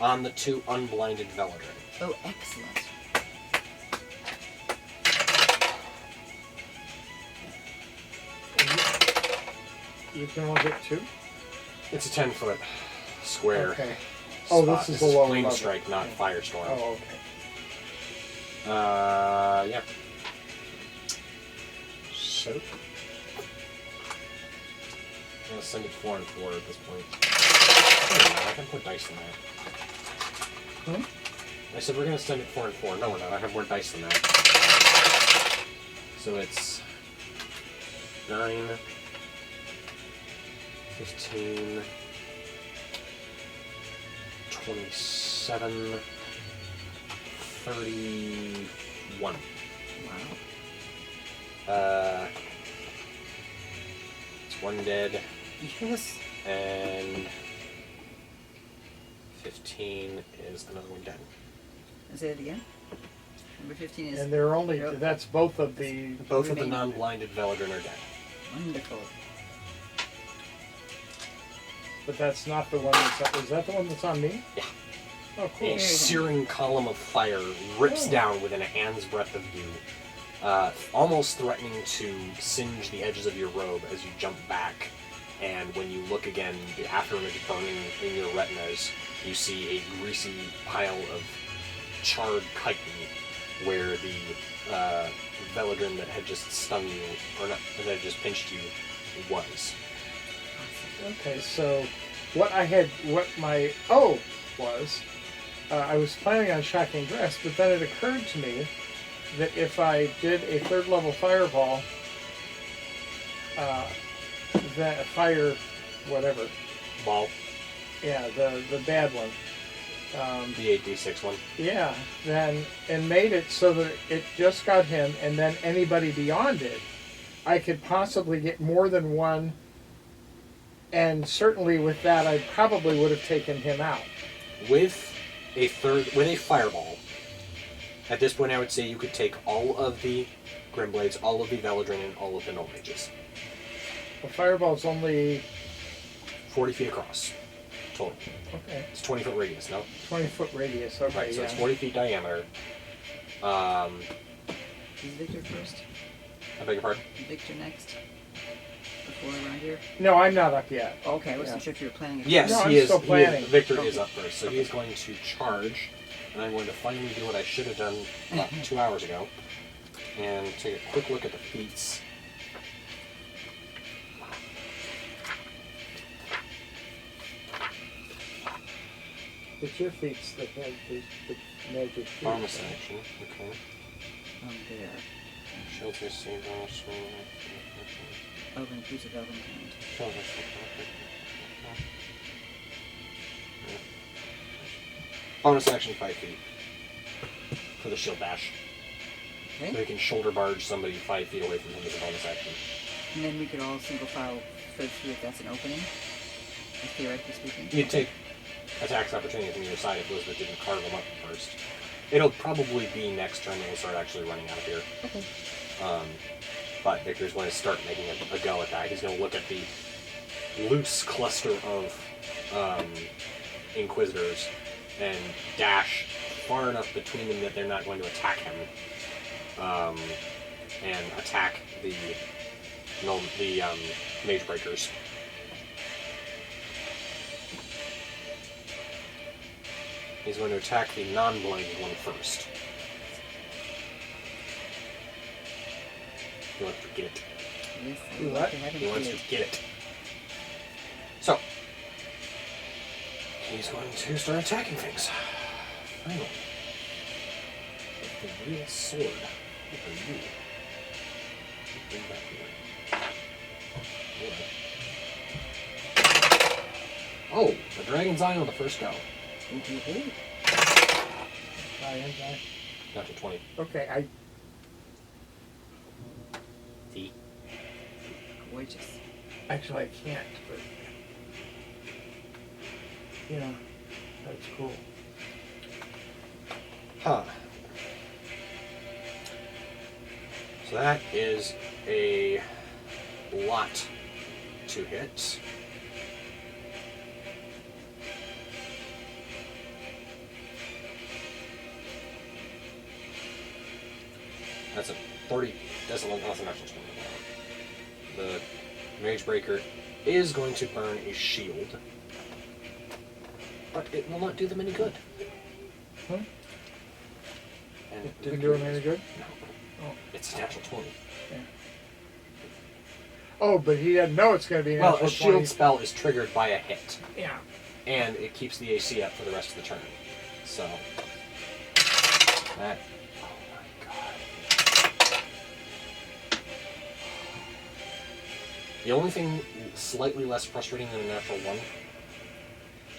Speaker 1: On the 2 unblinded Veladrin.
Speaker 2: Oh, excellent.
Speaker 3: You can only get 2?
Speaker 1: It's a 10-foot square.
Speaker 3: Okay. Oh,
Speaker 1: spot.
Speaker 3: this is the lower
Speaker 1: Flame
Speaker 3: level.
Speaker 1: Strike, not Firestorm.
Speaker 3: Oh, okay.
Speaker 1: Yeah. So, I'm gonna send it 4 and 4 at this point. I can put dice in there. I said we're gonna send it 4 and 4. No, we're not. I have more dice than that. So it's 9, 15, 27, 31.
Speaker 2: Wow.
Speaker 1: It's 1 dead,
Speaker 2: Yes.
Speaker 1: and 15 is another 1 dead.
Speaker 2: Say it again. Number 15 is
Speaker 3: And there are only,
Speaker 2: Yep.
Speaker 3: that's both of the,
Speaker 1: Both of the
Speaker 2: Remaining.
Speaker 1: non-blinded Veladrin are dead.
Speaker 2: wonderful.
Speaker 3: but that's not the one that's, is that the one that's on me?
Speaker 1: Yeah.
Speaker 3: Oh, cool.
Speaker 1: A
Speaker 2: Very
Speaker 1: searing column of fire rips
Speaker 3: Oh.
Speaker 1: down within a hand's breadth of you, almost threatening to singe the edges of your robe as you jump back. And when you look again, the afterimage burning in your retinas, you see a greasy pile of charred chitin where the Veladrin that had just stung you, or not, that had just pinched you, was.
Speaker 3: Okay, so what my was, I was planning on shocking Dress, but then it occurred to me that if I did a 3rd level fireball, that fire, whatever,
Speaker 1: Ball,
Speaker 3: yeah, the bad one,
Speaker 1: the 8d6 one.
Speaker 3: yeah, then, and made it so that it just got him, and then anybody beyond it, I could possibly get more than one, and certainly with that, I probably would have taken him out.
Speaker 1: With a fireball, at this point I would say you could take all of the Grimblades, all of the Veladrin, and all of the Gnome Mages.
Speaker 3: The fireball's only
Speaker 1: 40 feet across, total.
Speaker 3: okay,
Speaker 1: It's 20-foot radius, no?
Speaker 3: 20-foot radius. Okay,
Speaker 1: Right, so
Speaker 3: yeah.
Speaker 1: it's 40 feet diameter.
Speaker 2: Is Victor first?
Speaker 1: I beg your pardon?
Speaker 2: Victor next? Before around here?
Speaker 3: No, I'm not up yet.
Speaker 2: Okay, I wasn't
Speaker 3: Yeah.
Speaker 2: sure if you were planning it.
Speaker 1: Yes,
Speaker 3: No, I'm
Speaker 1: he is.
Speaker 3: still planning.
Speaker 1: Victor
Speaker 2: Okay.
Speaker 1: is up first, so he is going to charge, and I'm going to finally do what I should have done about 2 hours ago, and take a quick look at the feats.
Speaker 3: It's your feet that have the magic feet.
Speaker 1: Bonus action, okay.
Speaker 2: There.
Speaker 1: Shields receive bonus.
Speaker 2: Oh, inclusive elven kind.
Speaker 1: Shields receive bonus action 5 feet for the shield bash. So
Speaker 2: Okay.
Speaker 1: he can shoulder barge somebody 5 feet away from him as a bonus action.
Speaker 2: And then we could all single file thread through if that's an opening. Theoretically speaking.
Speaker 1: You'd take attacks opportunity from your side if Elizabeth didn't carve them up first. It'll probably be next turn that we'll start actually running out of here.
Speaker 2: Okay.
Speaker 1: But Victor's going to start making a go at that. He's going to look at the loose cluster of Inquisitors and dash far enough between them that they're not going to attack him. And attack the Mage Breakers. He's going to attack the non-blinded one first. He wants to get it.
Speaker 2: Yes, I
Speaker 3: Do
Speaker 2: would
Speaker 3: what?
Speaker 2: like to have him
Speaker 1: He wants
Speaker 2: see
Speaker 1: to
Speaker 2: it.
Speaker 1: get it. So, he's going to start attacking things. Finally. With the real sword. Look at you. Bring back here. Oh, the Dragon's Eye on the first go.
Speaker 2: Ooh.
Speaker 1: Got to 20.
Speaker 3: Okay,
Speaker 1: T.
Speaker 2: Gorgeous.
Speaker 3: actually I can't, but yeah, that's cool.
Speaker 1: Huh. So that is a lot to hit. That's a 30. That's a natural 20. The Mage Breaker is going to burn a shield, but it will not do them any good.
Speaker 3: Huh?
Speaker 1: And
Speaker 3: It didn't do him any good?
Speaker 1: No.
Speaker 3: Oh.
Speaker 1: It's a natural 20.
Speaker 3: Yeah. Oh, but he didn't know it's going to be an
Speaker 1: Well,
Speaker 3: natural
Speaker 1: a shield
Speaker 3: 20.
Speaker 1: spell is triggered by a hit,
Speaker 3: Yeah.
Speaker 1: and it keeps the AC up for the rest of the turn. So, that... Oh my god. The only thing slightly less frustrating than a natural 1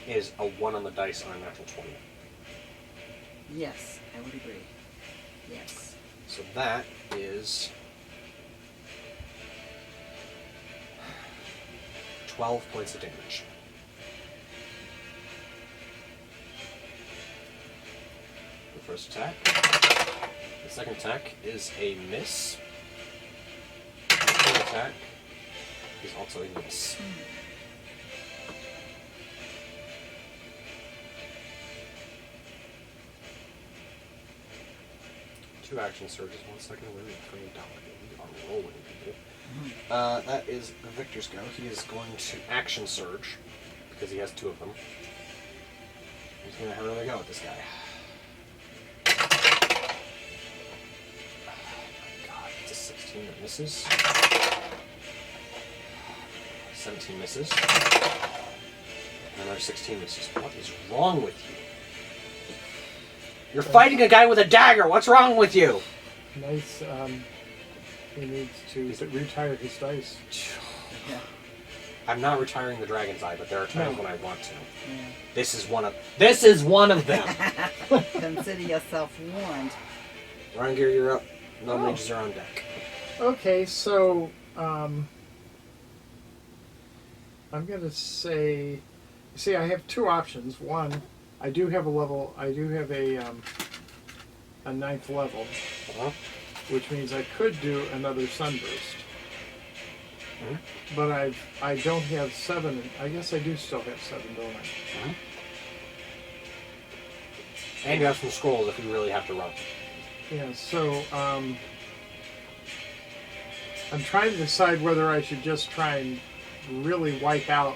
Speaker 1: is a 1 on the dice on a natural 20.
Speaker 2: Yes, I would agree. Yes.
Speaker 1: So that is 12 points of damage. The first attack. The second attack is a miss. The third attack is also a miss. Two action surges, 1 second win, and 3 dominating. We are rolling, people. That is Victor's go. He is going to action surge, because he has 2 of them. He's going to have another go at this guy. Oh my god, it's a 16 that misses. 17 misses. And another 16 misses. What is wrong with you? You're fighting a guy with a dagger. What's wrong with you?
Speaker 3: Nice. He needs to retire his dice.
Speaker 2: Yeah.
Speaker 1: I'm not retiring the Dragon's Eye, but there are times
Speaker 3: No.
Speaker 1: when I want to.
Speaker 2: Yeah.
Speaker 1: This is one of them.
Speaker 2: Consider yourself warned.
Speaker 1: Rangear, you're up. No
Speaker 3: Oh.
Speaker 1: mages are on deck.
Speaker 3: Okay, so I'm going to say, see, I have 2 options. One, I do have a 9th level,
Speaker 1: Uh-huh.
Speaker 3: which means I could do another Sunburst.
Speaker 1: Mhm.
Speaker 3: But I don't have 7. I guess I do still have 7, don't I?
Speaker 1: Uh-huh. And you have some scrolls if you really have to run.
Speaker 3: Yeah, so I'm trying to decide whether I should just try and really wipe out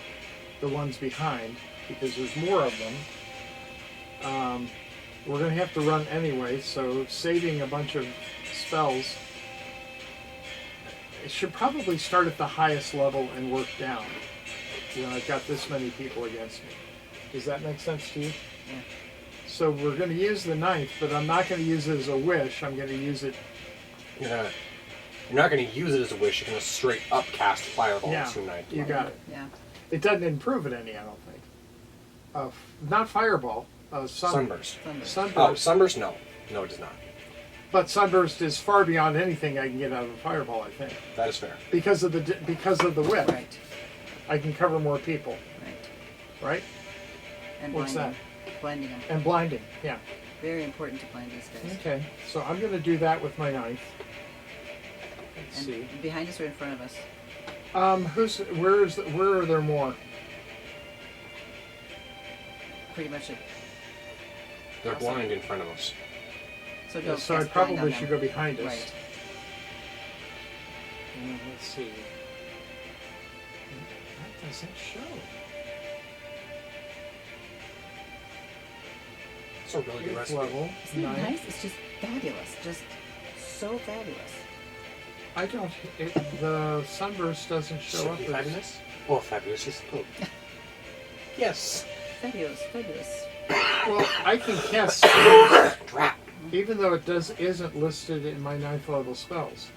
Speaker 3: the ones behind, because there's more of them. We're going to have to run anyway, so saving a bunch of spells. It should probably start at the highest level and work down. You know, I've got this many people against me. Does that make sense to you?
Speaker 2: Yeah.
Speaker 3: So we're going to use the 9th, but I'm not going to use it as a wish. I'm going to use it...
Speaker 1: You're not going to use it as a wish. You're going to straight up cast Fireball
Speaker 3: Yeah,
Speaker 1: to 9th
Speaker 3: you
Speaker 1: level.
Speaker 3: got it.
Speaker 2: Yeah.
Speaker 3: It doesn't improve it any, I don't think. Not Fireball.
Speaker 1: Sunburst.
Speaker 2: Sunburst.
Speaker 1: Oh, Sunburst? No. No, it does not.
Speaker 3: But Sunburst is far beyond anything I can get out of a Fireball, I think.
Speaker 1: That is fair.
Speaker 3: Because of the width.
Speaker 2: Right.
Speaker 3: I can cover more people,
Speaker 2: Right.
Speaker 3: right?
Speaker 2: And
Speaker 3: What's
Speaker 2: blinding. Blinding them.
Speaker 3: And blinding, yeah.
Speaker 2: Very important to blind these guys.
Speaker 3: Okay, so I'm going to do that with my 9th. Let's
Speaker 2: And
Speaker 3: see.
Speaker 2: behind us or in front of us?
Speaker 3: Where are there more?
Speaker 2: Pretty much it.
Speaker 1: They're blind in front of us.
Speaker 2: So
Speaker 3: Yeah,
Speaker 2: don't
Speaker 3: so I
Speaker 2: cast blind on
Speaker 3: probably
Speaker 2: them.
Speaker 3: should go behind us.
Speaker 2: Right.
Speaker 3: Let's see. That doesn't show.
Speaker 1: It's a really good
Speaker 3: 8th
Speaker 1: recipe.
Speaker 3: level.
Speaker 2: Isn't it
Speaker 3: 9th.
Speaker 2: nice? It's just fabulous. Just so fabulous.
Speaker 3: I don't. The Sunburst doesn't show
Speaker 1: Should
Speaker 3: up
Speaker 1: be
Speaker 3: as.
Speaker 1: fabulous. Well, fabulous is good. Yes.
Speaker 2: Fabulous. Fabulous.
Speaker 3: Well, I can cast
Speaker 1: Drop.
Speaker 3: even though it isn't listed in my 9th level spells.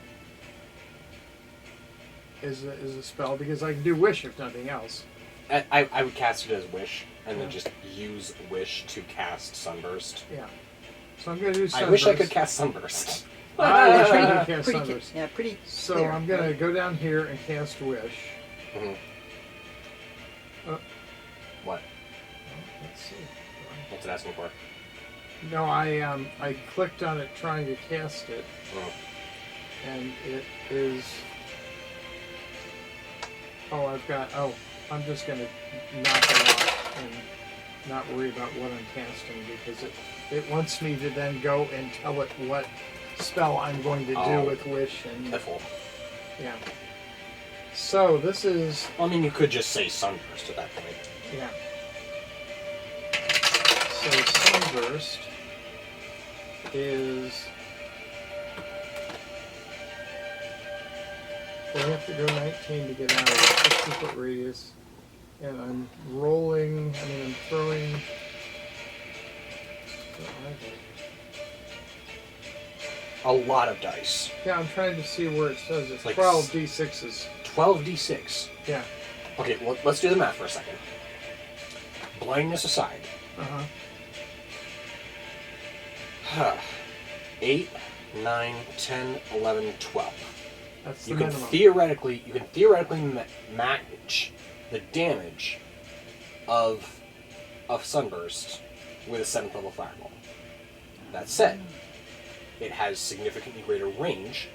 Speaker 3: Is a spell because I can do Wish if nothing else.
Speaker 1: I would cast it as Wish, and then
Speaker 3: Yeah.
Speaker 1: just use Wish to cast Sunburst.
Speaker 3: Yeah. So I'm going to do Sunburst.
Speaker 1: I wish I could cast Sunburst.
Speaker 3: I wish I could cast
Speaker 2: Pretty
Speaker 3: Sunburst.
Speaker 2: yeah, pretty
Speaker 3: So
Speaker 2: clear,
Speaker 3: I'm going to
Speaker 2: right?
Speaker 3: go down here and cast Wish.
Speaker 1: Mhm.
Speaker 3: Oh,
Speaker 1: What?
Speaker 3: let's see.
Speaker 1: What's it asking for?
Speaker 3: No, I clicked on it trying to cast it,
Speaker 1: Oh.
Speaker 3: and it is. Oh, I'm just gonna knock it off and not worry about what I'm casting because it wants me to then go and tell it what spell I'm going to do with Wish and
Speaker 1: Piffle.
Speaker 3: yeah. So this is
Speaker 1: Well, I mean, you could just say Sunburst at that point.
Speaker 3: yeah. So Sunburst is. They have to go 19 to get out of the 60-foot radius. And I'm rolling, I'm throwing.
Speaker 1: A lot of dice.
Speaker 3: Yeah, I'm trying to see where it says it's
Speaker 1: Like
Speaker 3: 12 d6s.
Speaker 1: 12d6.
Speaker 3: Yeah.
Speaker 1: Okay, well, let's do the math for a second. Blindness aside.
Speaker 3: Uh-huh.
Speaker 1: 8, 9, 10, 11, 12.
Speaker 3: That's the
Speaker 1: You can
Speaker 3: minimum.
Speaker 1: theoretically match the damage of Sunburst with a 7th level fireball. That said, it has significantly greater range,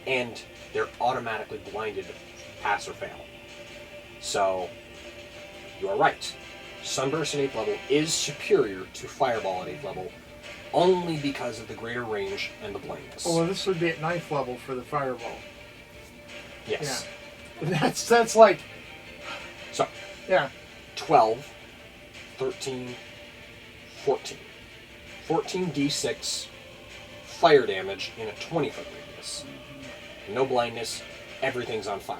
Speaker 1: and they're automatically blinded, pass or fail. So, you are right. Sunburst at 8th level is superior to Fireball at 8th level, only because of the greater range and the blindness.
Speaker 3: Oh, well, this would be at 9th level for the fireball.
Speaker 1: Yes.
Speaker 3: Yeah. That's like,
Speaker 1: So,
Speaker 3: yeah.
Speaker 1: 12, 13, 14. 14d6 fire damage in a 20-foot radius. No blindness, everything's on fire.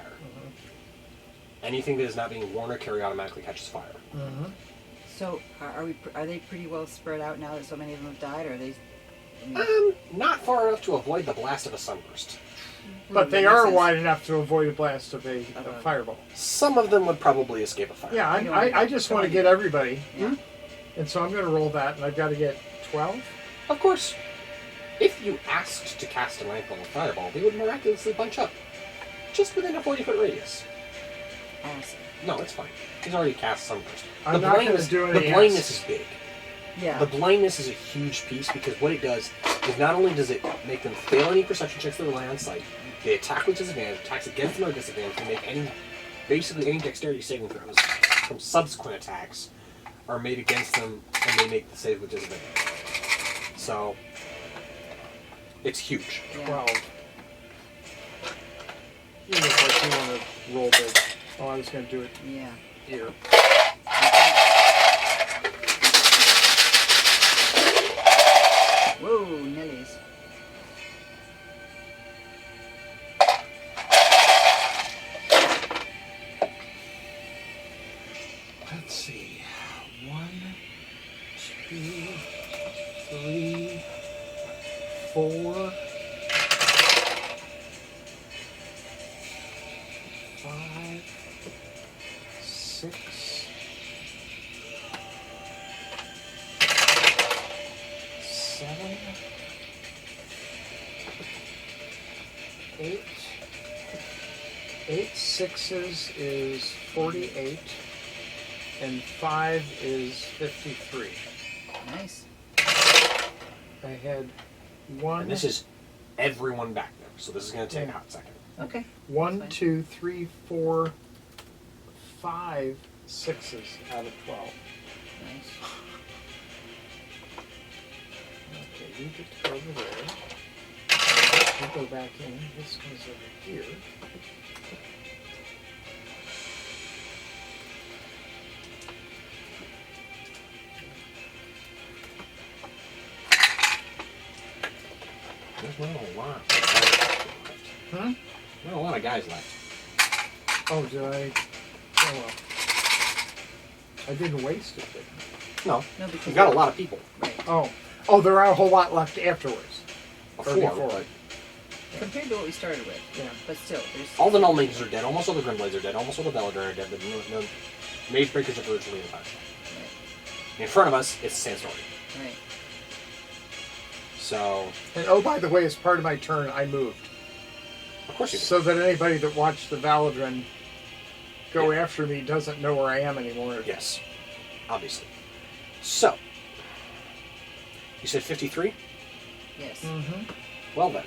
Speaker 1: Anything that is not being worn or carried automatically catches fire.
Speaker 3: Mm-hmm.
Speaker 2: So are they pretty well spread out now that so many of them have died, or are they?
Speaker 1: Not far enough to avoid the blast of a sunburst.
Speaker 3: But they are wide enough to avoid a blast of a fireball.
Speaker 1: Some of them would probably escape a fire.
Speaker 3: Yeah, I just want to get everybody.
Speaker 2: Yeah.
Speaker 3: And so I'm going to roll that, and I've got to get 12.
Speaker 1: Of course, if you asked to cast a 9th level fireball, they would miraculously bunch up. Just within a 40-foot radius.
Speaker 2: Awesome.
Speaker 1: No, it's fine. He's already cast Sunburst.
Speaker 3: I'm not going to do any
Speaker 1: The blindness
Speaker 3: asks.
Speaker 1: is big.
Speaker 2: Yeah.
Speaker 1: The blindness is a huge piece because what it does is not only does it make them fail any perception checks that rely on sight, they attack with disadvantage, attacks against them or disadvantage, and make basically any dexterity saving throws from subsequent attacks are made against them, and they make the save with disadvantage. So, it's huge.
Speaker 3: 12. You look like you want to roll big. Oh, I was going to do it
Speaker 2: Yeah.
Speaker 3: here.
Speaker 2: Whoa, Nellies.
Speaker 3: Let's see. 1, 2, 3, 4, 5, 6, 7, 8. 8 sixes is 48, and 5 is 53.
Speaker 2: Nice.
Speaker 3: I had 1.
Speaker 1: And this is everyone back there, so this is going to take a hot second.
Speaker 2: Okay.
Speaker 3: 1,
Speaker 2: fine.
Speaker 3: 2, 3, 4, 5 sixes out of 12.
Speaker 2: Nice.
Speaker 3: Okay, you get to go over there. I'll go back in. This goes over here.
Speaker 1: There's not a lot of guys left.
Speaker 3: Huh?
Speaker 1: Not a lot of guys left.
Speaker 3: Oh, did I? Oh, well. I didn't waste it, did I?
Speaker 1: No,
Speaker 2: No, because
Speaker 1: we've got a lot of people.
Speaker 2: Right.
Speaker 3: Oh, there are a whole lot left afterwards.
Speaker 1: Before,
Speaker 3: before.
Speaker 1: but
Speaker 2: Compared to what we started with.
Speaker 3: Yeah.
Speaker 2: But still, there's
Speaker 1: all the Null Mages are dead, almost all the Grimblades are dead, almost all the Belladar are dead, but no Mage Breakers are virtually untouched. In front of us, it's Sandstorm.
Speaker 2: Right.
Speaker 1: So,
Speaker 3: And oh, by the way, as part of my turn, I moved.
Speaker 1: of course you do.
Speaker 3: So that anybody that watched the Valadrin go
Speaker 1: Yeah.
Speaker 3: after me doesn't know where I am anymore.
Speaker 1: Yes, obviously. So, You said 53?
Speaker 2: Yes.
Speaker 3: Mm-hmm.
Speaker 1: Well then.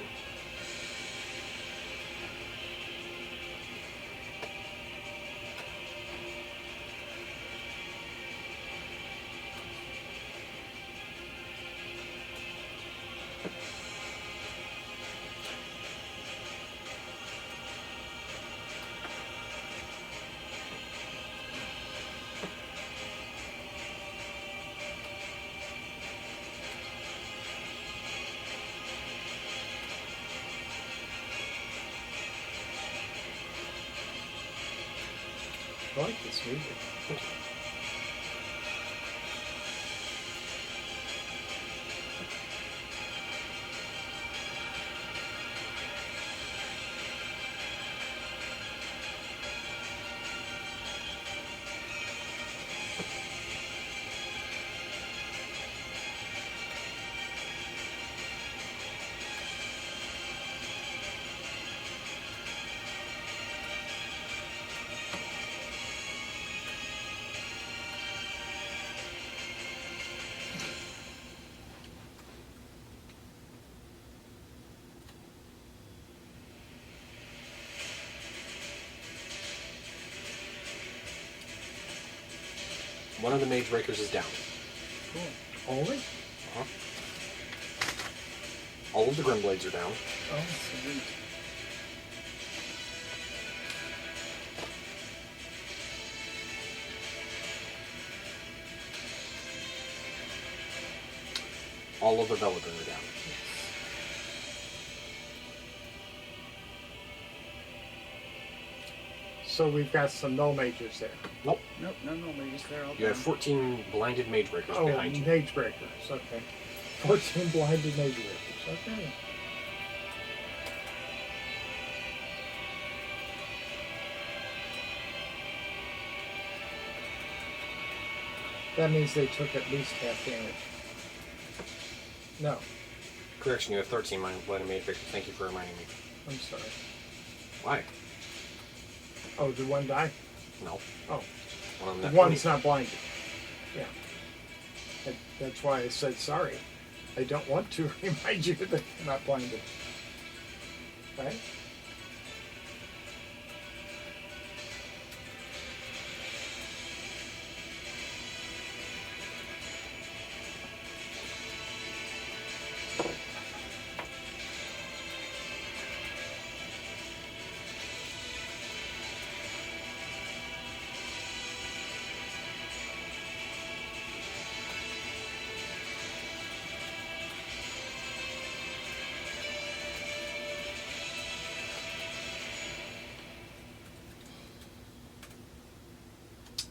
Speaker 3: I like this music.
Speaker 1: One of the mage breakers is down.
Speaker 2: Cool.
Speaker 3: Only?
Speaker 1: Uh-huh. All of the grim blades are down.
Speaker 3: Oh.
Speaker 2: Sweet.
Speaker 1: All of the Veladrin are down.
Speaker 3: So we've got some null mages there.
Speaker 1: Nope.
Speaker 2: Nope, no, they're just there all
Speaker 1: You have
Speaker 2: done.
Speaker 1: 14 blinded mage breakers
Speaker 3: Oh,
Speaker 1: behind you.
Speaker 3: mage breakers. Okay. 14 blinded mage breakers. Okay. That means they took at least half damage. No,
Speaker 1: Correction, you have 13 blinded mage breakers. Thank you for reminding me.
Speaker 3: I'm sorry.
Speaker 1: Why?
Speaker 3: Oh, did one die?
Speaker 1: No.
Speaker 3: Oh,
Speaker 1: One of
Speaker 3: the
Speaker 1: them
Speaker 3: one's not blinded. Yeah. That's why I said sorry. I don't want to remind you that you're not blinded. Right?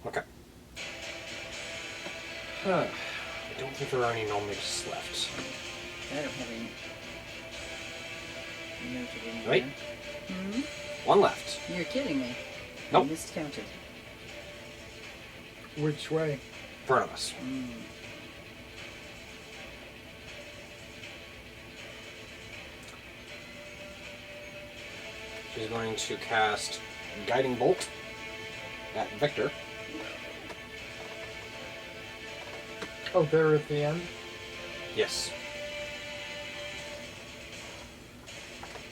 Speaker 1: Okay. I don't think there are any null mages left.
Speaker 2: I don't have any noted in
Speaker 1: Right.
Speaker 2: there. Hmm?
Speaker 1: One left.
Speaker 2: You're kidding me.
Speaker 1: Nope.
Speaker 2: I miscounted.
Speaker 3: Which way?
Speaker 1: In front of us.
Speaker 2: Mm.
Speaker 1: She's going to cast Guiding Bolt at Victor.
Speaker 3: Oh, there at the end?
Speaker 1: Yes.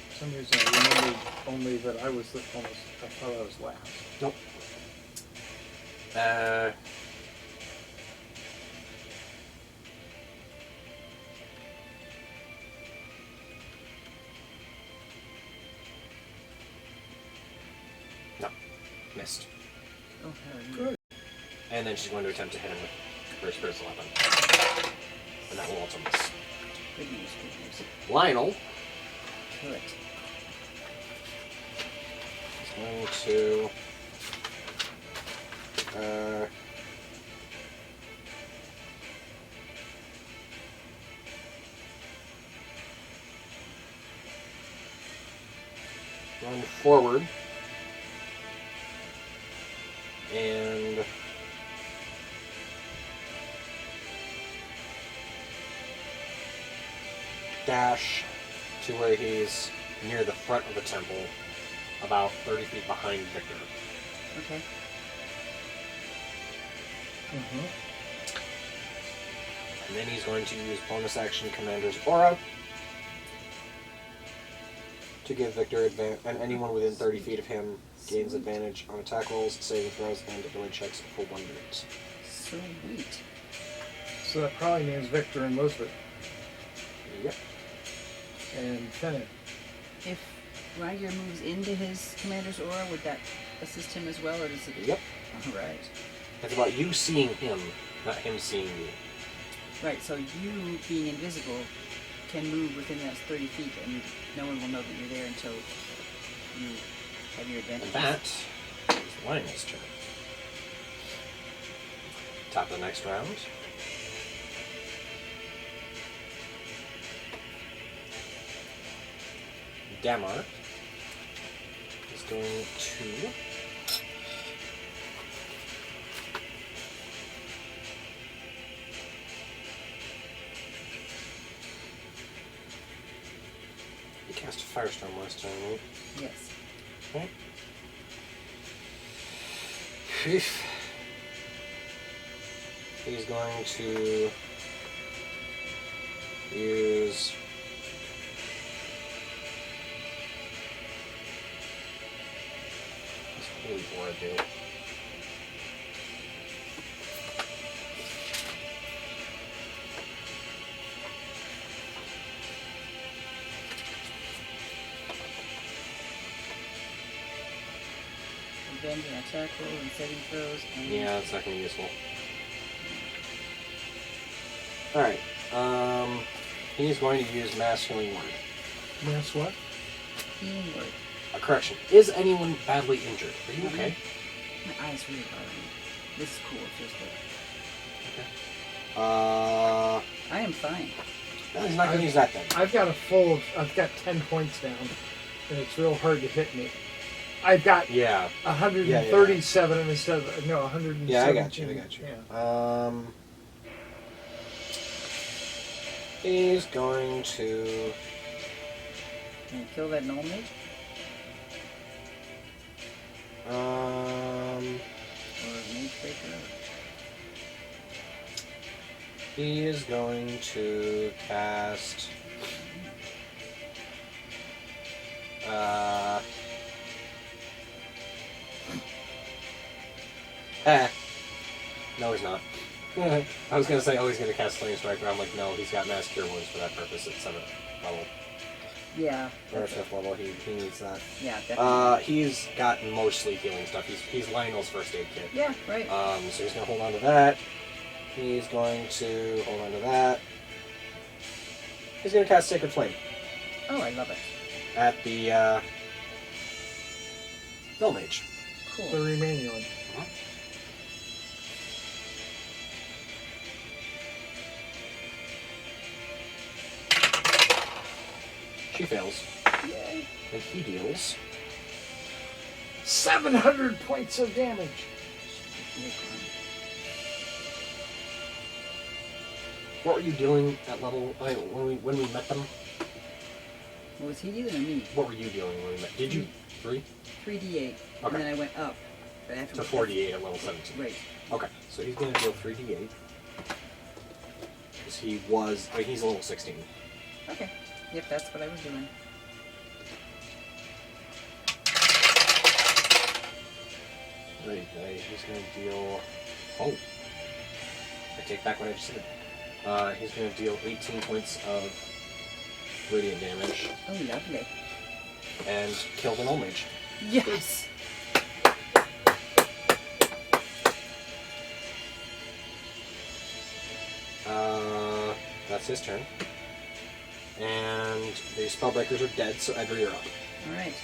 Speaker 3: For some reason I remembered only that I was almost, I thought I was last.
Speaker 1: Nope. No. Missed.
Speaker 2: Oh, hell,
Speaker 3: Good.
Speaker 1: And then she's going to attempt to hit him with her spiritual weapon. And that will also miss.
Speaker 2: good news, good news.
Speaker 1: Lionel
Speaker 2: Good.
Speaker 1: is going to run forward and dash to where he's near the front of the temple, about 30 feet behind Victor.
Speaker 2: Okay.
Speaker 3: Mm-hmm.
Speaker 1: And then he's going to use bonus action Commander's Aura to give Victor advantage, and anyone within 30 feet of him gains advantage on attack rolls, saving throws, and ability checks for 1 minute.
Speaker 2: Sweet.
Speaker 3: So that probably means Victor and Lisbeth
Speaker 1: Yep.
Speaker 3: and Fennin.
Speaker 2: If Ryger moves into his commander's aura, would that assist him as well, or does it?
Speaker 1: Yep.
Speaker 2: All right.
Speaker 1: It's about you seeing him, not him seeing you.
Speaker 2: Right. So you being invisible can move within those 30 feet, and no one will know that you're there until you have your advantage.
Speaker 1: And that is Lionel's turn. Top of the next round. Damar is going to he cast Firestorm last time, right?
Speaker 2: Yes.
Speaker 1: Okay. He's going to use what's Holy Aura do?
Speaker 2: Advantage on attack roll and saving throws. And
Speaker 1: Yeah, that's not going to be useful. Alright, he's going to use Mass Healing Word.
Speaker 3: Mass what?
Speaker 2: healing word.
Speaker 1: Correction, is anyone badly injured? Are you okay?
Speaker 2: My eyes really bother me. This is cool. It feels good. I am fine.
Speaker 1: No, he's not going to use that then.
Speaker 3: I've got 10 points down, and it's real hard to hit me. I've got
Speaker 1: Yeah.
Speaker 3: 137 instead of, no, 117.
Speaker 1: Yeah, I got you.
Speaker 3: Yeah.
Speaker 1: He's going to...
Speaker 2: Can you kill that null mage? Or mage breaker?
Speaker 1: He is going to cast... No, he's not. I was going to say, oh, he's going to cast Flame Strike, but I'm like, no, he's got Mass Cure Wounds for that purpose at 7th level.
Speaker 2: Yeah.
Speaker 1: Or 5th level, he needs that.
Speaker 2: Yeah, definitely.
Speaker 1: He's got mostly healing stuff. He's Lionel's first aid kit.
Speaker 2: Yeah, right.
Speaker 1: So he's going to hold on to that. He's going to hold on to that. He's going to cast Sacred Flame
Speaker 2: Oh, I love it.
Speaker 1: at the Mill Mage.
Speaker 2: Cool.
Speaker 3: The remaining one.
Speaker 1: She fails.
Speaker 2: Yay.
Speaker 1: And he deals
Speaker 3: 700 points of damage.
Speaker 1: What were you dealing at level when we met them?
Speaker 2: What was he dealing or me?
Speaker 1: What were you dealing when we met? Did you 3
Speaker 2: 3d8.
Speaker 1: Okay.
Speaker 2: And then I went up. But after
Speaker 1: to 4d8 at level 17?
Speaker 2: Right.
Speaker 1: Okay, so he's going to deal 3d8 because he's a level 16.
Speaker 2: Okay. Yep, that's what I was doing.
Speaker 1: Right, he's going to deal. Oh, I take back what I just said. He's going to deal 18 points of radiant damage
Speaker 2: Oh, lovely.
Speaker 1: and kill the Null Mage.
Speaker 2: Yes!
Speaker 1: That's his turn. And the Spellbreakers are dead, so Edgar, you're up.
Speaker 2: Alright.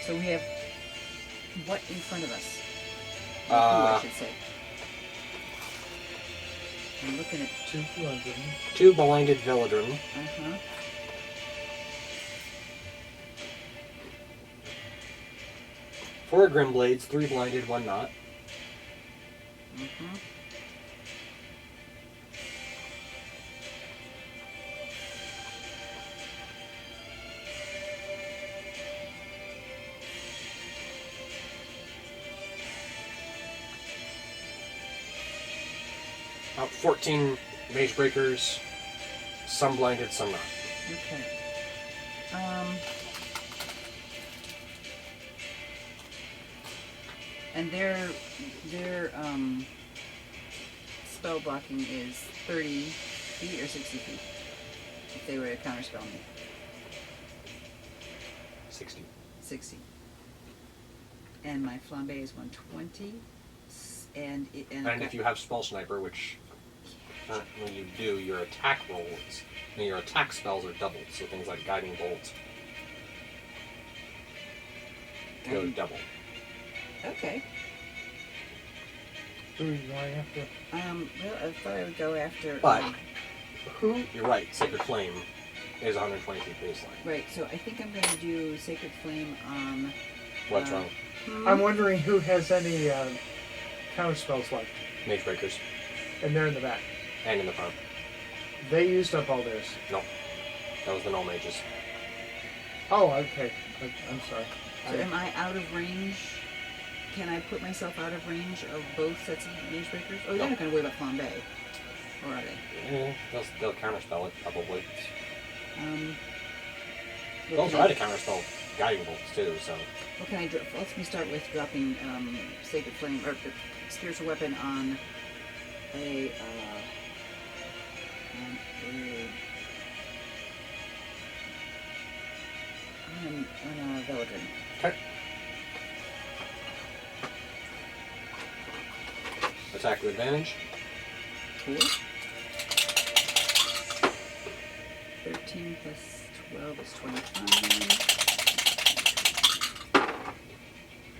Speaker 2: So we have what in front of us? Who,
Speaker 1: Uh,
Speaker 2: I should say. I'm looking at...
Speaker 3: 2 bludgeon.
Speaker 1: 2 Blinded Villadrin.
Speaker 2: Uh-huh.
Speaker 1: Four Grimblades, 3 Blinded, 1 not.
Speaker 2: Mm-hmm.
Speaker 1: About 14 Mage Breakers, some blinded, some not.
Speaker 2: Okay. And their spell blocking is 30 feet or 60 feet. If they were to counterspell me.
Speaker 1: 60.
Speaker 2: 60. And my flambe is 120. And
Speaker 1: If you have Spell Sniper, which when you do, your attack rolls, and your attack spells are doubled, so things like Guiding Bolt go double.
Speaker 2: Okay.
Speaker 3: Who are you going after?
Speaker 2: Well, I thought I would go after.
Speaker 1: But
Speaker 3: Who?
Speaker 1: you're right, Sacred Flame is 120 feet baseline.
Speaker 2: Right. So I think I'm going to do Sacred Flame on.
Speaker 1: What's wrong?
Speaker 3: I'm wondering who has any counter spells left,
Speaker 1: Mage Breakers,
Speaker 3: and they're in the back.
Speaker 1: and in the front.
Speaker 3: They used up all theirs.
Speaker 1: No, that was the Null Mages.
Speaker 3: Oh, okay. I'm sorry.
Speaker 2: So am I out of range? Can I put myself out of range of both sets of Mage Breakers? Oh, they're
Speaker 1: No.
Speaker 2: not going to worry about flambe, or are they?
Speaker 1: Yeah, they'll counterspell it, probably. They'll
Speaker 2: Well,
Speaker 1: try to counterspell Guiding Bolts, too, so...
Speaker 2: What can I drop? Let me start with dropping Sacred Flame, or Spiritual Weapon on a on a Veladrin.
Speaker 1: Okay. Attack with advantage.
Speaker 2: Cool. 13 plus 12 is 25.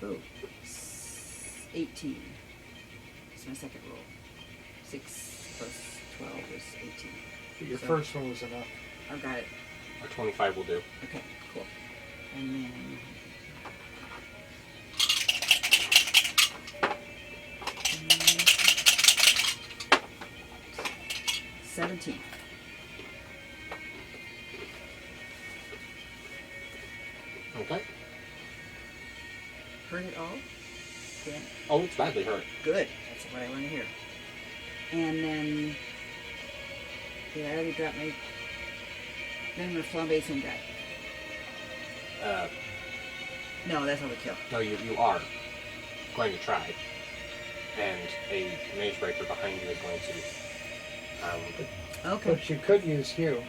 Speaker 2: Oh, 18. It's my second roll. 6 plus 12 is 18.
Speaker 3: Your
Speaker 2: So-
Speaker 3: first one was enough.
Speaker 2: I've got it.
Speaker 1: A 25 will do.
Speaker 2: Okay, cool. And then... 17.
Speaker 1: Okay.
Speaker 2: Heard it all? Yeah.
Speaker 1: Oh, it's badly hurt.
Speaker 2: Good. That's what I want to hear. And then... Yeah, I already dropped my... Then I'm going to flambe same guy. No, that's overkill.
Speaker 1: No, you are going to try. And a Mage Breaker behind you is going to...
Speaker 2: Okay.
Speaker 3: But you could use Hugh.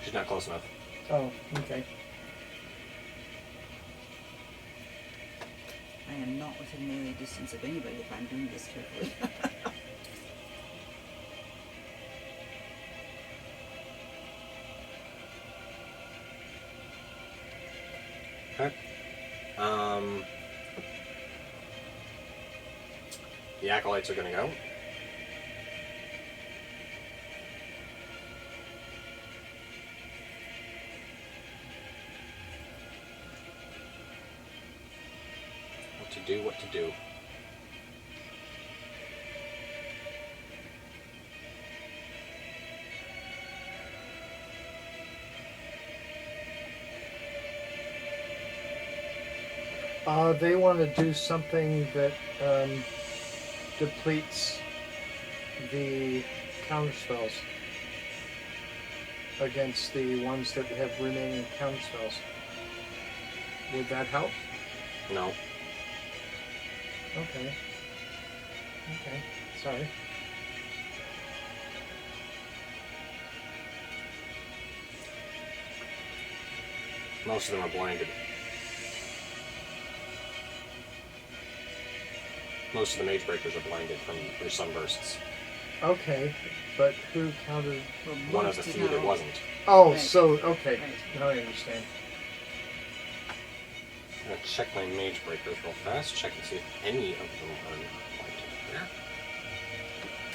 Speaker 1: she's not close enough.
Speaker 3: Oh, okay.
Speaker 2: I am not within melee distance of anybody if I'm doing this carefully.
Speaker 1: Okay. The Acolytes are going to go. What to do.
Speaker 3: They want to do something that depletes the counterspells against the ones that have remaining counterspells. Would that help?
Speaker 1: No.
Speaker 3: Okay. Okay. Sorry.
Speaker 1: Most of them are blinded. Most of the Mage Breakers are blinded from your sunbursts.
Speaker 3: Okay, but who counted?
Speaker 2: Well,
Speaker 1: One of
Speaker 2: most
Speaker 1: the
Speaker 2: is
Speaker 1: few that
Speaker 2: not-
Speaker 1: wasn't.
Speaker 3: Oh,
Speaker 2: Right.
Speaker 3: so okay.
Speaker 2: Right.
Speaker 3: Now I understand.
Speaker 1: I'm going to check my Mage Breakers real fast. Check and see if any of them are not blinded there.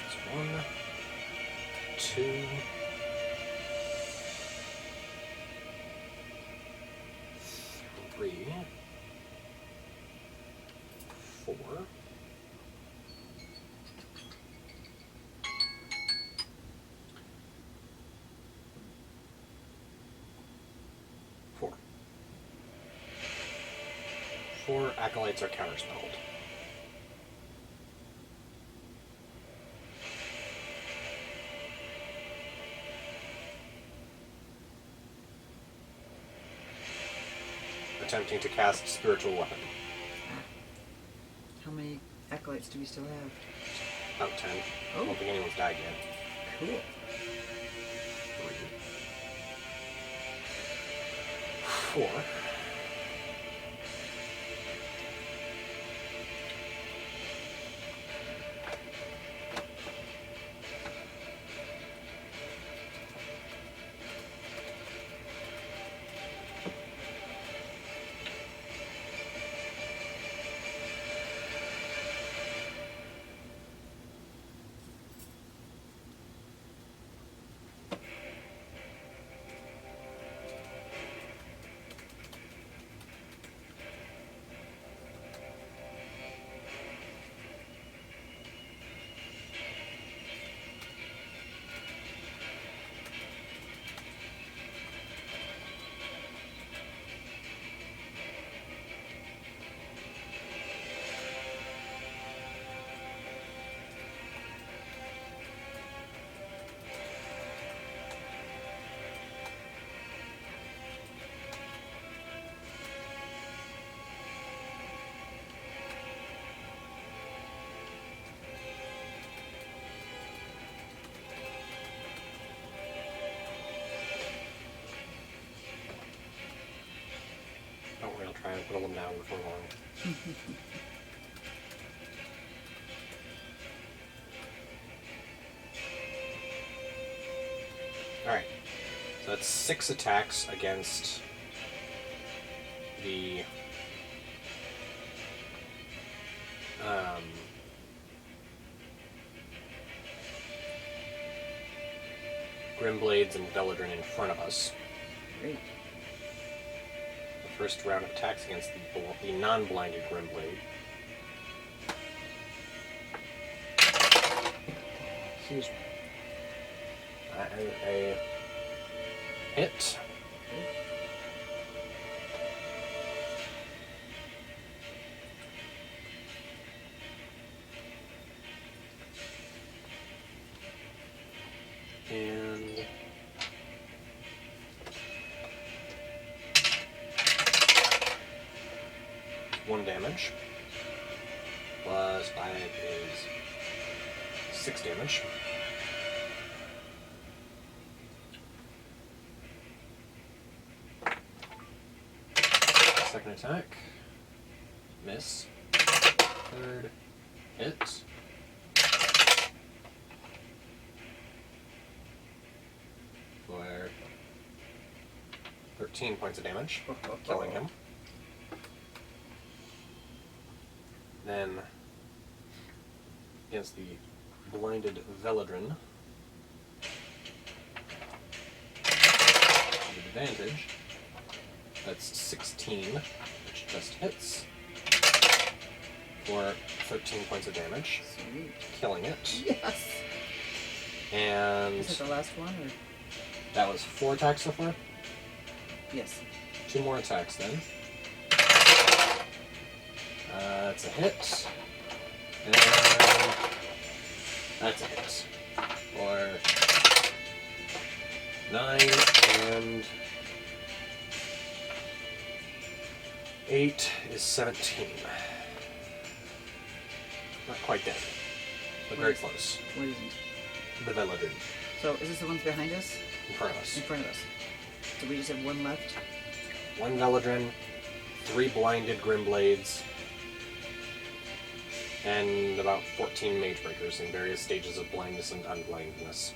Speaker 1: That's 1, 2, 3, 4. 4 acolytes are counterspelled. attempting to cast spiritual weapon.
Speaker 2: How many acolytes do we still have?
Speaker 1: About 10.
Speaker 2: Oh.
Speaker 1: I don't think anyone's died yet.
Speaker 2: Cool.
Speaker 1: 3. 4. Don't worry, I'll try and whittle them down before long. Alright, so that's 6 attacks against the Grimblades and Veladrin in front of us.
Speaker 2: Great.
Speaker 1: The first round of attacks against the non-blinded Grimblade.
Speaker 3: Excuse me.
Speaker 1: That is a hit. And 1 damage. Plus 5 is 6 damage. Second attack. Miss. Third hit. For 13 points of damage, killing him. Then, against the blinded Veladrin, with advantage, that's 16, which just hits, for 13 points of damage,
Speaker 2: Sweet.
Speaker 1: killing it.
Speaker 2: Yes.
Speaker 1: And
Speaker 2: Is it the last one or?
Speaker 1: that was 4 attacks so far.
Speaker 2: Yes.
Speaker 1: 2 more attacks then. That's a hit. And that's a hit. For 9 and 8 is 17. Not quite dead, but very close.
Speaker 2: What isn't?
Speaker 1: The Veladrin
Speaker 2: So is this the ones behind us?
Speaker 1: in front of us.
Speaker 2: In front of us. So we just have one left.
Speaker 1: 1 Veladrin, 3 blinded Grimblades, and about 14 Mage Breakers in various stages of blindness and unblindness.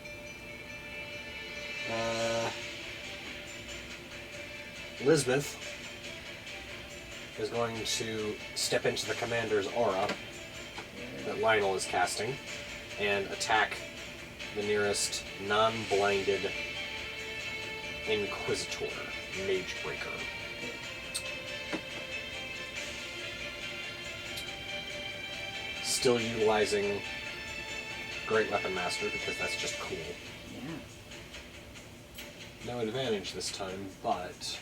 Speaker 1: Lisbeth is going to step into the commander's aura that Lionel is casting and attack the nearest non-blinded Inquisitor, Mage Breaker. Still utilizing Great Weapon Master because that's just cool.
Speaker 2: Yeah.
Speaker 1: No advantage this time, but...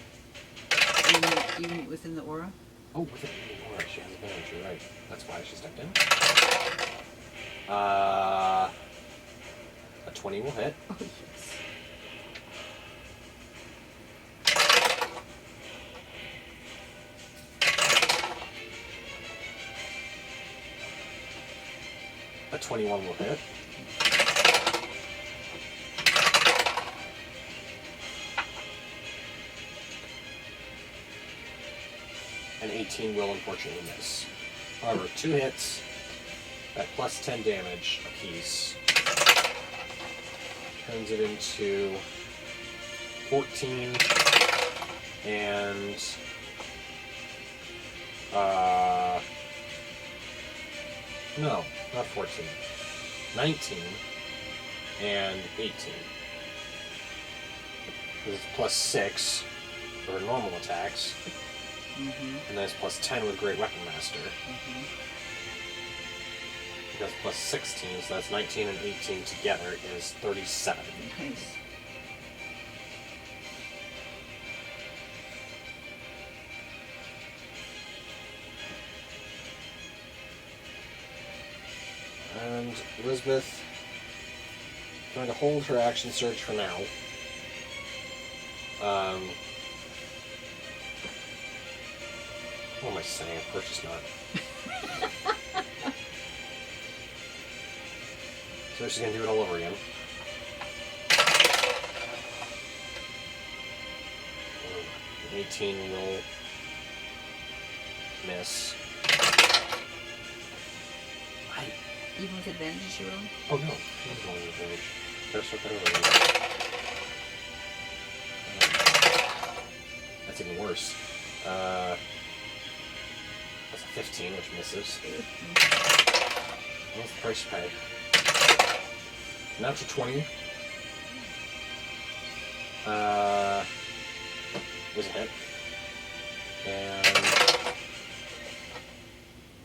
Speaker 2: Even within the aura?
Speaker 1: Oh, within the aura, she has advantage, you're right. That's why she stepped in. A 20 will hit.
Speaker 2: Oh, yes.
Speaker 1: A 21 will hit. An 18 will unfortunately miss. However, 2 hits at plus 10 damage apiece turns it into 14 and no, not 14. 19 and 18. This is plus 6 for normal attacks. And then it's plus 10 with Great Weapon Master. That's plus 16, so that's 19 and 18 together is 37.
Speaker 2: Nice.
Speaker 1: And Elizabeth going to hold her action surge for now. What am I saying? Of course it's not. So she's going to do it all over again. Um, 18 will miss.
Speaker 2: Even with advantage, you roll?
Speaker 1: Oh no, she's rolling with advantage. Gotta start that over again. That's even worse. That's a 15, which misses. What's the price to pay? Natural 20. Was a hit. And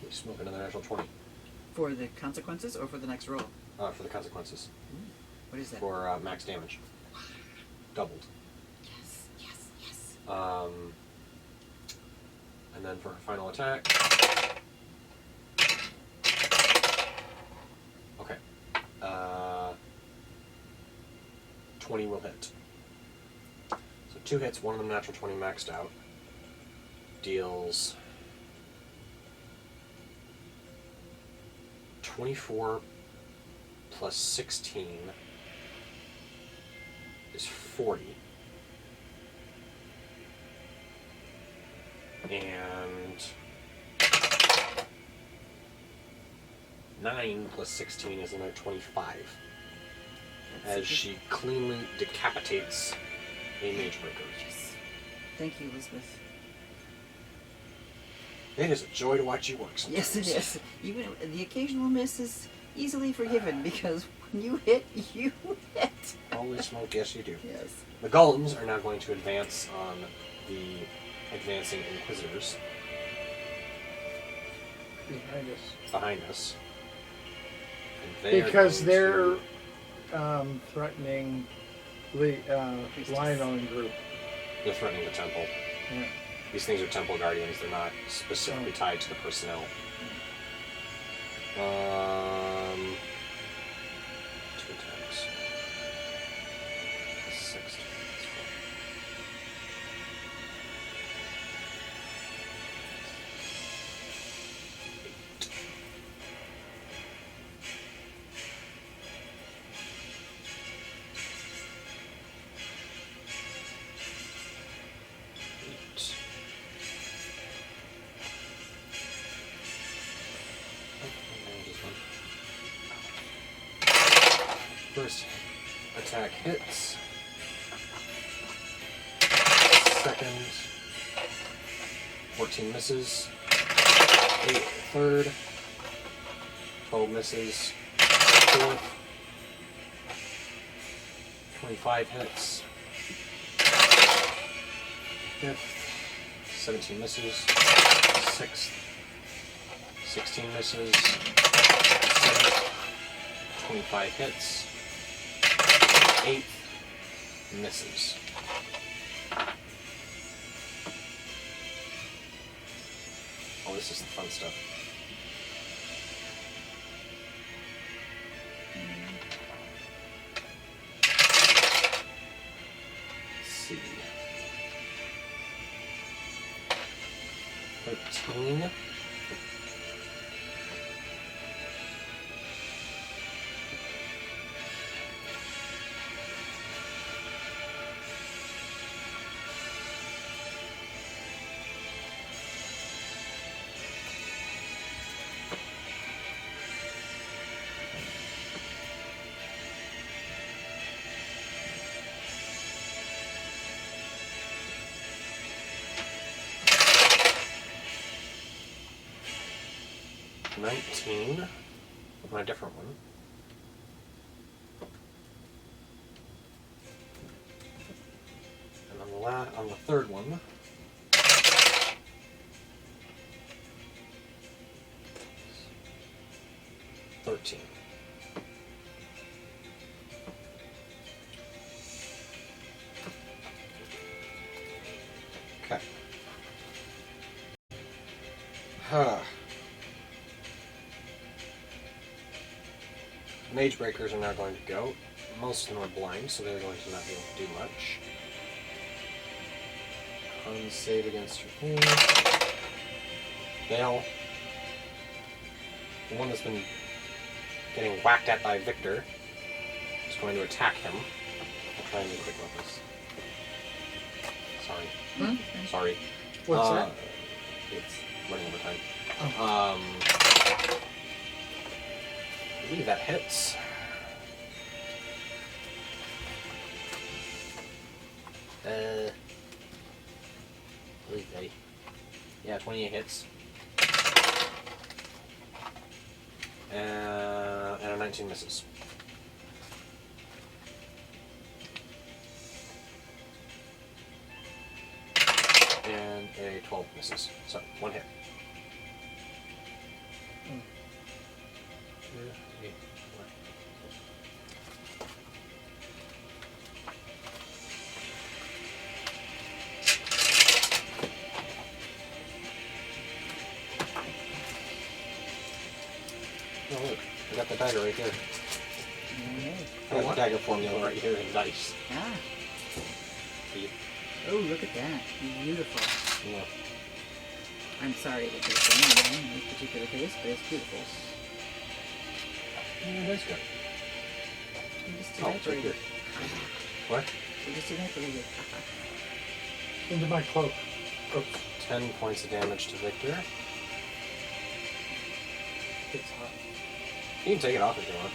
Speaker 1: we smoke another natural 20.
Speaker 2: For the consequences or for the next roll?
Speaker 1: For the consequences.
Speaker 2: What is that?
Speaker 1: For max damage. Doubled.
Speaker 2: Yes, yes, yes.
Speaker 1: And then for her final attack. Okay. 20 will hit. So 2 hits, one of them natural 20 maxed out. Deals 24 plus 16 is 40. And 9 plus 16 is another 25. As she cleanly decapitates a mage breaker.
Speaker 2: Yes. Thank you, Elizabeth.
Speaker 1: It is a joy to watch you work sometimes.
Speaker 2: Yes, it is. Even the occasional miss is easily forgiven because when you hit, you hit.
Speaker 1: Holy smoke, yes you do.
Speaker 2: Yes.
Speaker 1: The golems are now going to advance on the advancing inquisitors behind us. And
Speaker 3: Because
Speaker 1: they're
Speaker 3: they're threatening the Lionel group.
Speaker 1: they're threatening the temple.
Speaker 3: Yeah.
Speaker 1: These things are temple guardians. They're not specifically tied to the personnel. 2 attacks. 6. First attack hits. Second, 14 misses. 8 third. 12 misses. Fourth. 25 hits. Fifth. 17 misses. Sixth. 16 misses. Seventh. 25 hits. 8th misses. Oh, this is the fun stuff. Let's see. 13. 19 on a different one. And on the third one, 13. Okay. Mage Breakers are now going to go. Most of them are blind, so they're going to not be able to do much. Unsave against your thing. Fail. The one that's been getting whacked at by Victor is going to attack him. I'll try and be quick about this. Sorry. Sorry.
Speaker 3: What's that?
Speaker 1: It's running over time.
Speaker 3: Oh.
Speaker 1: I believe that hits. I believe they. Yeah, 28 hits. And a 19 misses. And a 12 misses. So, one hit. Oh look, I got the dagger right there. I got the dagger formula right here in dice.
Speaker 2: Ah.
Speaker 1: See?
Speaker 2: Oh, look at that. Beautiful.
Speaker 1: Yeah.
Speaker 2: I'm sorry that there's so many in this particular case, but it's beautiful.
Speaker 1: Yeah, that's good.
Speaker 2: You just
Speaker 1: Oh, it's right here. What?
Speaker 2: You just evaporated.
Speaker 3: Into my cloak. Oops.
Speaker 1: 10 points of damage to Victor.
Speaker 3: It's hot.
Speaker 1: You can take it off if you want.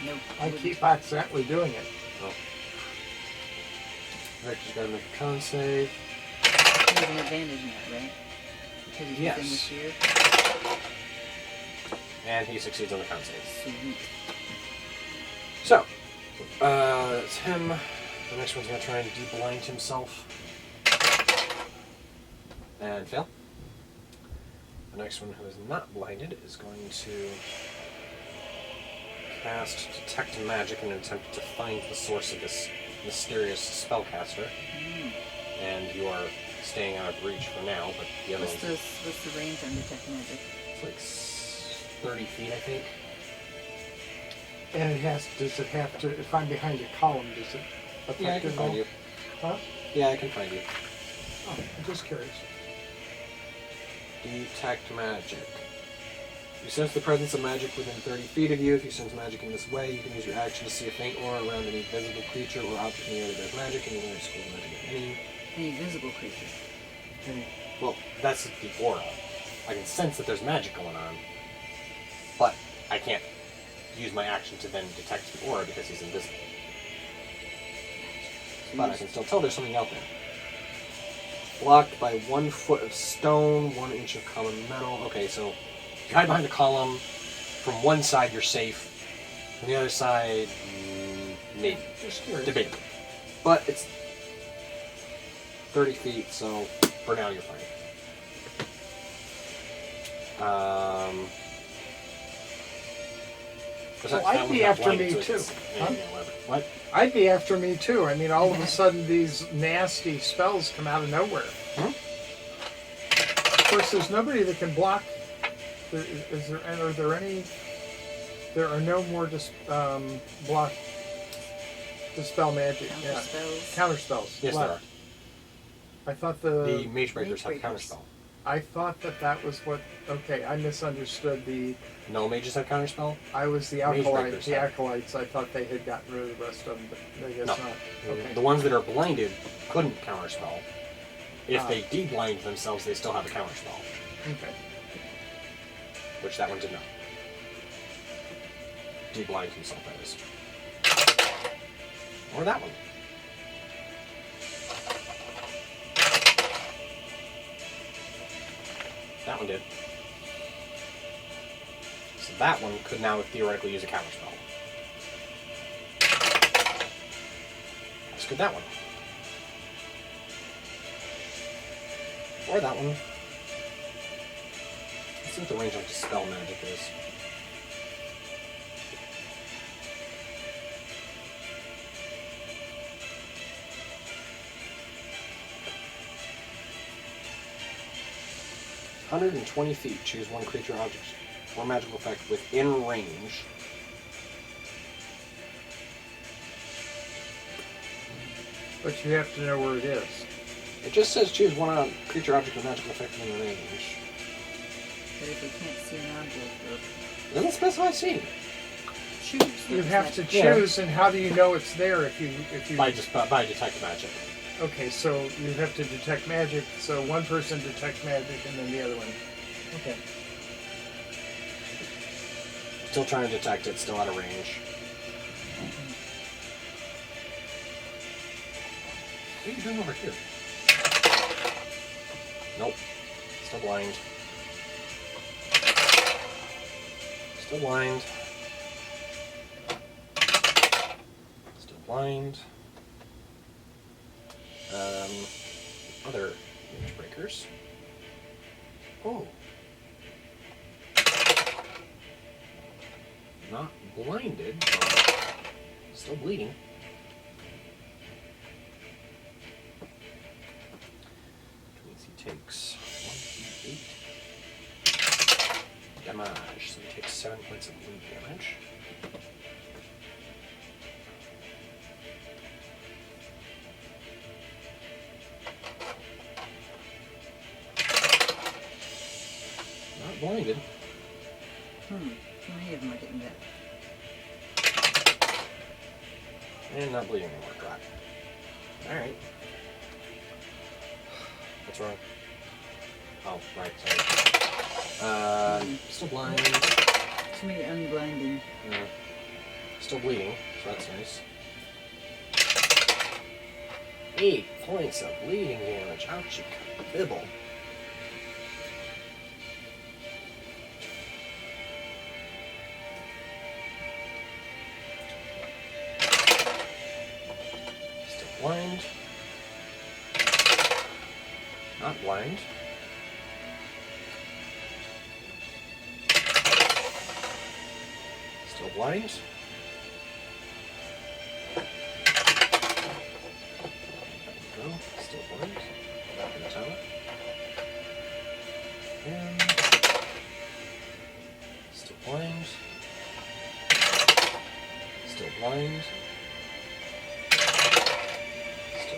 Speaker 2: No.
Speaker 3: I keep accidentally doing it.
Speaker 1: Oh. Victor's got to make a con save.
Speaker 2: He has an advantage now, right? Because he's
Speaker 1: Yes.
Speaker 2: using the shear.
Speaker 1: And he succeeds on the con save.
Speaker 2: Sweet.
Speaker 1: So, it's him. The next one's going to try and de-blind himself. And fail. The next one, who is not blinded, is going to cast Detect Magic in an attempt to find the source of this mysterious spellcaster. And you are staying out of reach for now, but the other
Speaker 2: What's the range on Detect Magic?
Speaker 1: It's like 30 feet, I think.
Speaker 3: And does it have to, if I'm behind a column, does it affect
Speaker 1: Yeah, I can
Speaker 3: it
Speaker 1: find
Speaker 3: all?
Speaker 1: you.
Speaker 3: Huh?
Speaker 1: Yeah, I can find you.
Speaker 3: Oh, I'm just curious.
Speaker 1: Detect Magic. You sense the presence of magic within 30 feet of you. If you sense magic in this way, you can use your action to see a faint aura around any visible creature or object in the area that does magic, and you can exclude magic of any.
Speaker 2: Visible creature.
Speaker 1: Well, that's the aura. I can sense that there's magic going on, but I can't use my action to then detect the aura because he's invisible. But I can still tell there's something out there. Blocked by 1 foot of stone, 1 inch of common metal. Okay, so if you hide behind a column, from one side you're safe, from the other side, maybe.
Speaker 3: Just curious.
Speaker 1: Debatable. But it's 30 feet, so for now you're fine.
Speaker 3: Well, I'd be after me too. Huh?
Speaker 1: What?
Speaker 3: I'd be after me too. I mean, all of a sudden these nasty spells come out of nowhere.
Speaker 1: Hmm?
Speaker 3: Of course, there's nobody that can block. Is there? And are there any? There are no more block dispel magic.
Speaker 2: Counter
Speaker 3: Yeah,
Speaker 2: spells.
Speaker 3: counter spells.
Speaker 1: Yes, there are.
Speaker 3: I thought
Speaker 1: The Mage Breakers have
Speaker 2: Mage Breakers.
Speaker 1: Counterspell.
Speaker 3: I thought that was what. Okay, I misunderstood the.
Speaker 1: No mages have Counterspell?
Speaker 3: I was the
Speaker 1: Mage
Speaker 3: acolyte.
Speaker 1: Breakers
Speaker 3: The
Speaker 1: have.
Speaker 3: acolytes. I thought they had gotten rid of the rest of them, but I guess
Speaker 1: No.
Speaker 3: not. Okay.
Speaker 1: The ones that are blinded couldn't Counterspell. If
Speaker 3: Ah.
Speaker 1: they de-blind themselves, they still have a Counterspell,
Speaker 3: Okay.
Speaker 1: which that one did not. De-blind himself, that is. Or that one. That one did. So that one could now theoretically use a counterspell. As could that one. Or that one. Let's see what the range of dispel magic is. "120 feet. Choose one creature, object, or magical effect within range."
Speaker 3: But you have to know where it is.
Speaker 1: It just says choose one creature, object, or magical effect within range.
Speaker 2: But if we can't see an object or
Speaker 1: It doesn't specify scene.
Speaker 2: choose,
Speaker 3: You
Speaker 2: then
Speaker 3: have
Speaker 2: it's
Speaker 3: to
Speaker 2: not-
Speaker 3: choose, and how do you know it's there if you
Speaker 1: By detect magic.
Speaker 3: Okay, so you have to detect magic. So one person detects magic, and then the other one. Okay.
Speaker 1: Still trying to detect it, still out of range. What are you doing over here? Nope. Still blind. Still blind. Still blind. Other image breakers. Oh. Not blinded, but still bleeding. Which means he takes 1d8 damage. So he takes 7 points of bleed damage. Not blinded.
Speaker 2: Too many of them are getting that.
Speaker 1: And not bleeding anymore. Drop. Alright. What's wrong? Oh, right, sorry. Still blind.
Speaker 2: Too many unblinding.
Speaker 1: Still bleeding, so that's nice. 8 points of bleeding damage. Ouchie, bibble. Blind. Not blind. Still blind. There we go. Still blind. Back in the tower. And still blind. Still blind.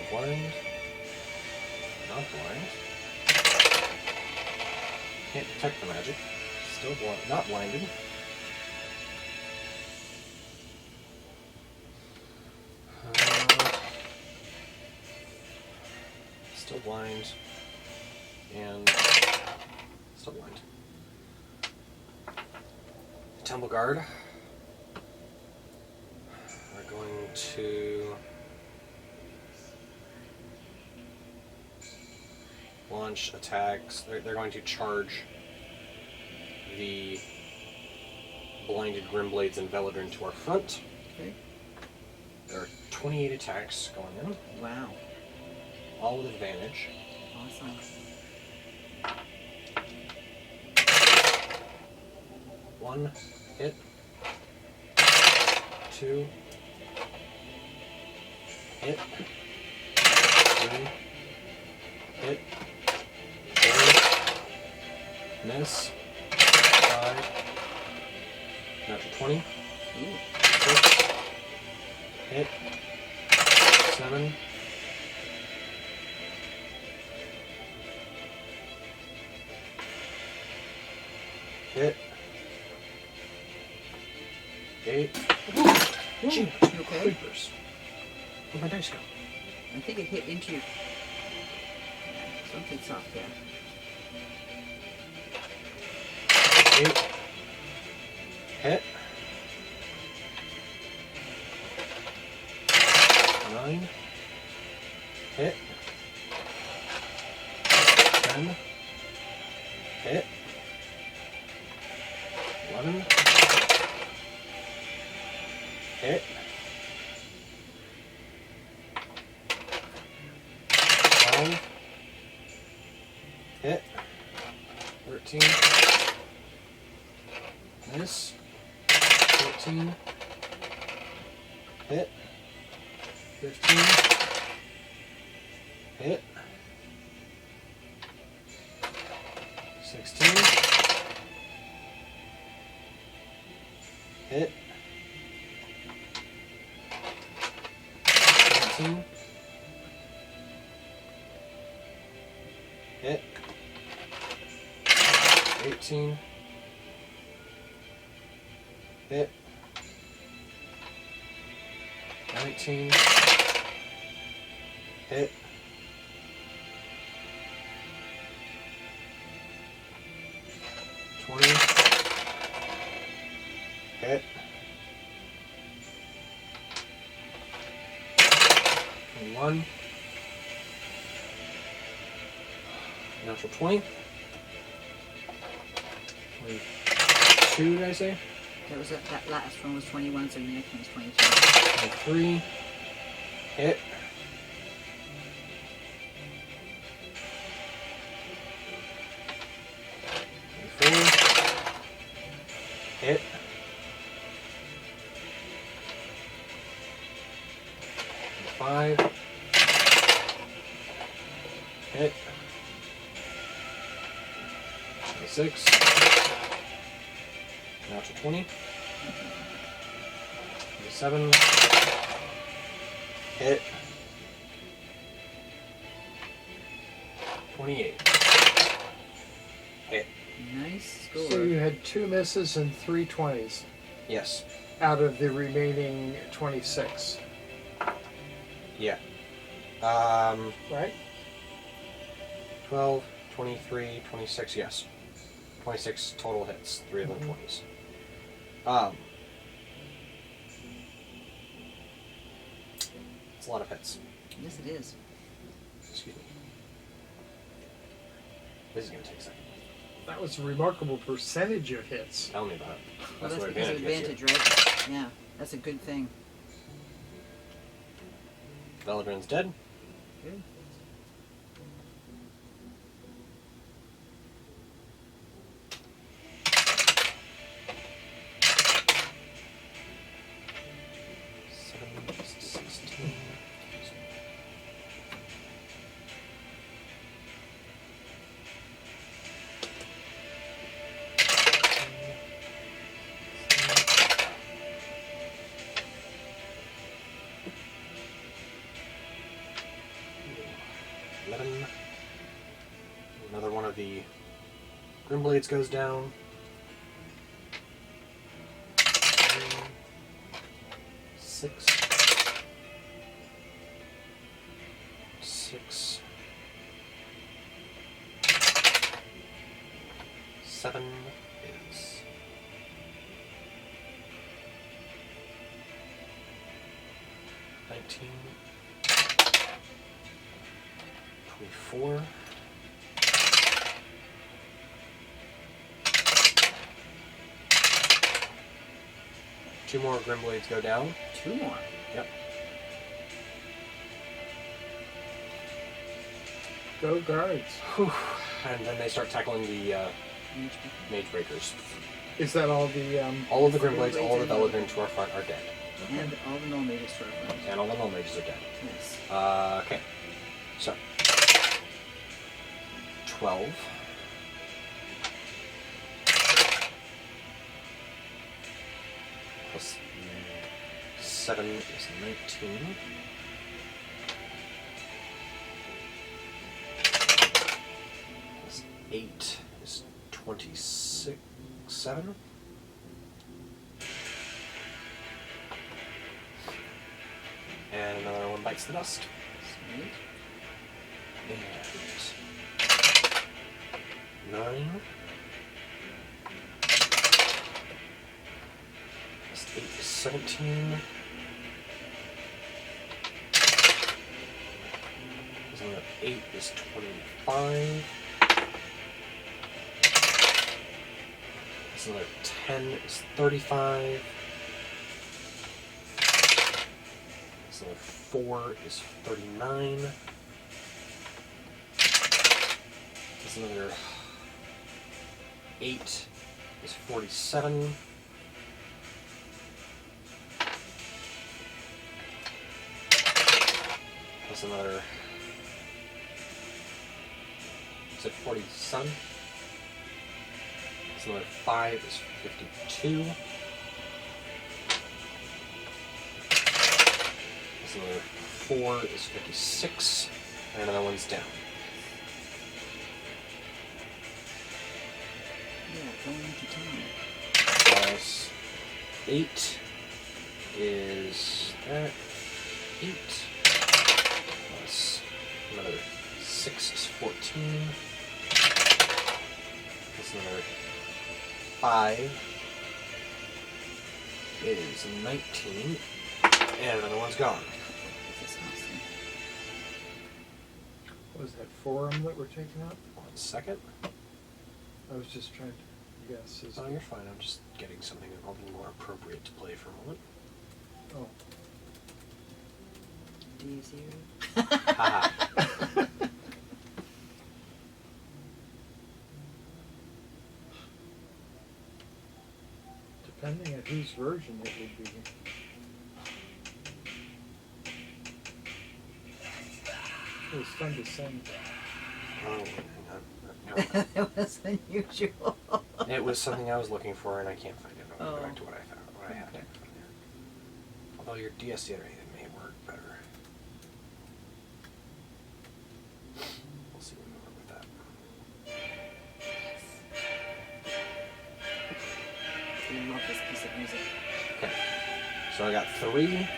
Speaker 1: Blind. Not blind. Can't detect the magic. Still blind. Not blinded. Still blind. And still blind. Temple Guard are going to launch attacks. They're going to charge the blinded Grimblades and Veladrin to our front.
Speaker 2: Okay.
Speaker 1: There are 28 attacks going in.
Speaker 2: Wow.
Speaker 1: All with advantage.
Speaker 2: Awesome.
Speaker 1: One hit. 2 hit. 3 hit. 4 miss. 5 natural 20.
Speaker 2: Ooh.
Speaker 1: 6 hit. 7 hit. 8.
Speaker 2: Ooh.
Speaker 1: Gee,
Speaker 2: You okay?
Speaker 1: creepers. Where'd my dice go?
Speaker 2: I think it hit into your... Something's off there.
Speaker 1: 8 hit. 9 hit. 10 hit. 11 Hit. 12. Hit. 13. Miss. 14. Hit. 15. Hit. 16. Hit. 17. Hit. 18. Hit. 19. Hit. 20. Hit. 21. Natural 20. 22, did I say?
Speaker 2: That was that last one was 21, so the next one was 22.
Speaker 1: 23. Hit. 24. Hit. 25. Hit. 26. Natural 20. 27. Hit. 28. Hit.
Speaker 2: Nice score.
Speaker 3: So you had 2 misses and 3 20s
Speaker 1: Yes.
Speaker 3: out of the remaining 26,
Speaker 1: Yeah.
Speaker 3: right?
Speaker 1: 12, 23, 26, yes. 26 total hits, 3 of them 20s. It's a lot of hits.
Speaker 2: Yes, it is.
Speaker 1: Excuse me. This is going to take a second.
Speaker 3: That was a remarkable percentage of hits.
Speaker 1: Tell me about it.
Speaker 2: Well, that's
Speaker 1: what
Speaker 2: because of
Speaker 1: gets you.
Speaker 2: advantage, right? Yeah, that's a good thing.
Speaker 1: Veladrin's dead.
Speaker 2: Good.
Speaker 1: Seven, 16. Another one of the Grimblades goes down. 6. 6. 7 is 19. 24. 2 more Grimblades go down.
Speaker 2: 2 more.
Speaker 1: Yep.
Speaker 3: Go guards.
Speaker 1: Whew. And then they start tackling the Mage Breakers.
Speaker 3: Is that all the
Speaker 1: All of the Grimblades,
Speaker 2: Grimblades
Speaker 1: all of the
Speaker 2: and-
Speaker 1: Veladrin to our front are dead.
Speaker 2: And all the null mages to our front.
Speaker 1: And all the Null Mages are dead.
Speaker 2: Yes.
Speaker 1: Okay. So. 12. Plus 7 is 19. Plus 8 is 26. 7. And another one bites the dust.
Speaker 2: Sweet.
Speaker 1: And 9. Plus 8 is 17. Plus another 8 is 25. Plus another 10 is 35. That's another 4 is 39. That's another 8 is 47. That's another. Is it 47? That's another 5 is 52. That's another 4 is 56. And another one's down.
Speaker 2: Yeah, going into town.
Speaker 1: Plus 8 is that. 8. Plus another 6 is 14. That's another 5 is 19. And another one's gone.
Speaker 2: This is awesome.
Speaker 3: What was that forum that we're taking out?
Speaker 1: 1 second.
Speaker 3: I was just trying to guess.
Speaker 1: Oh, you're fine. I'm just getting something a little more appropriate to play for a moment.
Speaker 3: Oh.
Speaker 2: Do you see her?
Speaker 1: Haha.
Speaker 3: Depending on whose version it would be. It was fun to sing.
Speaker 1: Oh, hang on. No.
Speaker 2: That was unusual.
Speaker 1: It was something I was looking for, and I can't find it. I'll go
Speaker 2: Oh.
Speaker 1: back to what I found, what I had. Although your DS iterated may work better. We'll see when we work with that.
Speaker 2: I love this piece of music.
Speaker 1: Okay. So I got 3.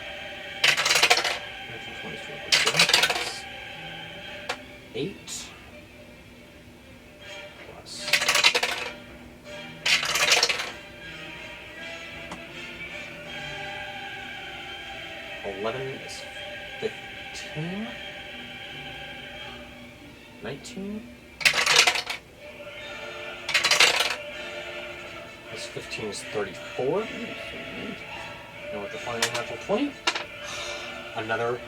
Speaker 1: 8 plus 11 is 15. 19 plus 15 is 34. And with the final natural 20, another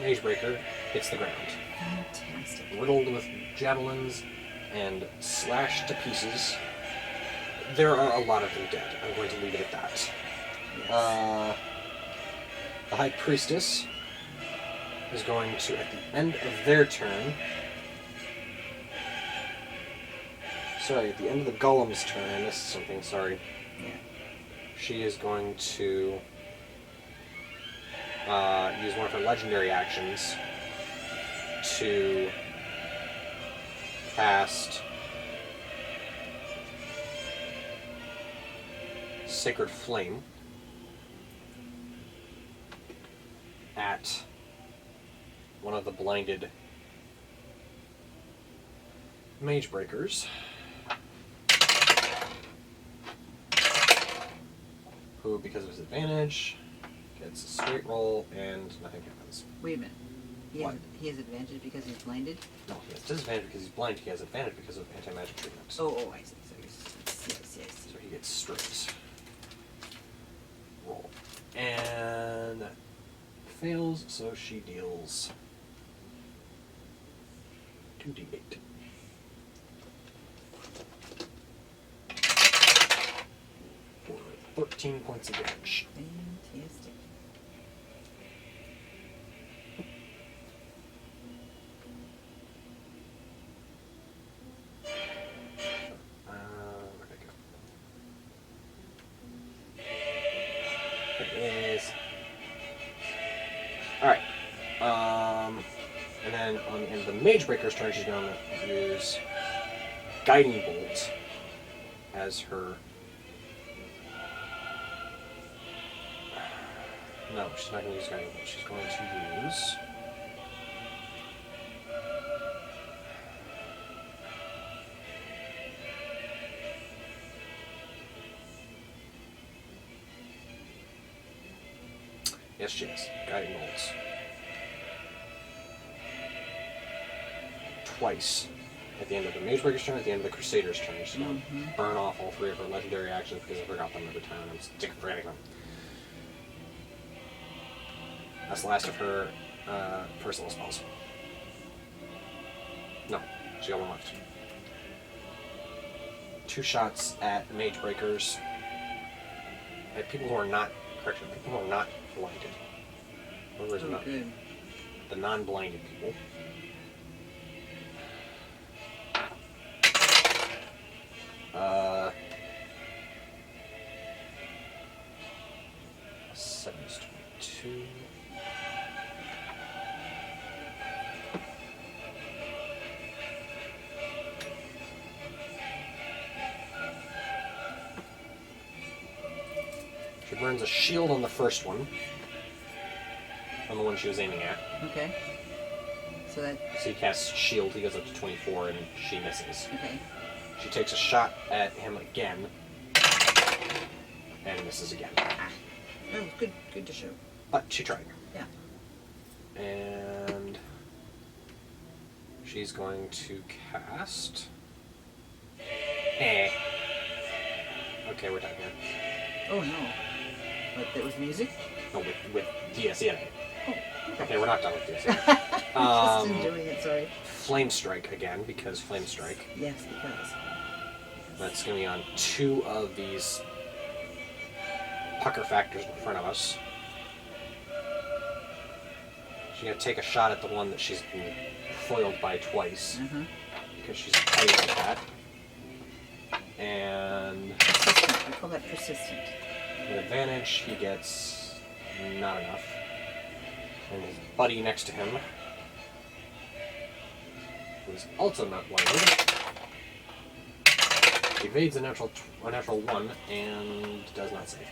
Speaker 1: Magebreaker hits the ground.
Speaker 2: Fantastic.
Speaker 1: Riddled with javelins and slashed to pieces. There are a lot of them dead. I'm going to leave it at that.
Speaker 2: Yes.
Speaker 1: The High Priestess is going to, at the end of their turn... Sorry, at the end of the Golem's turn, I missed something, sorry.
Speaker 2: Yeah.
Speaker 1: She is going to use one of her legendary actions to cast Sacred Flame at one of the blinded Magebreakers, who, because of his advantage, gets a straight roll and nothing happens.
Speaker 2: Wait a minute.
Speaker 1: What?
Speaker 2: He has advantage because he's blinded?
Speaker 1: No, he has disadvantage because he's blind. He has advantage because of anti-magic treatment.
Speaker 2: Oh, I see. So I see.
Speaker 1: So he gets straight roll. And that fails, so she deals 2d8. For 13 points of damage.
Speaker 2: Fantastic.
Speaker 1: Where'd it go? It is. Alright. And then on the end of the Magebreaker's turn, she's going to use Guiding Bolt as her. No, she's not going to use Guiding Bolt. She's going to use. Yes, she is. Guiding Bolts. Twice. At the end of the Magebreaker's turn, at the end of the Crusader's turn. She's going to burn off all 3 of her legendary actions because I forgot them every time and I'm sick of forgetting them. That's the last of her personal spells. No, she got one left. 2 shots at mage breakers. At people who are not people who are not blinded. Or is it not?
Speaker 2: Good.
Speaker 1: The non-blinded people. Uh, 7 is 22. She burns a shield on the first one. On the one she was aiming at.
Speaker 2: Okay. So that.
Speaker 1: So he casts shield, he goes up to 24 and she misses.
Speaker 2: Okay.
Speaker 1: She takes a shot at him again. And misses again.
Speaker 2: Oh, good to show.
Speaker 1: But she tried.
Speaker 2: Yeah.
Speaker 1: And she's going to cast. Okay, we're done here.
Speaker 2: Oh no. But there was music?
Speaker 1: No, with DSA.
Speaker 2: Oh,
Speaker 1: Okay, we're not done with DSA.
Speaker 2: Just enjoying it, sorry.
Speaker 1: Flame Strike again, because Flame Strike.
Speaker 2: Yes, because.
Speaker 1: That's going to be on 2 of these pucker factors in front of us. She's going to take a shot at the one that she's been foiled by twice. Because she's petty like that. And
Speaker 2: Persistent. I call that persistent.
Speaker 1: with advantage, he gets not enough. And his buddy next to him, who's also not blinded, evades a natural 1 and does not save.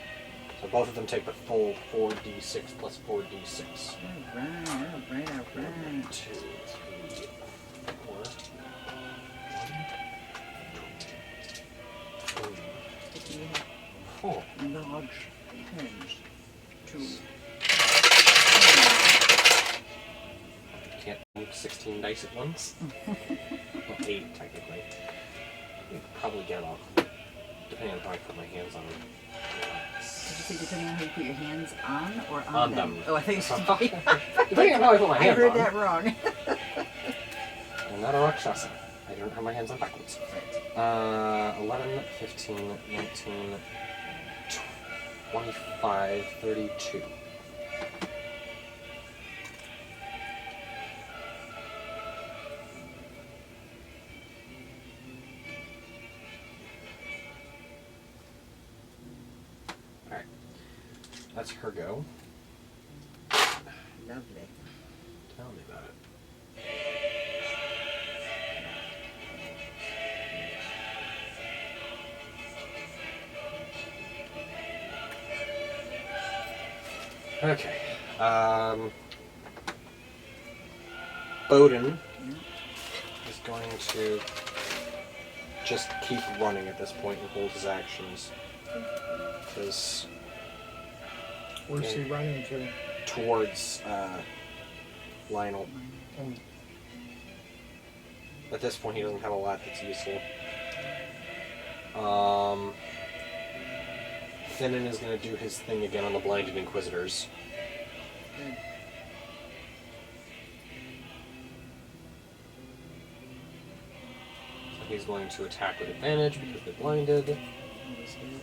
Speaker 1: So both of them take the full 4d6 plus 4d6.
Speaker 2: Alright.
Speaker 1: 2, 3, 4. 1, 2, 3, 4.
Speaker 2: Large hands. 2.
Speaker 1: Can't move 16 dice at once. Well, 8 technically. You could probably get off, depending on how I put my hands on them.
Speaker 2: Did you say depending on how you put your hands on or on,
Speaker 1: On
Speaker 2: them?
Speaker 1: them.
Speaker 2: Oh, I think it's
Speaker 1: Depending on how I put my
Speaker 2: I
Speaker 1: hands
Speaker 2: heard
Speaker 1: on.
Speaker 2: that wrong.
Speaker 1: I'm not a Rakshasa. I don't have my hands on backwards. 11, 15, 19, 25, 32. Alright. That's her go.
Speaker 2: Lovely.
Speaker 1: Tell me about it. Okay. Bowden is going to just keep running at this point and hold his actions. Because
Speaker 3: Where's he running to?
Speaker 1: towards Lionel.
Speaker 3: Um,
Speaker 1: At this point, he doesn't have a lot that's useful. Finnan is going to do his thing again on the blinded Inquisitors.
Speaker 2: Good.
Speaker 1: So he's going to attack with advantage because they're blinded.
Speaker 2: Always good.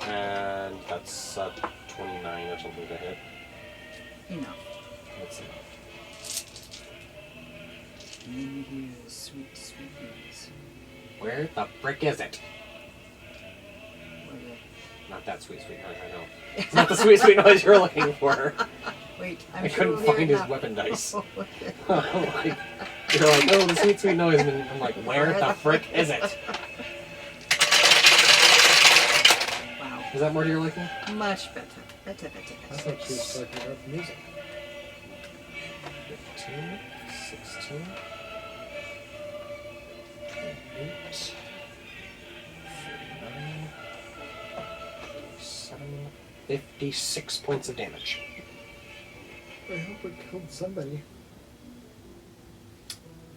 Speaker 1: And that's 29 or something to hit.
Speaker 2: Enough.
Speaker 1: That's enough.
Speaker 2: And then you hear the sweet, sweet noise.
Speaker 1: Where the frick is it?
Speaker 2: Where the...
Speaker 1: Not that sweet, sweet noise, I know. It's not the sweet, sweet noise you're looking for.
Speaker 2: Wait,
Speaker 1: I couldn't
Speaker 2: we'll hear
Speaker 1: find
Speaker 2: it
Speaker 1: his
Speaker 2: now.
Speaker 1: weapon dice.
Speaker 2: Okay.
Speaker 1: I'm like, you're like, oh, the sweet, sweet noise. And I'm like, where the frick is it?
Speaker 2: Wow.
Speaker 1: Is that more to your liking?
Speaker 2: Much better. Better.
Speaker 3: I thought she was talking about the music.
Speaker 1: 15, 16, 28, 39, 47, 56 points of damage.
Speaker 3: I hope it killed somebody.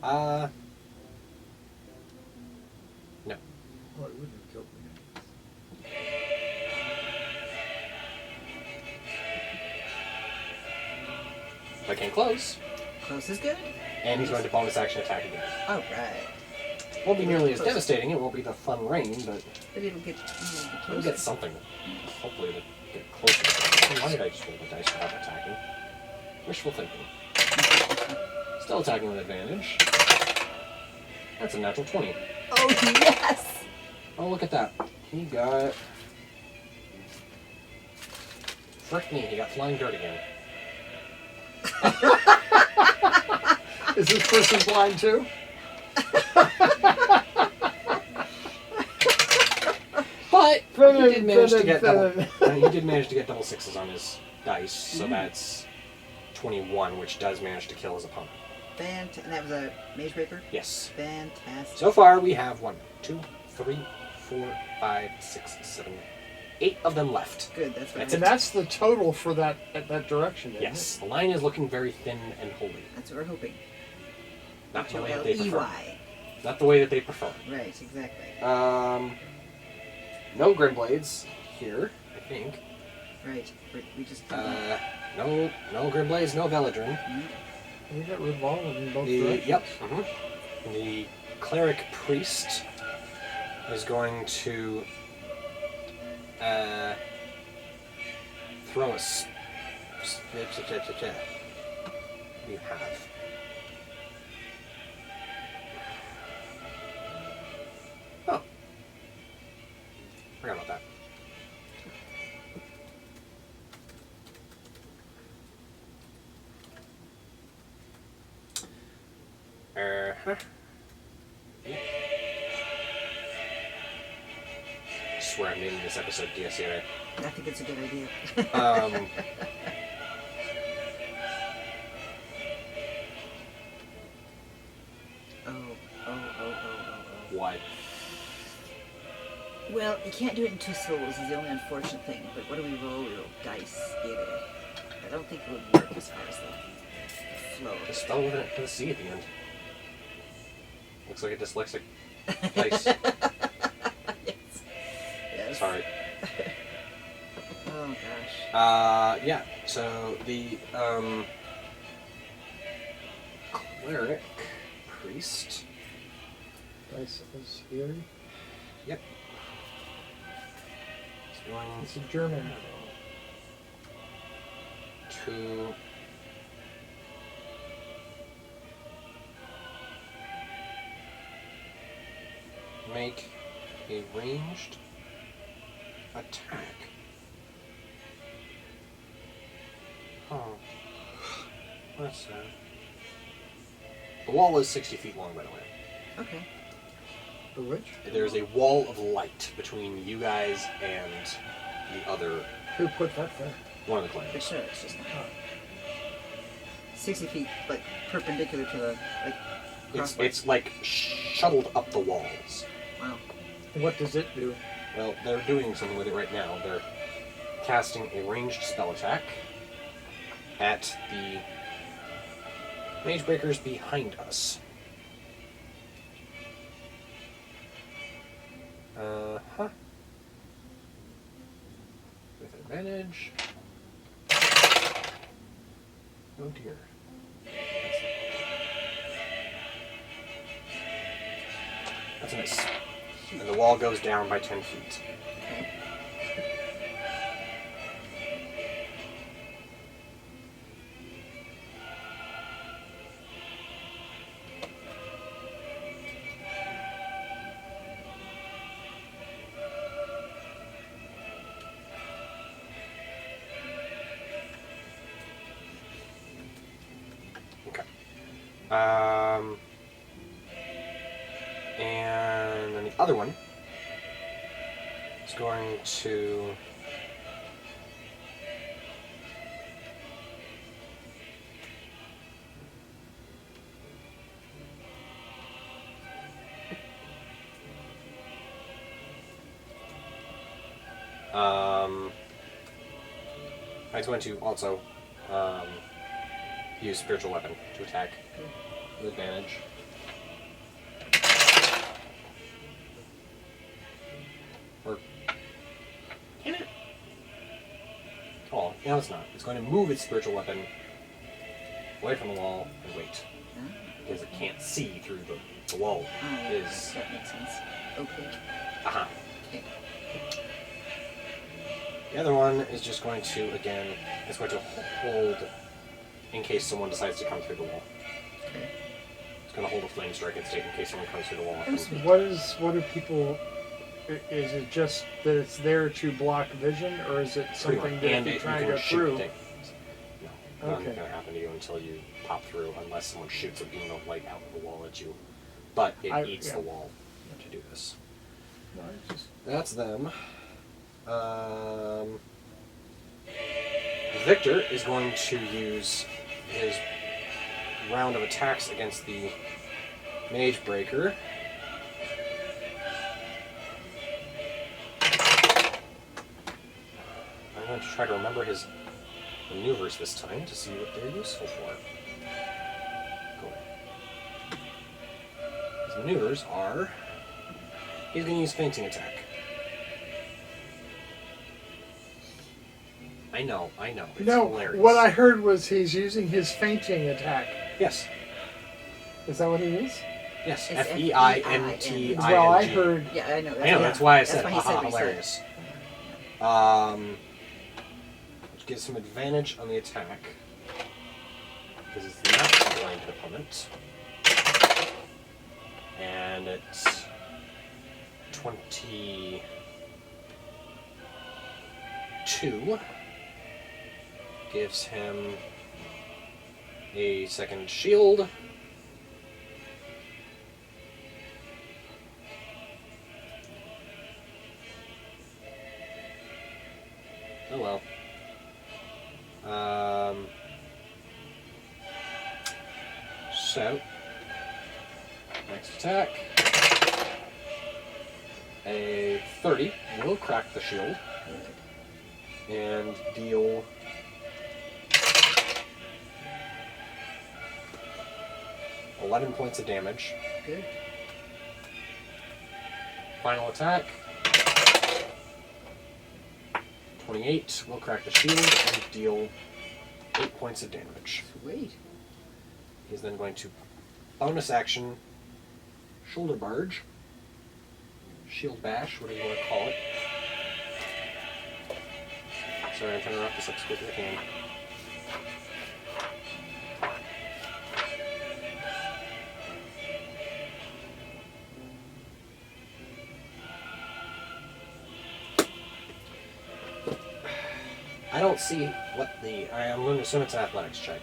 Speaker 1: No.
Speaker 3: Oh, it wouldn't have killed me.
Speaker 1: If I can't close,
Speaker 2: Close is good.
Speaker 1: and he's going to bonus action attack again.
Speaker 2: All right.
Speaker 1: Won't be nearly as
Speaker 2: Close.
Speaker 1: devastating. It won't be the fun rain, but
Speaker 2: But it'll get
Speaker 1: we'll
Speaker 2: closer.
Speaker 1: get something. Hopefully, to get closer. To why did I just roll the dice without attacking? Wishful thinking. Still attacking with advantage. That's a natural 20.
Speaker 2: Oh, yes!
Speaker 1: Oh, look at that. He got... Frick me, he got flying dirt again.
Speaker 3: Is this person blind too?
Speaker 1: But he did manage to get double.
Speaker 3: Fun.
Speaker 1: He did manage to get double sixes on his dice, so that's 21, which does manage to kill his opponent.
Speaker 2: And that was a Mage Breaker?
Speaker 1: Yes.
Speaker 2: Fantastic.
Speaker 1: So far, we have 1, 2, 3, 4, 5, 6, 7, 8 of them left.
Speaker 2: Good, that's what
Speaker 1: That's
Speaker 2: I
Speaker 3: And that's the total for that direction, isn't
Speaker 1: Yes, the line is looking very thin and holy.
Speaker 2: That's what we're hoping.
Speaker 1: Not the way that they prefer.
Speaker 2: L-E-Y.
Speaker 1: Not the way that they prefer.
Speaker 2: Right, exactly.
Speaker 1: No Grimblades here, I think.
Speaker 2: Right. We just did that.
Speaker 1: No Grimblades, no Veladrin.
Speaker 2: Mhm.
Speaker 3: it? You got revolve in both
Speaker 1: The
Speaker 3: directions.
Speaker 1: yep. The cleric priest is going to throw a. You have. Oh, forgot about that. Uh-huh. I swear I'm naming this episode DSCA.
Speaker 2: I think it's a good idea.
Speaker 1: What?
Speaker 2: Well, you can't do it in 2 souls is the only unfortunate thing. But what do we roll? We roll dice. I don't think it would work as far as the flow.
Speaker 1: Just spell with a C at the end. Looks like a dyslexic dice.
Speaker 2: Yes.
Speaker 1: Sorry.
Speaker 2: Oh gosh.
Speaker 1: Yeah, so the cleric priest.
Speaker 3: Dice is here.
Speaker 1: Yep. He's going
Speaker 3: It's a German.
Speaker 1: to make a ranged attack. Oh. That's sad. The wall is 60 feet long, by the way.
Speaker 2: Okay.
Speaker 3: The which?
Speaker 1: There's a wall of light between you guys and the other,
Speaker 3: Who put that there?
Speaker 1: one of the
Speaker 2: But
Speaker 1: clans.
Speaker 2: sure, it's just not. 60 feet, like perpendicular to the
Speaker 1: It's like shuttled up the walls.
Speaker 2: Wow.
Speaker 3: What does it do?
Speaker 1: Well, they're doing something with it right now. They're casting a ranged spell attack at the mage breakers behind us. Uh-huh. With advantage. Oh dear. That's a miss. And the wall goes down by 10 feet.
Speaker 2: Okay.
Speaker 1: Okay. And then the other one is going to it's going to also use spiritual weapon to attack with advantage. Or can it? Oh, no, it's not. It's going to move its spiritual weapon away from the wall and wait. Because it can't see through the wall. Is
Speaker 2: that makes sense. Okay.
Speaker 1: uh-huh.
Speaker 2: Okay.
Speaker 1: The other one is just going to, again, it's going to hold in case someone decides to come through the wall.
Speaker 2: Okay.
Speaker 1: It's going to hold a flame strike and state in case someone comes through the wall.
Speaker 2: Oh, sweet.
Speaker 3: What are people? Is it just that it's there to block vision, or is it something that if you try and go through?
Speaker 1: No, nothing's
Speaker 3: Okay.
Speaker 1: going to happen to you until you pop through, unless someone shoots a beam of light out of the wall at you. But it eats the wall to do this.
Speaker 3: No, it's just...
Speaker 1: That's them. Victor is going to use his round of attacks against the Mage Breaker. I'm going to try to remember his maneuvers this time to see what they're useful for. Cool. His maneuvers are... He's going to use Fainting Attack. I know. It's hilarious.
Speaker 3: What I heard was he's using his fainting attack.
Speaker 1: Yes.
Speaker 3: Is that what he is?
Speaker 1: Yes.
Speaker 2: It's
Speaker 1: Feinting.
Speaker 3: Well, I heard...
Speaker 2: Yeah, I know.
Speaker 1: I know, that's why I said,
Speaker 2: that's why he said what he
Speaker 1: hilarious. Which gives him advantage on the attack. Because it's not a blinded opponent. And it's 22. Gives him a second shield. Oh well. So, next attack. A 30 will crack the shield and deal 11 points of damage.
Speaker 2: Good.
Speaker 1: Final attack. 28 will crack the shield and deal 8 points of damage.
Speaker 2: Sweet.
Speaker 1: He's then going to bonus action shoulder barge, shield bash, whatever you want to call it. Sorry, I'm trying to wrap this up as quick as I can. I don't see what the... I'm going to assume it's an athletics check.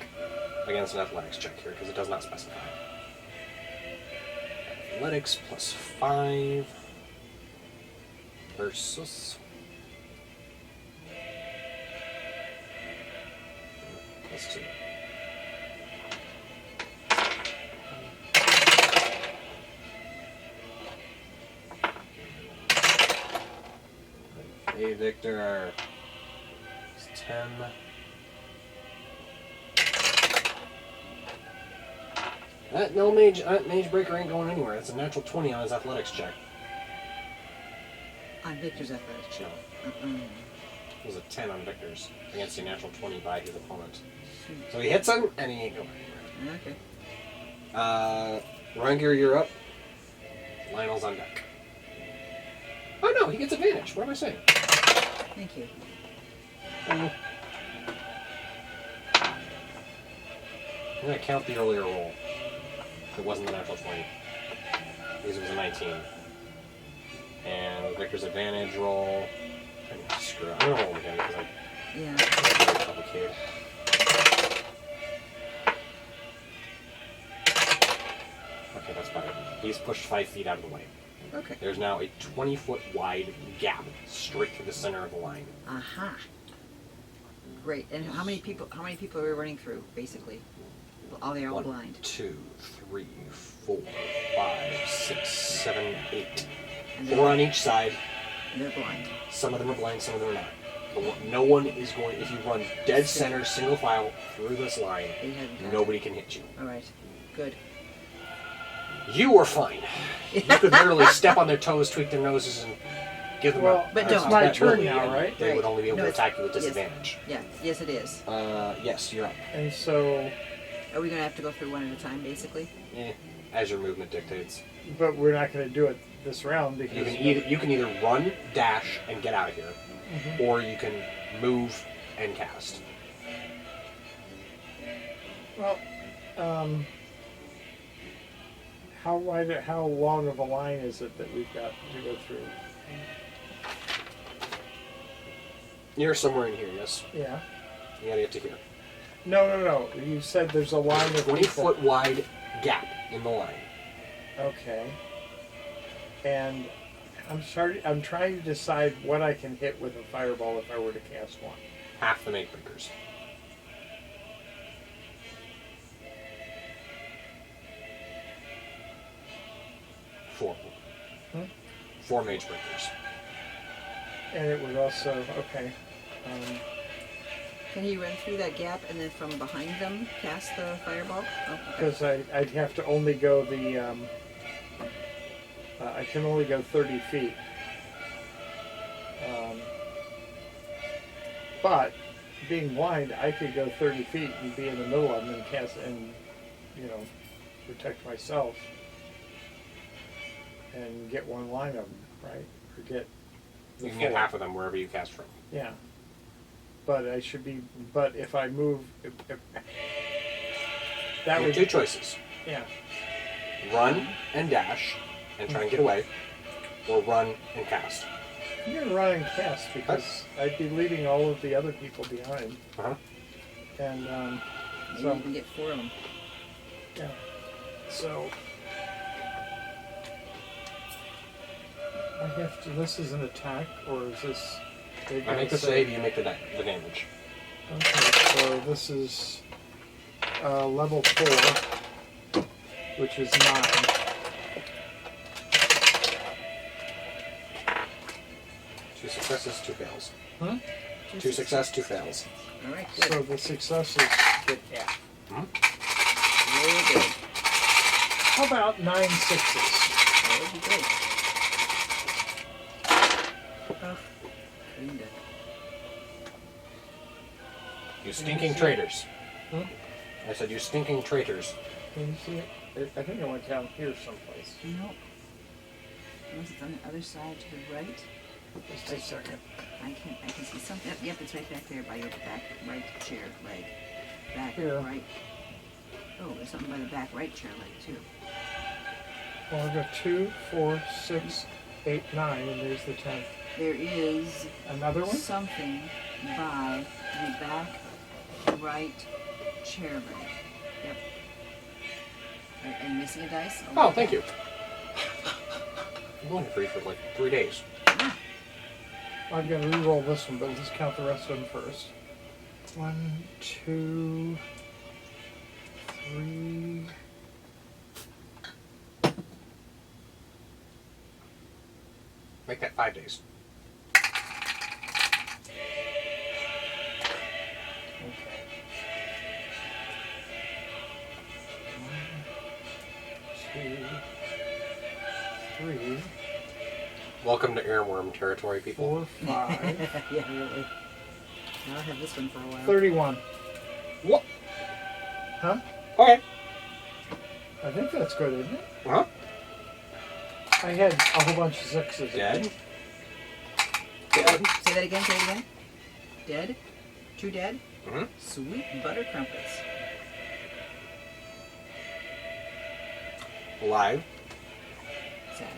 Speaker 1: Against an athletics check here, because it does not specify. Athletics plus 5 versus... plus 2. Hey, Victor. 10. That mage breaker ain't going anywhere. It's a natural 20 on his athletics check.
Speaker 2: On Victor's athletics check.
Speaker 1: It was a 10 on Victor's against a natural 20 by his opponent. So he hits him and he ain't going anywhere.
Speaker 2: Okay.
Speaker 1: Rangir, you're up. Lionel's on deck. Oh no, he gets advantage. What am I saying?
Speaker 2: Thank you.
Speaker 1: I'm going to count the earlier roll. It wasn't the natural 20. Because it was a 19. And Victor's advantage roll. Screw it. I'm going to roll them again because it's very complicated. Okay, that's better. He's pushed 5 feet out of the way.
Speaker 2: Okay.
Speaker 1: There's now a 20-foot wide gap straight through the center of the line.
Speaker 2: Aha. Great. And how many people are we running through, basically? Oh, they're all
Speaker 1: 1,
Speaker 2: blind.
Speaker 1: 2, 3, 4, 5, 6, 7, 8.
Speaker 2: And
Speaker 1: 4 on each side.
Speaker 2: They're blind.
Speaker 1: Some of them are blind, some of them are not. But no one is going, if you run dead center, single file through this line, nobody can hit you.
Speaker 2: Alright. Good.
Speaker 1: You are fine. You could literally step on their toes, tweak their noses, and give them
Speaker 2: but
Speaker 3: it's
Speaker 2: don't.
Speaker 3: my turn now, right?
Speaker 1: They would only be able to
Speaker 2: it's-
Speaker 1: attack you with disadvantage.
Speaker 2: Yeah. Yes, it is.
Speaker 1: Yes, you're up.
Speaker 3: And so
Speaker 2: Are we going to have to go through one at a time, basically?
Speaker 1: As your movement dictates.
Speaker 3: But we're not going to do it this round because
Speaker 1: You can either run, dash, and get out of here, or you can move and cast.
Speaker 3: Well, how long of a line is it that we've got to go through?
Speaker 1: You're somewhere in here, yes.
Speaker 3: Yeah.
Speaker 1: You gotta get to here.
Speaker 3: No. You said there's a line of
Speaker 1: 20-foot wide gap in the line.
Speaker 3: Okay. And I'm trying to decide what I can hit with a fireball if I were to cast one.
Speaker 1: Half the mage breakers. Four. 4 mage breakers.
Speaker 3: And it would also okay.
Speaker 2: Can you run through that gap and then from behind them cast the fireball? Oh, okay.
Speaker 3: Because I'd have to only go the I can only go 30 feet. But being blind, I could go 30 feet and be in the middle of them and cast and protect myself and get one line of them, right? Or get the
Speaker 1: You can get
Speaker 3: full.
Speaker 1: half of them wherever you cast from.
Speaker 3: Yeah. But I should be. But if I move, that
Speaker 1: You have
Speaker 3: would
Speaker 1: 2 choices.
Speaker 3: Yeah.
Speaker 1: Run and dash and try and get away, or run and cast.
Speaker 3: I'm gonna run and cast because I'd be leaving all of the other people behind,
Speaker 1: Uh-huh.
Speaker 3: and
Speaker 2: Maybe
Speaker 3: so
Speaker 2: you can get 4 of them.
Speaker 3: yeah. So I have to. This is an attack, or is this?
Speaker 1: I make the save, you make the damage.
Speaker 3: Okay, so this is level 4, which is 9.
Speaker 1: Two successes, 2 fails.
Speaker 3: Hmm?
Speaker 1: 2 success, 2 fails.
Speaker 2: All right, good.
Speaker 3: So the successes get half.
Speaker 2: Very good.
Speaker 3: How about 9 sixes?
Speaker 2: That would be great. Oh, green deck.
Speaker 1: You stinking traitors.
Speaker 3: Hmm?
Speaker 1: I said, you stinking traitors.
Speaker 3: Can you see it? I think I went down here someplace.
Speaker 2: Nope. Unless it's on the other side to the right.
Speaker 3: Just a second.
Speaker 2: I can see something. Yep, it's right back there by your back right chair leg. Back
Speaker 3: Here.
Speaker 2: right. Oh, there's something by the back right chair leg too.
Speaker 3: Well, I've got 2, 4, 6, 8, 9, and there's the 10th.
Speaker 2: There is
Speaker 3: Another one?
Speaker 2: something by the back right chair leg. Yep. Are you missing a dice?
Speaker 1: Oh, thank you. I'm going free for like 3 days.
Speaker 3: I'm going to re-roll this one, but let's count the rest of them first. 1, 2, 3.
Speaker 1: Make that 5 days.
Speaker 3: Okay. 1, 2, 3,
Speaker 1: Welcome to Airworm territory, people.
Speaker 3: 4, 5,
Speaker 2: Yeah, really. I'll have this one for a while.
Speaker 3: 31.
Speaker 1: What?
Speaker 3: Huh?
Speaker 1: Okay.
Speaker 3: I think that's good, isn't it?
Speaker 1: Uh-huh.
Speaker 3: I had a whole bunch of 6s.
Speaker 1: Dead.
Speaker 2: Dead. Say that again, say it again. Dead? 2 dead?
Speaker 1: Mm-hmm.
Speaker 2: Sweet butter crumpets.
Speaker 1: Alive.
Speaker 2: Sad.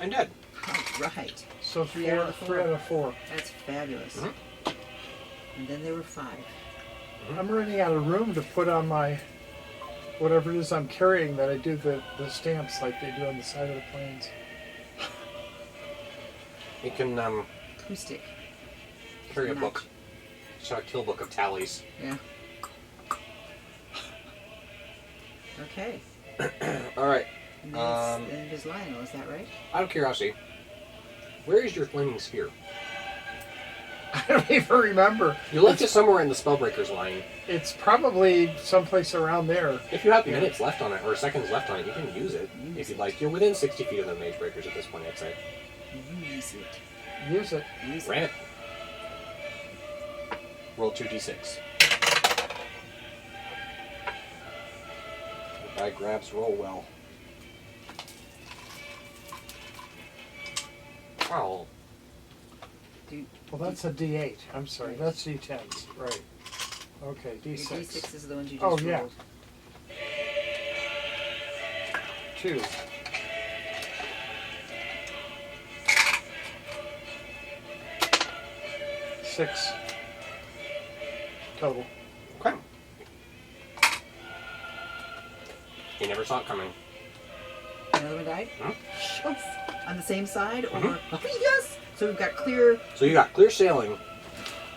Speaker 1: And dead.
Speaker 2: All right.
Speaker 3: So
Speaker 2: 3
Speaker 3: 4,
Speaker 2: out of 4.
Speaker 3: 3 out of 4.
Speaker 2: That's fabulous.
Speaker 1: Mhm.
Speaker 2: And then there were 5.
Speaker 3: I'm running out of room to put on my whatever it is I'm carrying that I do the stamps like they do on the side of the planes.
Speaker 1: You can
Speaker 2: Acoustic.
Speaker 1: carry a
Speaker 2: Match.
Speaker 1: book. It's a kill book of tallies.
Speaker 2: Yeah. Okay.
Speaker 1: All right.
Speaker 2: And then, then there's Lionel, is that right?
Speaker 1: Out of curiosity, where is your flaming sphere?
Speaker 3: I don't even remember.
Speaker 1: You left it somewhere in the Spellbreaker's line.
Speaker 3: It's probably someplace around there.
Speaker 1: If you have minutes left on it, or seconds left on it, you can use it. If you'd like. You're within 60 feet of the Mage Breakers at this point, I'd say.
Speaker 2: Use it.
Speaker 3: Use it.
Speaker 2: Use
Speaker 1: Ran
Speaker 2: it.
Speaker 1: it. Roll 2d6. Guy grabs roll well. Wow.
Speaker 3: Well, that's a D8. I'm sorry,
Speaker 2: Right.
Speaker 3: that's D10s. Right. Okay,
Speaker 2: Your
Speaker 3: D6.
Speaker 2: D6 is the ones you just
Speaker 3: Oh,
Speaker 2: rolled.
Speaker 3: yeah. 2. Six. Total.
Speaker 1: Okay. He never saw it coming.
Speaker 2: Another one died?
Speaker 1: Hmm?
Speaker 2: Shucks. On the same side? Or
Speaker 1: Mhm.
Speaker 2: yes! So we've got clear.
Speaker 1: So you got clear sailing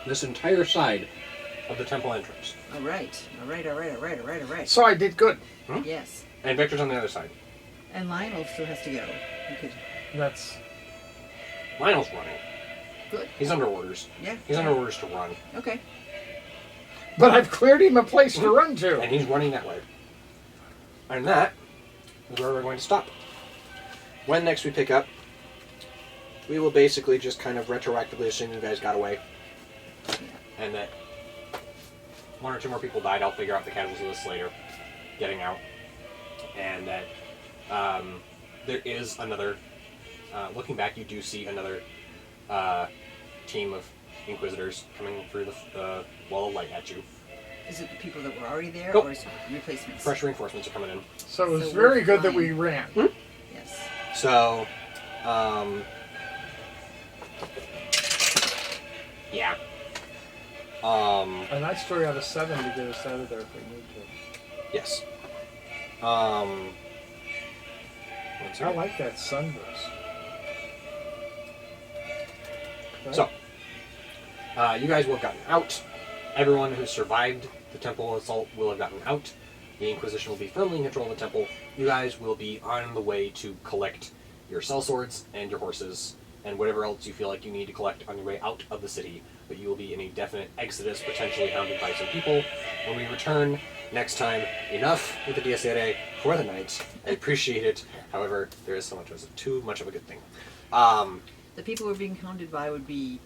Speaker 1: this entire side of the temple entrance.
Speaker 2: Alright. Alright.
Speaker 3: So I did good.
Speaker 2: Yes.
Speaker 1: And Victor's on the other side.
Speaker 2: And Lionel still has to go. You could.
Speaker 3: That's
Speaker 1: Lionel's running.
Speaker 2: Good.
Speaker 1: He's under orders.
Speaker 2: Yeah.
Speaker 1: He's under orders to run.
Speaker 2: Okay.
Speaker 3: But I've cleared him a place to run to.
Speaker 1: And he's running that way. And that is where we're going to stop. When next we pick up, we will basically just kind of retroactively assume you guys got away. And that one or two more people died. I'll figure out the casualty list later, getting out. And that there is another, looking back, you do see another team of Inquisitors coming through the wall of light at you.
Speaker 2: Is it the people that were already there,
Speaker 1: Nope.
Speaker 2: or is it replacements?
Speaker 1: Fresh reinforcements are coming in.
Speaker 3: So it was
Speaker 2: So
Speaker 3: very
Speaker 2: we're
Speaker 3: good that
Speaker 2: fine.
Speaker 3: we ran.
Speaker 2: Yes.
Speaker 1: So, yeah.
Speaker 3: A nice story out of 7 to get us out of there if we need to.
Speaker 1: Yes. One second.
Speaker 3: I like that sunburst. Okay.
Speaker 1: So, you guys will have gotten out. Everyone who survived the temple assault will have gotten out. The Inquisition will be firmly in control of the temple. You guys will be on the way to collect your sellswords and your horses and whatever else you feel like you need to collect on your way out of the city. But you will be in a definite exodus, potentially hounded by some people. When we return next time, enough with the DSA for the night. I appreciate it. However, there is so much of too much of a good thing.
Speaker 2: The people we're being hounded by would be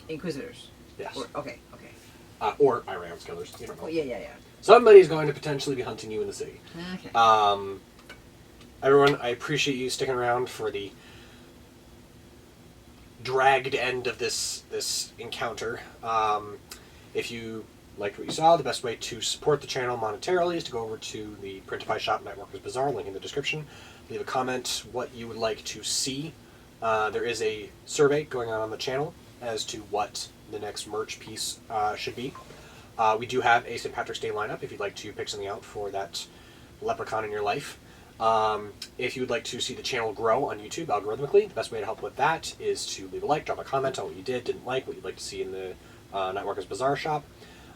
Speaker 2: Inquisitors.
Speaker 1: Yes.
Speaker 2: Okay.
Speaker 1: Or Iron's killers. You don't know.
Speaker 2: Oh, yeah.
Speaker 1: Somebody's going to potentially be hunting you in the city.
Speaker 2: Okay.
Speaker 1: Everyone, I appreciate you sticking around for the dragged end of this encounter. If you liked what you saw, the best way to support the channel monetarily is to go over to the Printify shop, Nightwalker's Bazaar, link in the description. Leave a comment what you would like to see. There is a survey going on the channel as to what the next merch piece should be. We do have a St. Patrick's Day lineup if you'd like to pick something out for that leprechaun in your life. If you would like to see the channel grow on YouTube algorithmically, the best way to help with that is to leave a like, drop a comment on what you didn't like, what you'd like to see in the Nightwalker's Bazaar shop.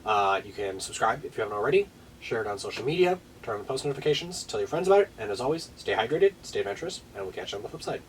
Speaker 1: You can subscribe if you haven't already, share it on social media, turn on the post notifications, tell your friends about it, and as always, stay hydrated, stay adventurous, and we'll catch you on the flip side.